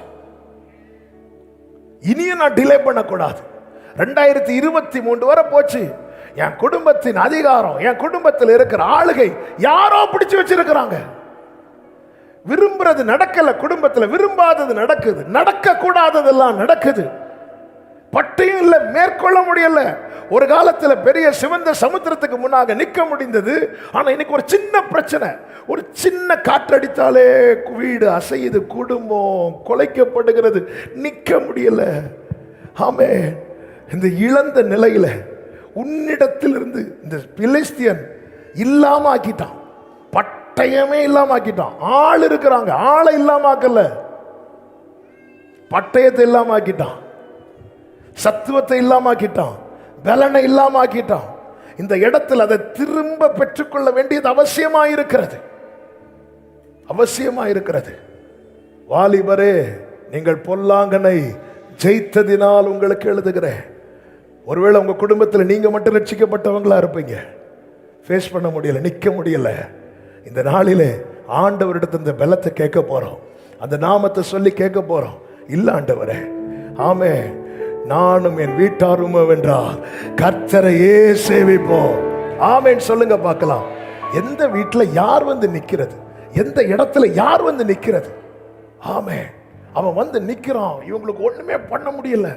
இனியும் நான் டிலே பண்ணக்கூடாது. 2023 வரை போச்சு. என் குடும்பத்தின் அதிகாரம், என் குடும்பத்தில் இருக்கிற ஆளுகை யாரோ பிடிச்சு வச்சிருக்கிறாங்க. விரும்புறது நடக்கல, குடும்பத்தில் விரும்பாதது நடக்குது, நடக்க கூடாததெல்லாம் நடக்குது. பட்டையும் இல்லை, மேற்கொள்ள முடியல. ஒரு காலத்தில் பெரிய சிவந்த சமுத்திரத்துக்கு முன்னாக நிற்க முடிந்தது. ஆனா இன்னைக்கு ஒரு சின்ன பிரச்சனை, ஒரு சின்ன காற்றடித்தாலே வீடு அசையுது, குடும்பம் குலைக்கப்படுகிறது, நிற்க முடியல. ஆமே, இந்த இழந்த நிலையில உன்னிடத்தில் இருந்து இந்த பிலிஸ்தியன் இல்லாம ஆக்கிட்டான். பட்டயமே இல்லாம ஆக்கிட்டான். ஆள் இருக்கிறாங்க, ஆளை இல்லாம ஆக்கல, பட்டயத்தை இல்லாம ஆக்கிட்டான், சத்துவத்தை இல்லாம ஆக்கிட்டான், பலனை இல்லாம ஆக்கிட்டான். இந்த இடத்தில் அதை திரும்ப பெற்றுக்கொள்ள வேண்டியது அவசியமாயிருக்கிறது, அவசியமாயிருக்கிறது. வாலிபரே, நீங்கள் பொல்லாங்கனை ஜெயித்ததினால் உங்களுக்கு எழுதுகிறேன். ஒருவேளை உங்க குடும்பத்தில் நீங்க மட்டும் ரட்சிக்கப்பட்டவங்களா இருப்பீங்க, ஃபேஸ் பண்ண முடியல, நிற்க முடியல. இந்த நாளிலே ஆண்டவரிடத்தில் இந்த பலத்தை கேட்க போறோம், அந்த நாமத்தை சொல்லி கேட்க போறோம். இல்ல ஆண்டவரே, ஆமே, நானும் என் வீட்டாரும் வென்றால் கர்த்தரையே சேவிப்போம். ஆமேன்னு சொல்லுங்க பார்க்கலாம். எந்த வீட்டில் யார் வந்து நிற்கிறது, எந்த இடத்துல யார் வந்து நிற்கிறது? ஆமே, அவன் வந்து நிற்கிறான். இவங்களுக்கு ஒண்ணுமே பண்ண முடியல,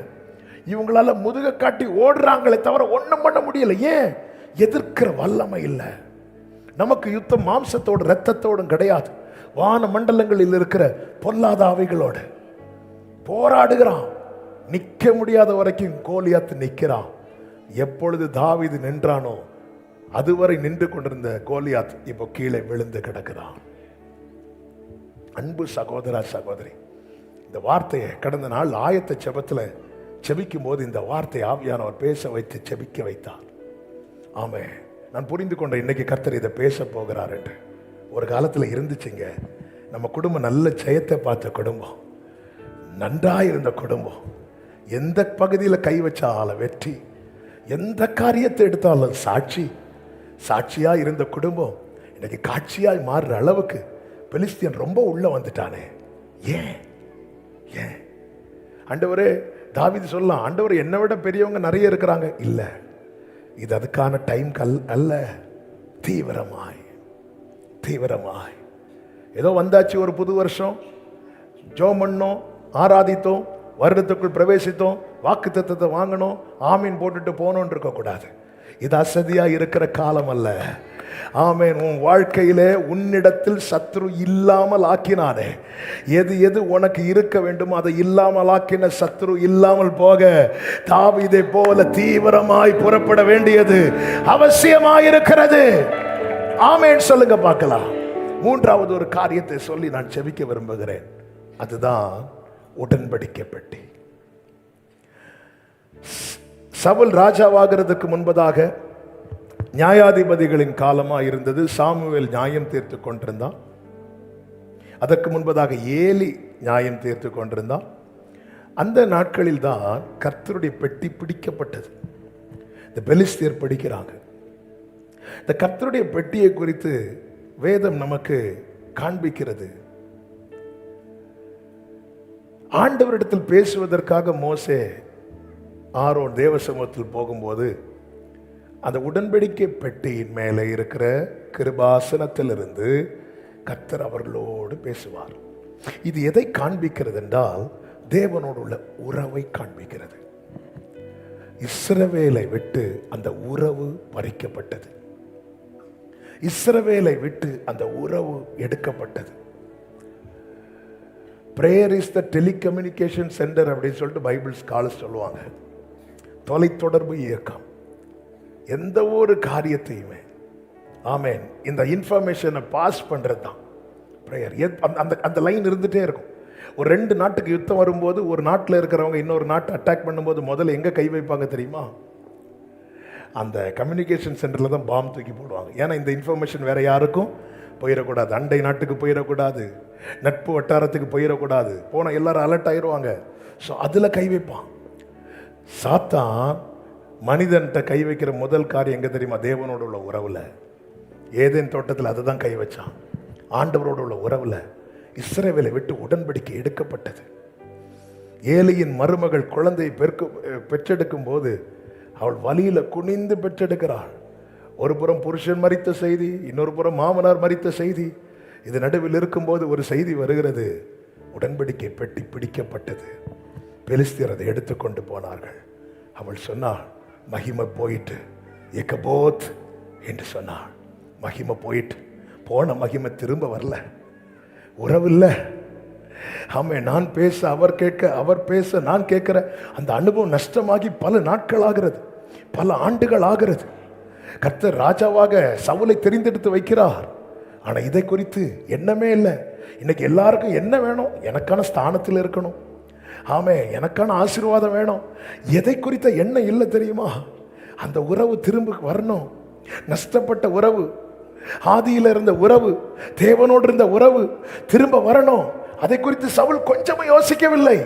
இவங்களால முதுக காட்டி ஓடுறாங்களே தவிர ஒண்ணும் பண்ண முடியல. ஏன்? எதிர்க்கிற வல்லமை இல்லை. நமக்கு யுத்தம் மாம்சத்தோடு இரத்தத்தோடும் கிடையாது, வான மண்டலங்களில் இருக்கிற பொல்லாத ஆவிகளோடு போராடுகிறான். நிற்க முடியாத வரைக்கும் கோலியாத்து நிற்கிறான். எப்பொழுது தாவீது நின்றானோ அதுவரை நின்று கொண்டிருந்த கோலியாத் இப்போ கீழே விழுந்து கிடக்கிறான். அன்பு சகோதரா, சகோதரி, இந்த வார்த்தையை கடந்த நாள் ஆயத்த செபத்தில் செபிக்கும் போது இந்த வார்த்தை ஆவியானவர் பேச வைத்து செபிக்க வைத்தார். ஆமே, நான் புரிந்து கொண்ட இன்னைக்கு கர்த்தர் இதை பேச போகிறார் என்று. ஒரு காலத்தில் இருந்துச்சுங்க, நம்ம குடும்பம் நல்ல ஜெயத்தை பார்த்த குடும்பம், நன்றாயிருந்த குடும்பம், எந்த பகுதியில் கை வச்சாலும் வெற்றி, எந்த காரியத்தை எடுத்தாலும் சாட்சி, சாட்சியா இருந்த குடும்பம் இன்னைக்கு காட்சியாய் மாறுற அளவுக்கு பெலிஸ்தியன் ரொம்ப உள்ள வந்துட்டானே. ஏன்? ஏன்? ஆண்டவரே, தாவீது சொல்லலாம், ஆண்டவர் என்னை விட பெரியவங்க நிறைய இருக்கிறாங்க. இல்ல, இது அதுக்கான டைம் அல்ல. தீவிரமாய் தீவிரமாய் ஏதோ வந்தாச்சு, ஒரு புது வருஷம் ஜெபம் பண்ணோம், ஆராதித்தோம், வருடத்துக்குள் பிரவேசித்தோம், வாக்கு தத்தத்தை வாங்கணும், ஆமீன் போட்டுட்டு போனோன்னு இருக்கக்கூடாது. இது அசதியா இருக்கிற காலம் அல்ல. ஆமேன். உன் வாழ்க்கையிலே உன்னிடத்தில் சத்ரு இல்லாமல் ஆக்கினானே, எது எது உனக்கு இருக்க வேண்டுமோ அதை இல்லாமல் ஆக்கின சத்ரு இல்லாமல் போக தாவீதை போல தீவிரமாய் புறப்பட வேண்டியது அவசியமாயிருக்கிறது. ஆமேன் சொல்லுங்க பார்க்கலாம். மூன்றாவது ஒரு காரியத்தை சொல்லி நான் செபிக்க விரும்புகிறேன். அதுதான் உடன்படிக்கை பெட்டி. சவுல் ராஜாவாகிறதுக்கு முன்பதாக நியாயாதிபதிகளின் காலமா இருந்தது. சாமுவேல் நியாயம் தீர்த்து கொண்டிருந்தான். அதற்கு முன்பதாக ஏலி நியாயம் தீர்த்து கொண்டிருந்தான். அந்த நாட்களில் தான் கர்த்தருடைய பெட்டி பிடிக்கப்பட்டது. இந்த பெலிஸ்தியர் படிக்கிறாங்க. இந்த கர்த்தருடைய பெட்டியை குறித்து வேதம் நமக்கு காண்பிக்கிறது. ஆண்டவரிடத்தில் பேசுவதற்காக மோசே ஆரோன் தேவ சமூகத்தில் போகும்போது அந்த உடன்படிக்கை பெட்டியின் மேலே இருக்கிற கிருபாசனத்திலிருந்து கர்த்தர் அவர்களோடு பேசுவார். இது எதை காண்பிக்கிறது என்றால் தேவனோடு உள்ள உறவை காண்பிக்கிறது. இஸ்ரவேலை விட்டு அந்த உறவு பறிக்கப்பட்டது. இஸ்ரவேலை விட்டு அந்த உறவு எடுக்கப்பட்டது. Prayer is the telecommunication centre அப்படின்னு சொல்லிட்டு பைபிள் ஸ்காலர்ஸ் சொல்லுவாங்க. தொலைத்தொடர்பு இயக்கம். எந்த ஒரு காரியத்தையுமே ஆமேன் இந்த இன்ஃபர்மேஷனை பாஸ் பண்றது தான் பிரேயர். அந்த லைன் இருந்துட்டே இருக்கும். ஒரு ரெண்டு நாட்டுக்கு யுத்தம் வரும்போது ஒரு நாட்டில் இருக்கிறவங்க இன்னொரு நாட்டை அட்டாக் பண்ணும்போது முதல்ல எங்கே கை வைப்பாங்க தெரியுமா? அந்த கம்யூனிகேஷன் சென்டரில் தான் பாம்பு தூக்கி போடுவாங்க. ஏன்னா இந்த இன்ஃபர்மேஷன் வேற யாருக்கும் போயிடக்கூடாது, அண்டை நாட்டுக்கு போயிடக்கூடாது, நட்பு வட்டாரத்துக்கு போயிடக்கூடாது. போனால் எல்லாரும் அலர்ட் ஆயிடுவாங்க. ஸோ அதில் கை வைப்பான். சாத்தான் மனிதன்கிட்ட கை வைக்கிற முதல் காரியம் எங்கே தெரியுமா? தேவனோடு உள்ள உறவில். ஏதேன் தோட்டத்தில் அதை தான் கை வச்சான். ஆண்டவரோடு உள்ள உறவில் இஸ்ரவேலை விட்டு உடன்படிக்கை எடுக்கப்பட்டது. ஏலியின் மருமகள் குழந்தையை பெற்றெடுக்கும் போது அவள் வலியில குனிந்து பெற்றெடுக்கிறாள். ஒரு புறம் புருஷன் மரித்த செய்தி, இன்னொரு புறம் மாமனார் மரித்த செய்தி. இது நடுவில் இருக்கும்போது ஒரு செய்தி வருகிறது. உடன்படிக்கை பெட்டி பிடிக்கப்பட்டது. பெலிஸ்தியர் அதை எடுத்துக்கொண்டு போனார்கள். அவள் சொன்னாள், மகிமை போயிட்டு, எக்கபோத் என்று சொன்னாள். மகிமை போயிட்டு, போன மகிமை திரும்ப வரல. உறவில்லை. ஆமே, நான் பேச அவர் கேட்க, அவர் பேச நான் கேட்கிற அந்த அனுபவம் நஷ்டமாகி பல நாட்கள் ஆகிறது, பல ஆண்டுகள் ஆகிறது. கர்த்தர் ராஜாவாக சவுலை தெரிந்தெடுத்து வைக்கிறார். ஆனா இதை குறித்து எண்ணமே இல்லை. இன்னைக்கு எல்லாருக்கும் என்ன வேணும்? எனக்கான ஸ்தானத்தில் இருக்கணும். ஆமே, எனக்கான ஆசீர்வாதம் வேணும். எதை குறித்த எண்ணம் இல்லை தெரியுமா? அந்த உறவு திரும்ப வரணும். நஷ்டப்பட்ட உறவு, ஆதியில் இருந்த உறவு, தேவனோடு இருந்த உறவு திரும்ப வரணும். அதை குறித்து சவுல் கொஞ்சமும் யோசிக்கவில்லை.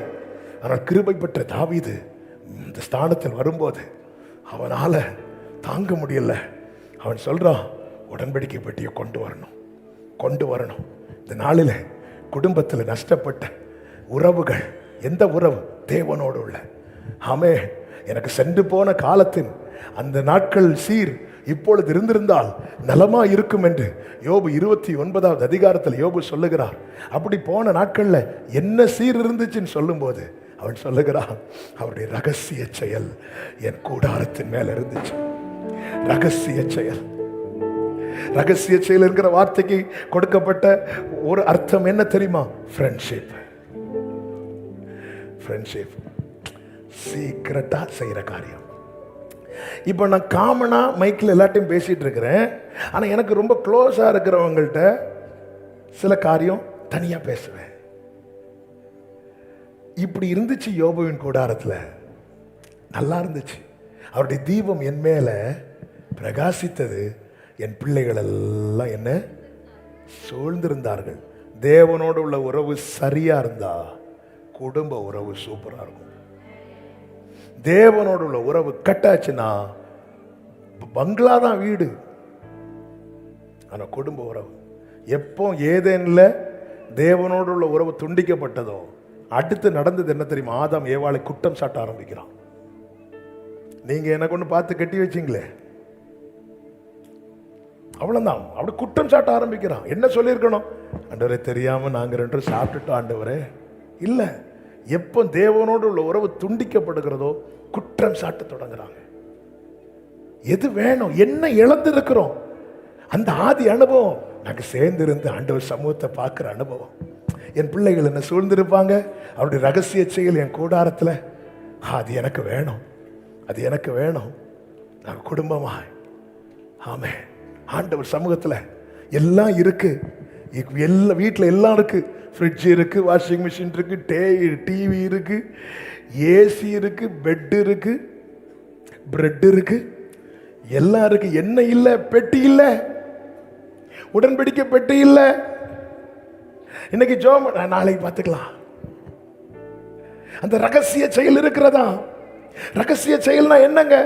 ஆனால் கிருபை பெற்ற தாவீது இந்த ஸ்தானத்தில் வரும்போது அவனால தாங்க முடியல. அவன் சொல்றான், உடன்படிக்கை பெட்டியை கொண்டு வரணும், கொண்டு வரணும். இந்த நாளில் குடும்பத்தில் நஷ்டப்பட்ட உறவுகள், எந்த உறவு? தேவனோடு உள்ள. ஆமே, எனக்கு சென்று போன காலத்தின் அந்த நாட்கள் சீர் இப்பொழுது இருந்திருந்தால் நலமா இருக்கும் என்று யோபு 29வது அதிகாரத்தில் யோபு சொல்லுகிறார். அப்படி போன நாட்கள்ல என்ன சீர் இருந்துச்சுன்னு சொல்லும்போது அவன் சொல்லுகிறான், அவருடைய ரகசிய செயல் என் கூடாரத்தின் மேல இருந்துச்சு. ரகசிய செயல். ரகசிய செயல் இருக்கிற வார்த்தைக்கு கொடுக்கப்பட்ட ஒரு அர்த்தம் என்ன தெரியுமா? ஃப்ரெண்ட்ஷிப். ஃப்ரெண்ட்ஷிப், சீக்கிரட்டா செய்யற காரியம். இப்போ நான் காமனா மைக்கில் எல்லாத்தையும் பேசிட்டு இருக்கிறேன். ஆனால் எனக்கு ரொம்ப க்ளோஸாக இருக்கிறவங்கள்ட்ட சில காரியம் தனியாக பேசுவேன். இப்படி இருந்துச்சு யோபுவின் கூடாரத்தில். நல்லா இருந்துச்சு. அவருடைய தீபம் என் மேல பிரகாசித்தது. என் பிள்ளைகள் எல்லாம் என்ன சூழ்ந்திருந்தார்கள். தேவனோடு உள்ள உறவு சரியா இருந்தா குடும்ப உறவு சூப்பரா இருக்கும். தேவனோடு உள்ள உறவு கட்டாச்சுன்னா பங்களா தான் வீடு. ஆனா குடும்ப உறவு எப்போ ஏதேன்ல தேவனோடு உள்ள உறவு துண்டிக்கப்பட்டதோ அடுத்து நடந்தது என்ன தெரியுமா? ஆதாம் ஏவாளை குற்றம் சாட்ட ஆரம்பிக்கிறான். நீங்க என்ன கொண்டு பார்த்து கட்டி வச்சிங்களே, அவ்வளவுதான். அப்படி குற்றம் சாட்ட ஆரம்பிக்கிறான். என்ன சொல்லியிருக்கணும்? ஆண்டவரே, தெரியாம நாங்க ரெண்டு சாப்பிட்டுட்டோம் ஆண்டவரே. இல்ல, எப்போ தேவனோடு உள்ள உறவு துண்டிக்கப்படுகிறதோ குற்றம் சாட்ட தொடங்குறாங்க. எது வேணும்? என்ன இழந்திருக்கிறோம்? அந்த ஆதி அனுபவம், நாங்க சேர்ந்து இருந்து ஆண்டவர் சமூகத்தை பார்க்கிற அனுபவம். என் பிள்ளைகள் என்ன சூழ்ந்திருப்பாங்க. அவருடைய ரகசிய செயல் என் கூடாரத்தில். அது எனக்கு வேணும், அது எனக்கு வேணும். நாங்கள் குடும்பமா, ஆமே, ஆண்டவர் சமூகத்தில் எல்லாம் இருக்கு. எல்லா வீட்டில் எல்லாம் இருக்கு. ஃப்ரிட்ஜ் இருக்கு, வாஷிங் மிஷின் இருக்கு, டிவி இருக்கு, ஏசி இருக்கு, பெட் இருக்கு, பிரெட் இருக்கு, எல்லாம் இருக்கு. என்ன இல்லை? பெட்டி இல்லை, உடன்படிக்கை பெட்டி இல்லை. இன்னைக்கு ஜோம், நாளைக்கு பார்த்துக்கலாம். அந்த ரகசிய செயல் இருக்கிறதா? ரகசிய செயல்னா என்னங்க?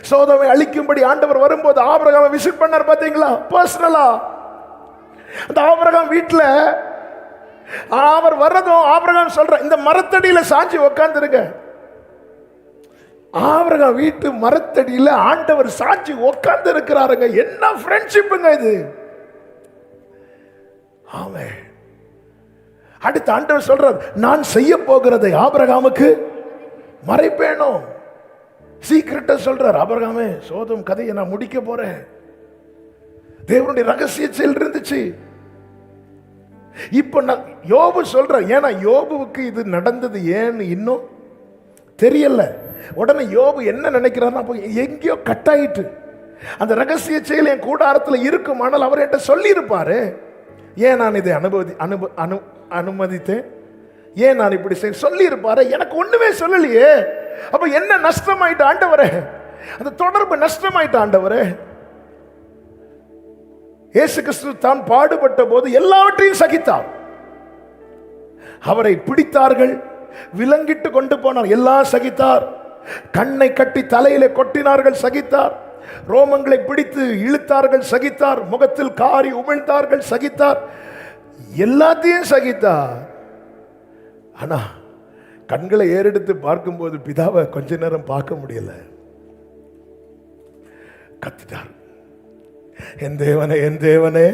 சோதோமை அழிக்கும்படி ஆண்டவர் வரும்போது ஆபிரகாமை விசிட் பண்ணார் பாத்தீங்களா? பர்சனலா. அந்த ஆபிரகாம் வீட்டுல அவர் வர்றதும் ஆபிரகாம் சொல்ற, இந்த மரத்தடியில சாஞ்சி உட்கார்ந்துருங்க. ஆபிரகாம் வீட்டு மரத்தடியில ஆண்டவர் சாட்சி உட்கார்ந்து இருக்கிறாருங்க. என்ன ஃப்ரெண்ட்ஷிப்புங்க இது! ஆமே. அடுத்த ஆண்டவர் சொல்றார், நான் செய்ய போகிறதை ஆபிரகாமுக்கு மறைப்பேனோ. சீக்கிரட்டா சொல்றார், ஆபிரகாமே, சோதம் கதையை நான் முடிக்க போறேன். தேவனுடைய ரகசிய செயல் இருந்துச்சு. இப்ப நான் யோபு சொல்ற, ஏன்னா யோபுவுக்கு இது நடந்தது ஏன்னு இன்னும் தெரியல. உடனே யோபு என்ன நினைக்கிறார்னா, எங்கேயோ கட் ஆயிட்டு அந்த ரகசிய செயல் என் கூடாரத்தில் இருக்கும். ஆனால் அவர் என்கிட்ட சொல்லி இருப்பாரு. ஏன் நான் இதை அனுமதித்தேன்? ஏன் நான் இப்படி சொல்லி இருப்பாரு? எனக்கு ஒண்ணுமே சொல்லலையே. அப்ப என்ன நஷ்டமாயிட்டு ஆண்டவரே? அந்த தொடர்பு நஷ்டமாயிட்டு ஆண்டவரே. இயேசு கிறிஸ்து தான் பாடுபட்ட போது எல்லாவற்றையும் சகித்தார். அவரை பிடித்தார்கள், விலங்கிட்டு கொண்டு போனார், எல்லாம் சகித்தார். கண்ணை கட்டி தலையிலே கொட்டினார்கள், சகித்தார். ரோமங்களை பிடித்து இழுத்தார்கள், சகித்தார். முகத்தில் காரி உமிழ்ந்தார்கள், சகித்தார். எல்லாத்தையும் சகித்தார். ஆனா கண்களை ஏறெடுத்து பார்க்கும்போது பிதாவை கொஞ்ச நேரம் பார்க்க முடியல. கத்திட்டார், என் தேவனே என் தேவனே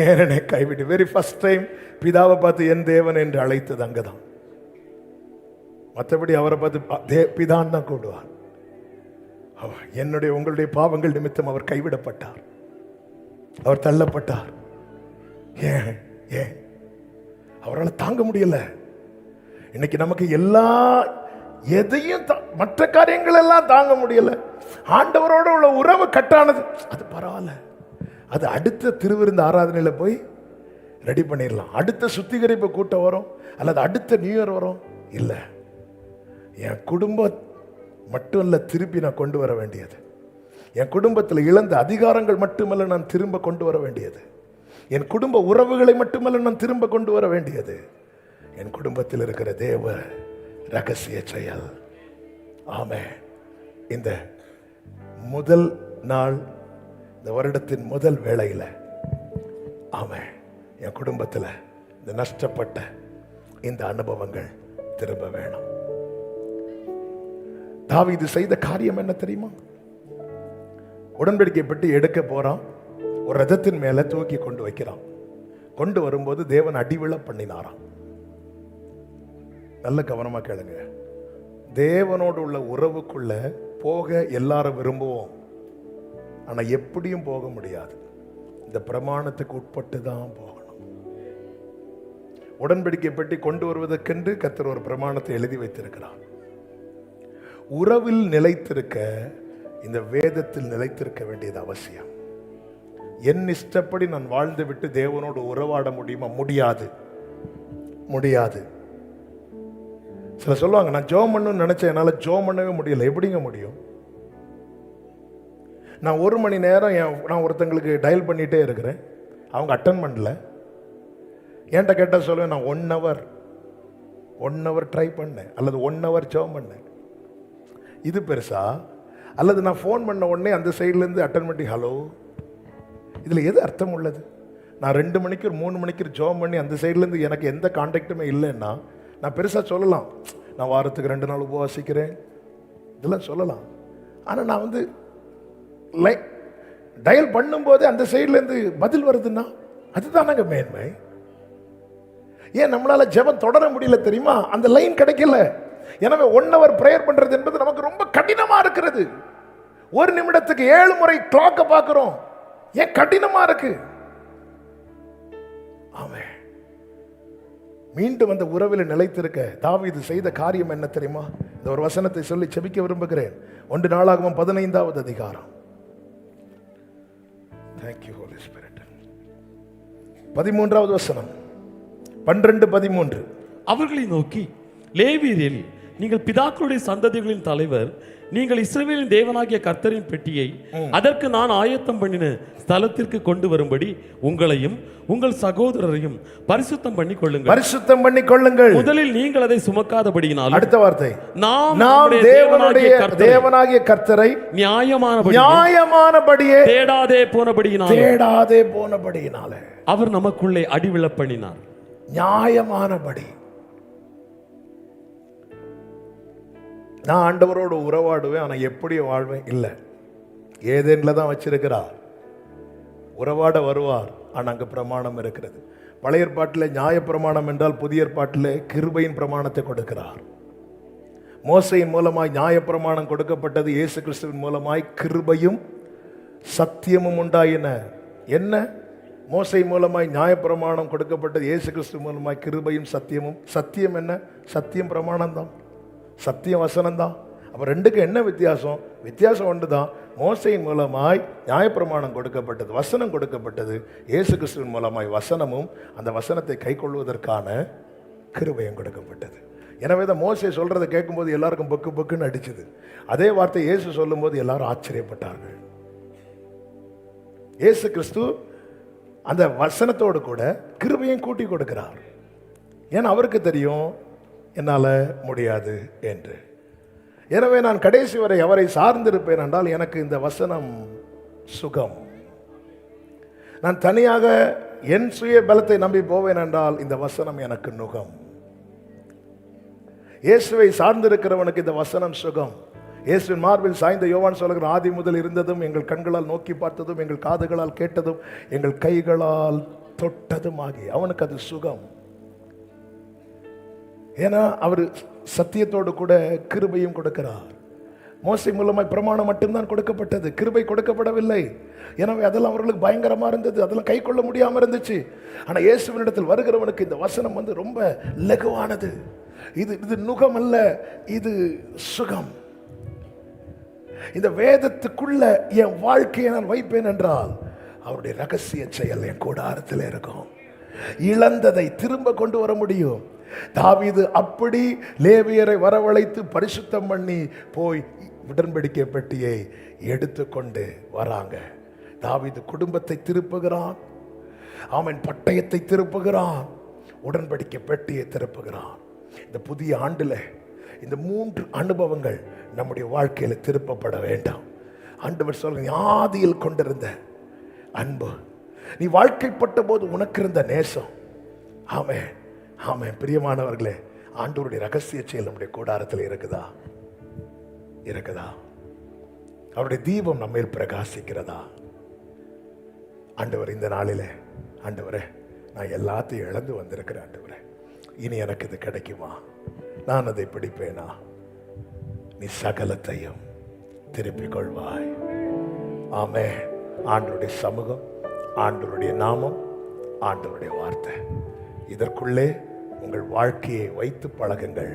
ஏன் என்னை கைவிட்டு. வெரி ஃபர்ஸ்ட் டைம் பிதாவை பார்த்து என் தேவன் என்று அழைத்தது அங்கதான். மற்றபடி அவரை பார்த்து பிதான் தான் கூடுவார். என்னுடைய உங்களுடைய பாவங்கள் நிமித்தம் அவர் கைவிடப்பட்டார், அவர் தள்ளப்பட்டார். ஏன் ஏன் அவரால் தாங்க முடியல. இன்னைக்கு நமக்கு எல்லா எதையும் மற்ற காரியங்கள் எல்லாம் தாங்க முடியல. ஆண்டவரோட உள்ள உறவு கட்டானது, அது பரவாயில்ல. அது அடுத்த திருவிருந்து ஆராதனையில போய் ரெடி பண்ணிடலாம். அடுத்த சுத்திகரிப்பு கூட்டம் வரும், அல்லது அடுத்த நியூ இயர் வரும். இல்லை, என் குடும்பம் மட்டும் இல்லை திருப்பி நான் கொண்டு வர வேண்டியது. என் குடும்பத்தில் இழந்த அதிகாரங்கள் மட்டுமல்ல நான் திரும்ப கொண்டு வர வேண்டியது. என் குடும்ப உறவுகளை மட்டுமல்ல நான் திரும்ப கொண்டு வர வேண்டியது. என் குடும்பத்தில் இருக்கிற தேவ ரகசிய செயல். ஆமென். இந்த முதல் நாள், இந்த வருடத்தின் முதல் வேளையில், ஆமென், என் குடும்பத்தில் இந்த நஷ்டப்பட்ட இந்த அனுபவங்கள் திரும்ப வேணும். தாவீது செய்த காரியம் என்ன தெரியுமா? உடன்படிக்கை பெட்டி எடுக்க போறான், ஒரு ரதத்தின் மேல தூக்கி கொண்டு வைக்கிறான். கொண்டு வரும்போது தேவன் அடிவிழ பண்ணினாராம். நல்ல கவனமா கேளுங்க. தேவனோடு உள்ள உறவுக்குள்ள போக எல்லாரும் விரும்புவோம், ஆனா எப்படியும் போக முடியாது. இந்த பிரமாணத்துக்கு உட்பட்டு தான் போகணும். உடன்படிக்கை பெட்டி கொண்டு வருவதற்கென்று கர்த்தர் ஒரு பிரமாணத்தை எழுதி வைத்திருக்கிறார். உறவில் நிலைத்திருக்க இந்த வேதத்தில் நிலைத்திருக்க வேண்டியது அவசியம். என் இஷ்டப்படி நான் வாழ்ந்து விட்டு தேவனோடு உறவாட முடியுமா? முடியாது, முடியாது. சில சொல்லுவாங்க, நான் ஜெபம் பண்ணணும்னு நினைச்சேன், என்னால ஜெபம் பண்ணவே முடியல. எப்படிங்க முடியும்? நான் 1 மணி நேரம் நான் ஒருத்தங்களுக்கு டயல் பண்ணிட்டே இருக்கிறேன், அவங்க அட்டன் பண்ணல. என்கிட்ட கேட்டால் சொல்லுவேன், நான் 1 ஹவர் ட்ரை பண்ணேன், அல்லது 1 ஹவர் ஜெபம் பண்ணேன். இது பெருசா? அல்லது நான் ஃபோன் பண்ண உடனே அந்த சைட்லேருந்து அட்டன் பண்ணி ஹலோ, இதில் எது அர்த்தம் உள்ளது? நான் 2 மணிக்கு 3 மணிக்கு ஜெபம் பண்ணி அந்த சைட்லேருந்து எனக்கு எந்த கான்டாக்டுமே இல்லைன்னா நான் பெருசாக சொல்லலாம், நான் வாரத்துக்கு 2 நாள் உபவாசிக்கிறேன், இதெல்லாம் சொல்லலாம். ஆனால் நான் வந்து டயல் பண்ணும்போது அந்த சைட்லேருந்து பதில் வருதுன்னா அதுதானங்க மேன்மை. ஏன் நம்மளால ஜெபம் தொடர முடியல தெரியுமா? அந்த லைன் கிடைக்கல. எனவே 1 ஹவர் பிரேயர் பண்றது என்பது நமக்கு ரொம்ப கடினமா இருக்கிறது. 1 நிமிடத்துக்கு 7 முறை கிளாக்க பார்க்கிறோம். ஏன் கடினமா இருக்கு? ஆமென். மீண்டும் அந்த உறவில் நிலைத்திருக்க தாவீது செய்த காரியம் என்ன தெரியுமா? இந்த ஒரு வசனத்தை சொல்லி செபிக்க விரும்புகிறேன். 1 நாளாகமம் 15வது அதிகாரம். Thank you Holy Spirit. 13வது வசனம், 12-13. அவர்களை நோக்கி, லேவியரில் நீங்கள் பிதாக்களுடைய சந்ததிகளின் தலைவர், நீங்கள் இஸ்ரவேலின் தேவனாகிய கர்த்தரின் பெட்டியை அதற்கு நான் ஆயத்தம் பண்ணின ஸ்தலத்திற்கு கொண்டு வரும்படி உங்களையும் உங்கள் சகோதரரையும் பரிசுத்தம் பண்ணி கொள்ளுங்கள். பரிசுத்தம் பண்ணி கொள்ளுங்கள். முதலில் நீங்கள் அதை சுமக்காதபடியினால், அடுத்த வார்த்தை, நாம் தேவனாகிய கர்த்தரை நியாயமானபடியே தேடாதே போனபடியினாலே அவர் நமக்குள்ளே அடிவிழ பண்ணினார். நியாயமானபடி. நான் ஆண்டவரோடு உறவாடுவேன், ஆனால் எப்படி வாழ்வேன்? இல்லை, ஏதேன்ல தான் வச்சிருக்கிறார். உறவாட வருவார், ஆனால் அங்கே பிரமாணம் இருக்கிறது. பழைய ஏற்பாட்டில் நியாய பிரமாணம் என்றால் புதிய ஏற்பாட்டில் கிருபையின் பிரமாணத்தை கொடுக்கிறார். மோசையின் மூலமாய் நியாய பிரமாணம் கொடுக்கப்பட்டது, இயேசு கிறிஸ்துவின் மூலமாய் கிருபையும் சத்தியமும் உண்டாயின. என்ன? மோசை மூலமாய் நியாய பிரமாணம் கொடுக்கப்பட்டது, இயேசு கிறிஸ்து மூலமாய் கிருபையும் சத்தியமும். சத்தியம் என்ன? சத்தியம் பிரமாணம் தான், சத்தியம் வசனம் தான். அப்போ ரெண்டுக்கும் என்ன வித்தியாசம்? வித்தியாசம் ஒன்று தான். மோசையின் மூலமாய் நியாயப்பிரமாணம் கொடுக்கப்பட்டது, வசனம் கொடுக்கப்பட்டது. இயேசு கிறிஸ்துவின் மூலமாய் வசனமும் அந்த வசனத்தை கை கொள்வதற்கான கிருபையும் கொடுக்கப்பட்டது. எனவே தான் மோசை சொல்றதை கேட்கும்போது எல்லாருக்கும் பொக்கு பொக்குன்னு அடிச்சுது. அதே வார்த்தை இயேசு சொல்லும் போது எல்லாரும் ஆச்சரியப்பட்டார்கள். இயேசு கிறிஸ்து அந்த வசனத்தோடு கூட கிருபையும் கூட்டி கொடுக்கிறார். ஏன்னா அவருக்கு தெரியும் என்னால் முடியாது என்று. எனவே நான் கடைசி வரை அவரை சார்ந்திருப்பேன் என்றால் எனக்கு இந்த வசனம் சுகம். நான் தனியாக என் சுய பலத்தை நம்பி போவேன் என்றால் இந்த வசனம் எனக்கு நுகம். இயேசுவை சார்ந்திருக்கிறவனுக்கு இந்த வசனம் சுகம். இயேசுவின் மார்பில் சாய்ந்த யோவான் சொல்லுகிற, ஆதி முதல் இருந்ததும், எங்கள் கண்களால் நோக்கி பார்த்ததும், எங்கள் காதுகளால் கேட்டதும், எங்கள் கைகளால் தொட்டதும் ஆகி. அவனுக்கு அது சுகம். ஏன்னா அவர் சத்தியத்தோடு கூட கிருபையும் கொடுக்கிறார். மோசே மூலமாய் பிரமாணம் மட்டும்தான் கொடுக்கப்பட்டது, கிருபை கொடுக்கப்படவில்லை. எனவே அதெல்லாம் அவர்களுக்கு பயங்கரமா இருந்தது, அதெல்லாம் கை கொள்ள முடியாம இருந்துச்சு. ஆனா இயேசுவினிடத்தில் வருகிறவனுக்கு இந்த வசனம் ரொம்ப லகுவானது. இது நுகம் அல்ல, இது சுகம். இந்த வேதத்துக்குள்ள என் வாழ்க்கையை நான் வைப்பேன் என்றால் அவருடைய ரகசிய செயல் என் கூடாரத்தில் இருக்கும். இழந்ததை திரும்ப கொண்டு வர முடியும். தாவீது அப்படி லேவியரை வரவழைத்து பரிசுத்தம் பண்ணி போய் உடன்படிக்கை பெட்டியை எடுத்துக்கொண்டு வராங்க. தாவீது குடும்பத்தை திருப்புகிறான், அவன் பட்டயத்தை திருப்புகிறான், உடன்படிக்கை பெட்டியை திருப்புகிறான். இந்த புதிய ஆண்டுல இந்த 3 அனுபவங்கள் நம்முடைய வாழ்க்கையில திருப்பப்பட வேண்டாம். ஆண்டவர் சொல்ற, ஆதியில் கொண்டிருந்த அன்பு, நீ வாழ்க்கைப்பட்ட போது உனக்கு இருந்த நேசம். ஆமென், ஆமென். பிரியமானவர்களே, ஆண்டவருடைய ரகசிய செயல் நம்முடைய கூடாரத்தில் இருக்குதா? இருக்குதா? அவருடைய தீபம் நம்ம பிரகாசிக்கிறதா? ஆண்டவர் இந்த நாளிலே, ஆண்டவரே நான் எல்லாத்தையும் இழந்து வந்திருக்கிறேன், ஆண்டவரே இனி எனக்கு இது கிடைக்குமா? நான் அதை பிடிப்பேனா? நீ சகலத்தையும் திருப்பிக் கொள்வாய். ஆமென். ஆண்டவருடைய சமூகம், ஆண்டவருடைய நாமம், ஆண்டவருடைய வார்த்தை, இதற்குள்ளே உங்கள் வாழ்க்கையை வைத்து பழகுங்கள்.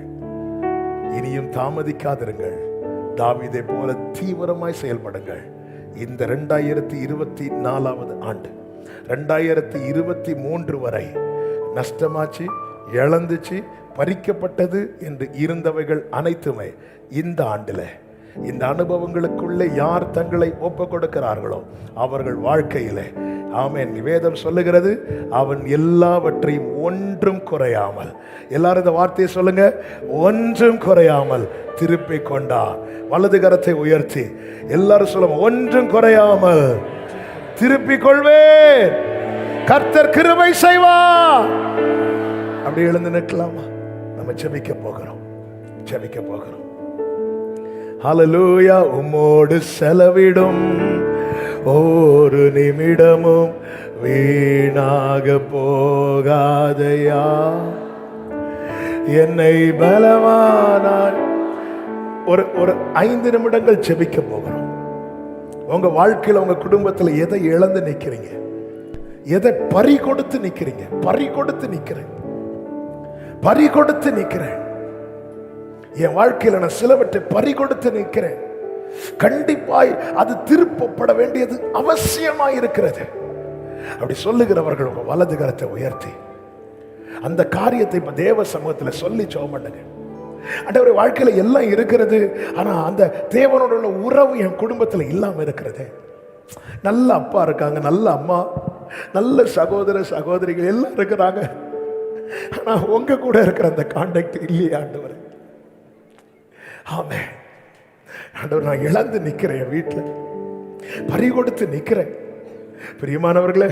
இனியும் தாமதிக்காதிருங்கள். தாவீதை போல தீவிரமாய் செயல்படுங்கள். இந்த 2024 ஆண்டு, 2023 வரை நஷ்டமாச்சு, இழந்துச்சு, பறிக்கப்பட்டது என்று இருந்தவைகள் அனைத்துமே இந்த ஆண்டில், இந்த அனுபவங்களுக்குள்ளே யார் தங்களை ஒப்பு கொடுக்கிறார்களோ அவர்கள் வாழ்க்கையிலே, ஆமென், வேதம் சொல்லுகிறது, அவன் எல்லாவற்றையும் ஒன்றும் குறையாமல், எல்லாரும் இந்த வார்த்தையை சொல்லுங்க, ஒன்றும் குறையாமல் திருப்பி கொண்டார். வலது கரத்தை உயர்த்தி எல்லாரும் சொல்லுங்க, ஒன்றும் குறையாமல் திருப்பிக் கொள்வேன், கர்த்தர் கிருபை செய்வார். அப்படி எழுந்து நிற்கலாமா? நம்ம ஜெபிக்க போகிறோம், ஜெபிக்க போகிறோம். ஹல்லேலூயா. உம்மோடு செலவிடும் ஒரு நிமிடமும் வீணாக போகாதையா, என்னை பலவானாய். ஒரு 5 நிமிடங்கள் ஜெபிக்க போகிறோம். உங்க வாழ்க்கையில், உங்க குடும்பத்தில் எதை இழந்து நிக்கிறீங்க? எதை பறி கொடுத்து நிக்கிறீங்க? பறி கொடுத்து நிக்கிறேன், பறி கொடுத்து நிக்கிறேன். என் வாழ்க்கையில் நான் சிலவற்றை பறி கொடுத்து நிற்கிறேன். கண்டிப்பாய் அது திருப்பப்பட வேண்டியது அவசியமாய் இருக்கிறது. அப்படி சொல்லுகிறவர்கள் உங்க வலது கரத்தை உயர்த்தி அந்த காரியத்தை இப்ப தேவ சமூகத்தில் சொல்லி ஜெபம் பண்ணுங்க. ஆண்டவரே, வாழ்க்கையில எல்லாம் இருக்கிறது, ஆனா அந்த தேவனோட உள்ள உறவு என் குடும்பத்தில் இல்லாம இருக்கிறது. நல்ல அப்பா இருக்காங்க, நல்ல அம்மா, நல்ல சகோதர சகோதரிகள் எல்லாம் இருக்கிறாங்க, ஆனா உங்க கூட இருக்கிற அந்த கான்டாக்ட் இல்லையா ஆண்டவரே? ஆமென். ஆண்டவர், நான் இழந்து நிக்கிறேன், வீட்டில் பறி கொடுத்து நிக்கிறேன். பிரியமானவர்களே,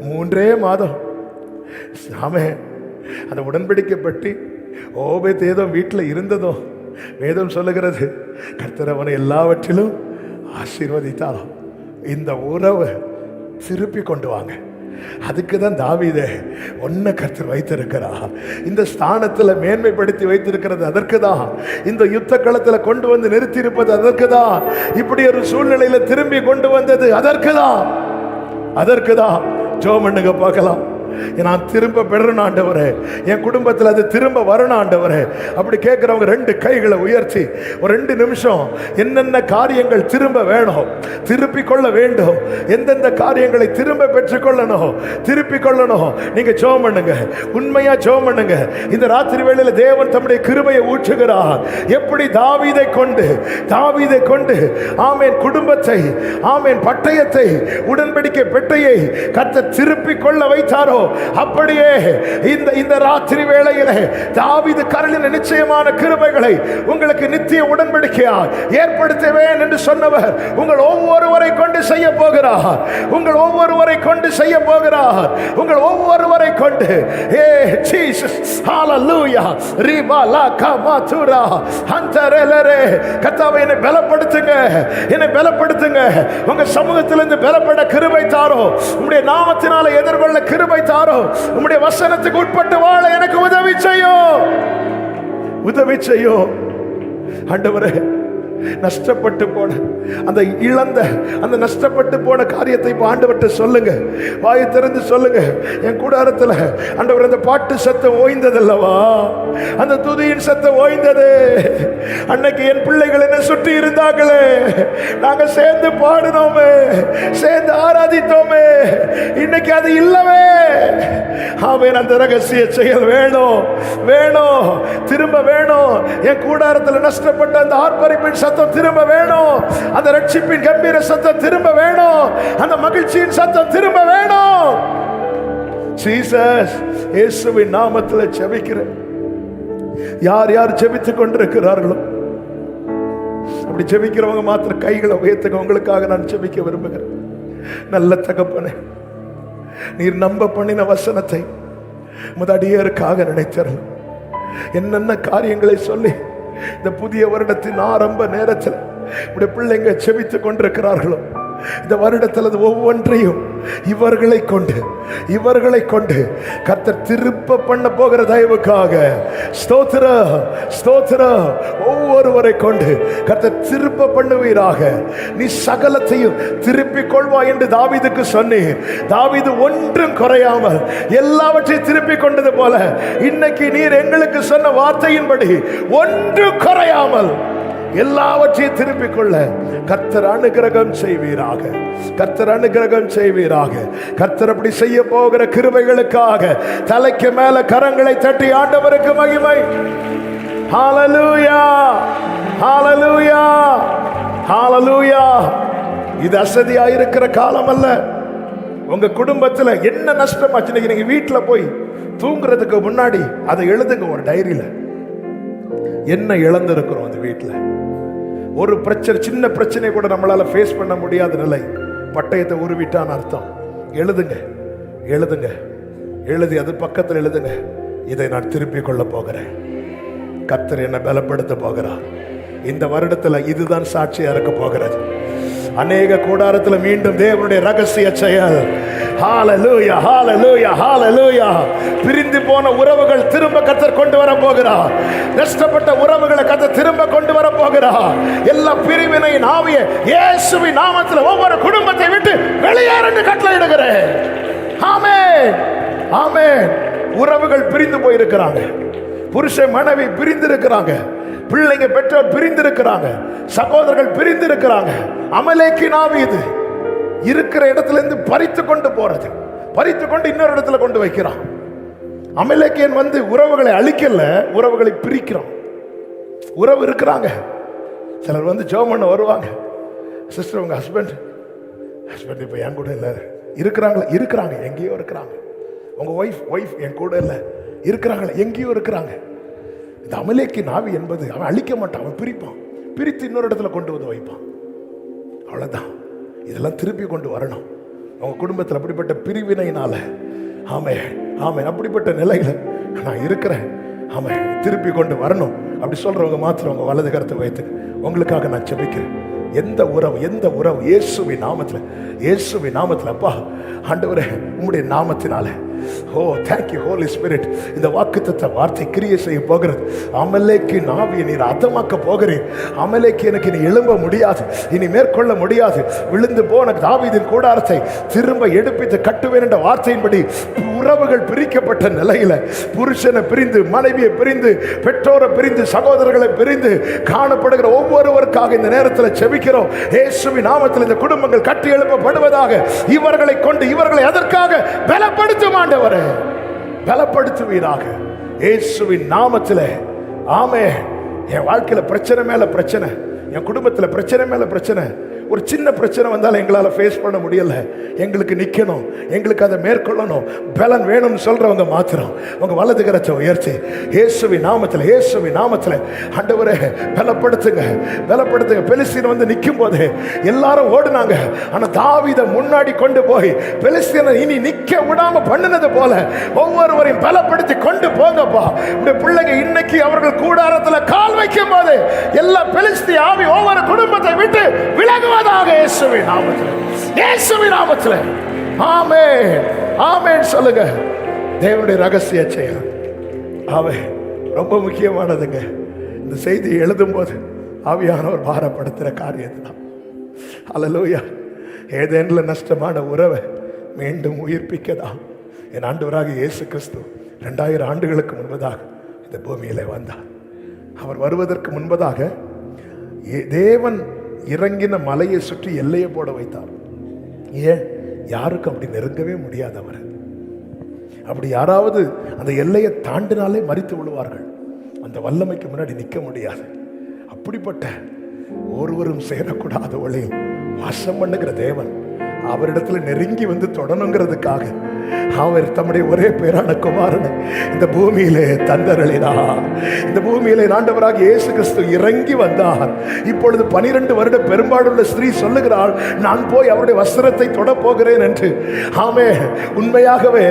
3 மாதம் ஆமென், அந்த உடன்படிக்கை பற்றி ஓபேத் ஏதோ வீட்டில் இருந்ததோ, வேதம் சொல்லுகிறது, கர்த்தர் அவனை எல்லாவற்றிலும் ஆசீர்வதித்தாலும் இந்த உறவை திருப்பி கொண்டு வாங்க. அதுக்கு தான் தாவீதே ஒன்ன கர்த்தர் வைத்திருக்கிறார், இந்த ஸ்தானத்தில் மேன்மைப்படுத்தி வைத்திருக்கிறது அதற்கு தான், இந்த யுத்த களத்தில் கொண்டு வந்து நிறுத்தி இருப்பது அதற்கு தான், இப்படி ஒரு சூழ்நிலையில திரும்பி கொண்டு வந்தது அதற்கு தான், அதற்கு தான். ஜெபம் பண்ணுங்க பார்க்கலாம். நான் திரும்ப பெறணும் ஆண்டவரே, என் குடும்பத்தில் அது திரும்ப வரணும் ஆண்டவரே. அப்படி கேட்கிறவங்க 2 கைகளை உயர்த்தி ஒரு 2 நிமிஷம் என்னென்ன காரியங்கள் திரும்ப வேணும், திருப்பி கொள்ள வேண்டும், எந்தெந்த காரியங்களை திரும்ப பெற்றுக்கொள்ளணும், திருப்பி கொள்ளணும், நீங்க ஜெபம் பண்ணுங்க, உண்மையா ஜெபம் பண்ணுங்க. இந்த ராத்திரி வேளையில தேவன் தம்முடைய கிருபையை ஊற்றுகிறார். எப்படி தாவீதை கொண்டு ஆமென் குடும்பத்தை, ஆமென் பட்டயத்தை, உடன்படிக்கை பெட்டையை கர்த்தர் திருப்பி கொள்ள வைத்தாரோ, அப்படியே இந்த இந்த ராத்திரி வேளையிலே தாவீது கரலின் நிச்சயமான கிருபைகளை உங்களுக்கு நித்திய உடன்படிக்கையா ஏற்படுத்துவேன் என்று சொன்னவர் உங்கள் ஒவ்வொருவரை கொண்டு செய்ய போகிறார். உங்கள் ஒவ்வொருவரை கொண்டு செய்ய போகிறார். உங்கள் ஒவ்வொருவரை கொண்டு ஜீசஸ் ஹalleluya ரிபா லா கமாதுரா ஹந்தரலரே கர்த்தாவே என்னை பலப்படுத்துங்க, என்னை பலப்படுத்துங்க. உங்க சமூகத்திலிருந்து பலப்பட கிருபை தாரோ, உம்முடைய நாமத்தினால எதிர்கொள்ள கிருபை தாரோ, உம்முடைய வசனத்துக்கு உட்பட்டு வாழ எனக்கு உதவி செய்யோ, உதவி செய்யோ ஆண்டவரே. நஷ்டப்பட்டு போன அந்த இழந்த அந்த நஷ்டப்பட்டு போன காரியத்தை இப்போ ஆண்டவர்கிட்ட சொல்லுங்க, வாயை திறந்து சொல்லுங்க. என் கூடாரத்தில் ஆண்டவர் அந்த பாட்டு சத்தம் ஓய்ந்ததல்லவா, அந்த துதியின் சத்தம் ஓய்ந்தது. அன்னைக்கு என் பிள்ளைகள் என்ன சுற்றி இருந்தாங்களே, நாங்க சேர்ந்து பாடினோமே, சேர்ந்து ஆராதித்தோமே, இன்னைக்கு அது இல்லவே. ஆமென். அந்த ரகசிய செயல் வேணும், வேணும், திரும்ப வேணும். என் கூடாரத்தில் நஷ்டப்பட்ட அந்த ஆர்ப்பரிப்பின் சத்தம் திரும்ப வேணும், அந்த ரட்சிப்பின் கம்பீர சத்தம் திரும்ப வேணும், அந்த மகிழ்ச்சியின் சத்தம் திரும்ப வேணும். ஜீசஸ் இயேசுவின் நாமத்தில் ஜெபிக்கிறேன். யார் யார் ஜெபித்துக் கொண்டிருக்கிறார்களோ அப்படி ஜெபிக்கிறவங்க மாத்திரம் கைகளை உயர்த்துங்க. உங்களுக்காக நான் ஜெபிக்க விரும்புகிறேன். நல்ல தகப்பனே, நீர் நம்ப பண்ணின வசனத்தை முதடியருக்காக நினைத்தரலாம். என்னென்ன காரியங்களை சொல்லி இந்த புதிய வருடத்தின் ஆரம்ப நேரத்தில் இப்படி பிள்ளைங்க செபித்துக் கொண்டிருக்கிறார்களோ, இந்த வருடத்தில் ஒவ்வொன்றையும் இவர்களை கொண்டு கர்த்தர் திருப்ப பண்ண போகிற தயவுக்காக ஸ்தோத்திர ஸ்தோத்திர. ஒவ்வொருவரை கொண்டு கர்த்தர் திருப்ப பண்ணுவீராக. நீ சகலத்தையும் திருப்பிக் கொள்வாய் என்று தாவீதுக்கு சொன்னீர். தாவீது ஒன்றும் குறையாமல் எல்லாவற்றையும் திருப்பிக் கொண்டது போல இன்னைக்கு நீர் எங்களுக்கு சொன்ன வார்த்தையின்படி ஒன்று குறையாமல் எல்லாவற்றையும் திருப்பிக் கொள்ள கர்த்தர் அனுகிரகம் செய்வீராக. கர்த்தர் அனுகிரகம் செய்வீராக. கர்த்தர் அப்படி செய்ய போகிற கிருபைகளுக்காக தலைக்கு மேல கரங்களை தட்டி ஆண்டவருக்கு மகிமை. ஹalleluya ஹalleluya ஹalleluya. இது அசதியா இருக்கிற காலம் அல்ல. உங்க குடும்பத்தில் என்ன நஷ்டமாச்சு நீங்க வீட்டுல போய் தூங்குறதுக்கு முன்னாடி அதை எழுதுங்க ஒரு டைரியில. என்ன இழந்திருக்கிறோம் அந்த வீட்டில்? ஒரு பிரச்சனை, சின்ன பிரச்சனை கூட நம்மளால ஃபேஸ் பண்ண முடியாத நிலை, பட்டயத்தை உருவிட்டான்னு அர்த்தம். எழுதுங்க, எழுதுங்க, எழுதி அது பக்கத்தில் எழுதுங்க. இதை நான் திருப்பிக் கொள்ள போகிறேன். கர்த்தர் என்னை பலப்படுத்த போகிறார். இந்த வருடத்தில் இதுதான் சாட்சியா இருக்க போகிறது. அநேக கூடாரத்தில் மீண்டும் தேவனுடைய ரகசிய செயல். ஹalleluya ஹalleluya ஹalleluya. பிரிந்து போன உறவுகள் திரும்ப கர்த்தர் கொண்டு வர போகிறார். நஷ்டப்பட்ட உறவுகளை கர்த்தர் திரும்ப கொண்டு வர போகிறார். எல்லா பிரிவினையின் ஆவியை இயேசுவின் நாமத்தில் ஒவ்வொரு குடும்பத்தை விட்டு வெளியேறு கட்டளையிடுகிறேன். ஆமென் ஆமென். உறவுகள் பிரிந்து போயிருக்கிறாங்க, புருஷன் மனைவி பிரிந்து இருக்கிறாங்க, பிள்ளைங்க பெற்றோர் பிரிந்து இருக்கிறாங்க, சகோதரர்கள் பிரிந்து இருக்கிறாங்க. அமலேக்கின் ஆவி இது இருக்கிற இடத்துல இருந்து பறித்து கொண்டு போறது, பறித்து கொண்டு இன்னொரு இடத்துல கொண்டு வைக்கிறான். அமலேக்கியன் வந்து உறவுகளை அழிக்கல, உறவுகளை பிரிக்கிறான். உறவு இருக்கிறாங்க, சிலர் வந்து ஜெபம் பண்ண வருவாங்க. சிஸ்டர் உங்க ஹஸ்பண்ட் இப்ப என் கூட இல்லை இருக்கிறாங்களா? இருக்கிறாங்க, எங்கேயோ இருக்கிறாங்க. உங்க ஒய்ஃப் என் கூட இல்லை இருக்கிறாங்களா? எங்கேயோ இருக்கிறாங்க. இந்த அமலேக்கின் ஆவி என்பது அவன் அழிக்க மாட்டான், அவன் பிரிப்பான், பிரித்து இன்னொரு இடத்துல கொண்டு வந்து வைப்பான். அவ்வளவுதான். இதெல்லாம் திருப்பி கொண்டு வரணும். அவங்க குடும்பத்தில் அப்படிப்பட்ட பிரிவினையினால ஆமே ஆமே அப்படிப்பட்ட நிலையில நான் இருக்கிறேன், ஆமே திருப்பி கொண்டு வரணும் அப்படி சொல்றவங்க மாத்திரம் உங்க வலது கருத்தை வைத்து உங்களுக்காக நான் ஜெபிக்கிறேன். எந்த உறவு இயேசுவின் நாமத்தில் அப்பா ஆண்டவரே உம்முடைய நாமத்தினால ஓ தேங்க்யூ ஹோலி ஸ்பிரிட். இந்த வாக்குத்தத்த வார்த்தை கிரியை செய்ய போகிறது. அமலேக்கின் ஆவியை நீர் அதமாக்க போகிறேன். அமலேக்கு எனக்கு இனி எழும்ப முடியாது, இனி மேற்கொள்ள முடியாது. விழுந்து போன தாவீதின் கூடாரத்தை திரும்ப எடுப்பித்து கட்டுவேன் என்ற வார்த்தையின்படி உறவுகள் பிரிக்கப்பட்ட நிலையில புருஷனை பிரிந்து, மனைவியை பிரிந்து, பெற்றோரை பிரிந்து, சகோதரர்களை பிரிந்து காணப்படுகிற ஒவ்வொருவருக்காக இந்த நேரத்தில் செபிக்கிறோம். இயேசுவின் நாமத்தில் இந்த குடும்பங்கள் கட்டி எழுப்பப்படுவதாக. இவர்களை கொண்டு இவர்களை அதற்காக பலப்படுத்தும் ஆண்டவரே, பலப்படுத்துவீராக இயேசுவின் நாமத்தில். ஆமே. என் வாழ்க்கையில பிரச்சனை மேல பிரச்சனை, என் குடும்பத்தில் பிரச்சனை மேல பிரச்சனை, ஒரு சின்ன பிரச்சனை வந்தாலும் எங்களால் ஃபேஸ் பண்ண முடியல, எங்களுக்கு நிற்கணும், எங்களுக்கு அதை மேற்கொள்ளணும், பலன் வேணும்னு சொல்றவங்க மாத்திரம் உங்க வலது கரத்தை உயர்த்தி இயேசுவின் நாமத்தில், இயேசுவின் நாமத்தில் ஆண்டவரே பலப்படுத்துங்க, பலப்படுத்துங்க. பெலிஸ்தீன் வந்து நிற்கும் போது எல்லாரும் ஓடுனாங்க, ஆனா தாவீதை முன்னாடி கொண்டு போய் பெலிஸ்தீனை இனி நிக்க விடாம பண்ணினது போல ஒவ்வொருவரையும் பலப்படுத்தி கொண்டு போங்கப்பா. இந்த பிள்ளைங்க இன்னைக்கு அவர்கள் கூடாரத்தில் கால் வைக்கும் போது எல்லா பெலிஸ்தீன ஆவி ஒவ்வொரு குடும்பத்தை விட்டு விலகுவதாக இயேசுவின் நாமத்தில், இயேசுவின் நாமத்தில். ஆமென், ஆமென் சொல்லுங்க. தேவனுடைய ரகசிய செயல் ஆவே ரொம்ப முக்கியமானதுங்க. இந்த செய்தி எழுதும் போது ஆவியானவர் பாரப்படுத்துகிற காரியத்தை தான். அல்லேலூயா. ஏதேனில் நஷ்டமான உறவை மீண்டும் உயிர்ப்பிக்கதான் என் ஆண்டவராக இயேசு கிறிஸ்து 2000 ஆண்டுகளுக்கு முன்பதாக இந்த பூமியிலே வந்தார். அவர் வருவதற்கு முன்பதாக தேவன் இறங்கின மலையை சுற்றி எல்லையை போட வைத்தார். ஏன்? யாருக்கும் அப்படி நெருங்கவே முடியாது. அவர் அப்படி யாராவது அந்த எல்லையை தாண்டினாலே மரித்து விழுவார்கள். அந்த வல்லமைக்கு முன்னாடி நிற்க முடியாது. அப்படிப்பட்ட ஒருவரும் சேரக்கூடாத ஒளியில் வாசம் பண்ணுகிற தேவன் அவரிடத்துல நெருங்கி வந்து தொடணுங்கிறதுக்காக அவர் தம்முடைய ஒரே பேரான குமாரனை இந்த பூமியிலே தந்தருளினார். இந்த பூமியிலே ஆண்டவராக இயேசு கிறிஸ்து இறங்கி வந்தார். இப்பொழுது 12 வருட பெரும்பாடுள்ள ஸ்திரீ சொல்லுகிறாள், நான் போய் அவருடைய வஸ்திரத்தை தொட போகிறேன் என்று. ஆமே, உண்மையாகவே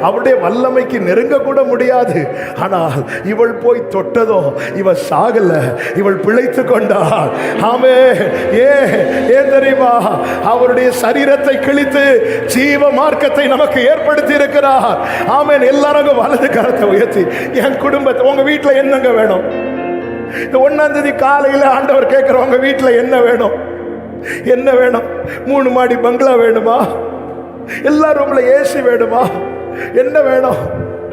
அவருடைய வல்லமைக்கு நெருங்க கூட முடியாது. ஆனால் இவள் போய் தொட்டதோ இவள் சாகல, இவள் பிழைத்து கொண்டாள். ஆமே, ஏன் தெரியுமா? அவருடைய சரீரத்தை கிழித்து ஜீவ மார்க்கத்தை நமக்கு ஏற்படுத்தி இருக்கிறார். ஆமென். எல்லாரும் வலது கரத்தை உயர்த்தி, என் குடும்பத்தை, உங்க வீட்டுல என்னங்க வேணும்? இந்த 1ஆம் தேதி காலையில ஆண்டவர் கேட்கிற, உங்க வீட்டுல என்ன வேணும்? என்ன வேணும்? 3 மாடி பங்களா வேணுமா? எல்லா ரூம்ல ஏசி வேணுமா? என்ன வேணும்?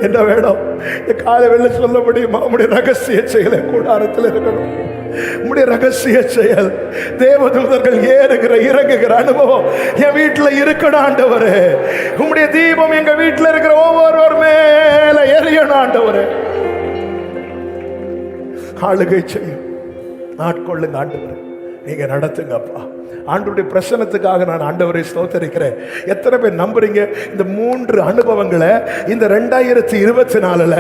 என்ன வேணும்? இந்த காலை வெளில சொல்ல முடியுமா? உங்களுடைய ரகசிய செயலை கூடாரத்தில் இருக்கணும். உங்களுடைய ரகசிய செயல், தேவதூதர்கள் ஏறுகிற இறங்குகிற அனுபவம் என் வீட்டுல இருக்கணும் ஆண்டவரே. உங்களுடைய தீபம் எங்க வீட்டுல இருக்கிற ஒவ்வொருவர் மேல எரியணும் ஆண்டவரே. ஆளுகை செய்யும், நாட்கொள்ளுங்க ஆண்டவரே, நீங்க நடத்துங்கப்பா. ஆண்டவருடைய பிரசன்னத்துக்காக நான் ஆண்டவரை ஸ்தோத்தரிக்கிறேன். எத்தனை பேர் நம்புறீங்க இந்த 3 அனுபவங்களை இந்த 2024ல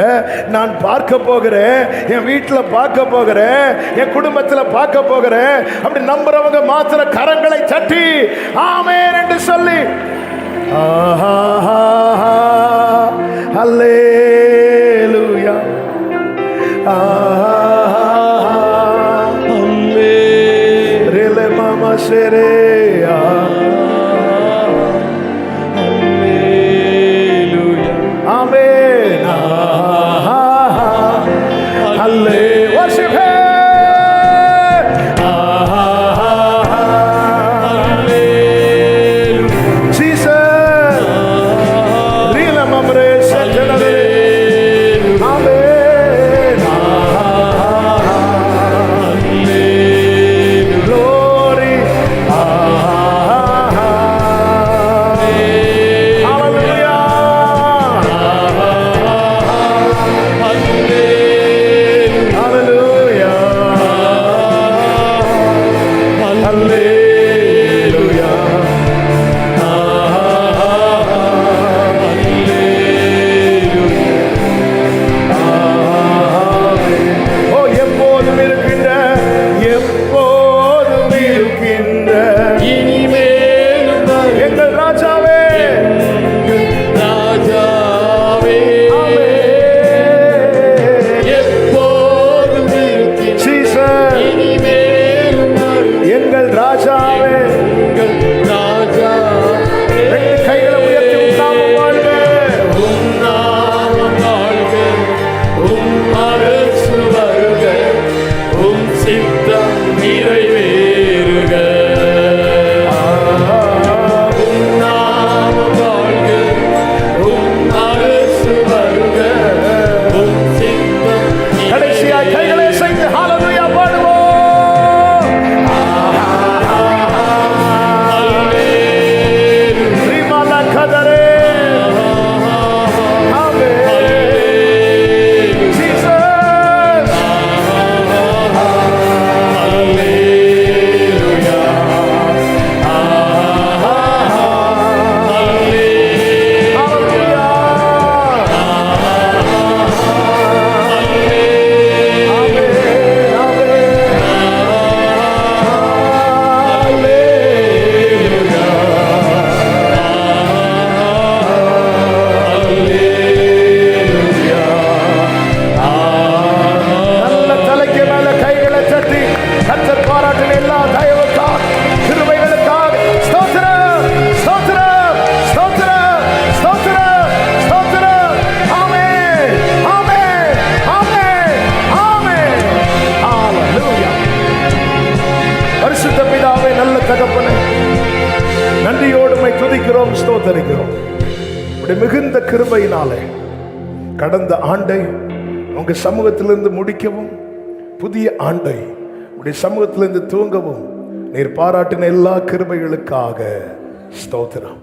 நான் பார்க்க போகிறேன், என் வீட்டில் பார்க்க போகிறேன், என் குடும்பத்தில் பார்க்க போகிறேன்? அப்படி நம்புறவங்க மாத்திர கரங்களை தட்டி ஆமென் என்று சொல்லி அல்லேலூயா, Serea, Hallelujah, Amen, Hallelujah, worship Him, Hallelujah, Jesus, Rila Mamre Satanale, Amen. உடைய மிகுந்த கிருபையினாலே கடந்த ஆண்டை உங்க சமூகத்திலிருந்து முடிக்கவும், புதிய ஆண்டை உடைய சமூகத்திலிருந்து தூங்கவும் நீர் பாராட்டின எல்லா கிருபைகளுக்காக ஸ்தோத்திரம்.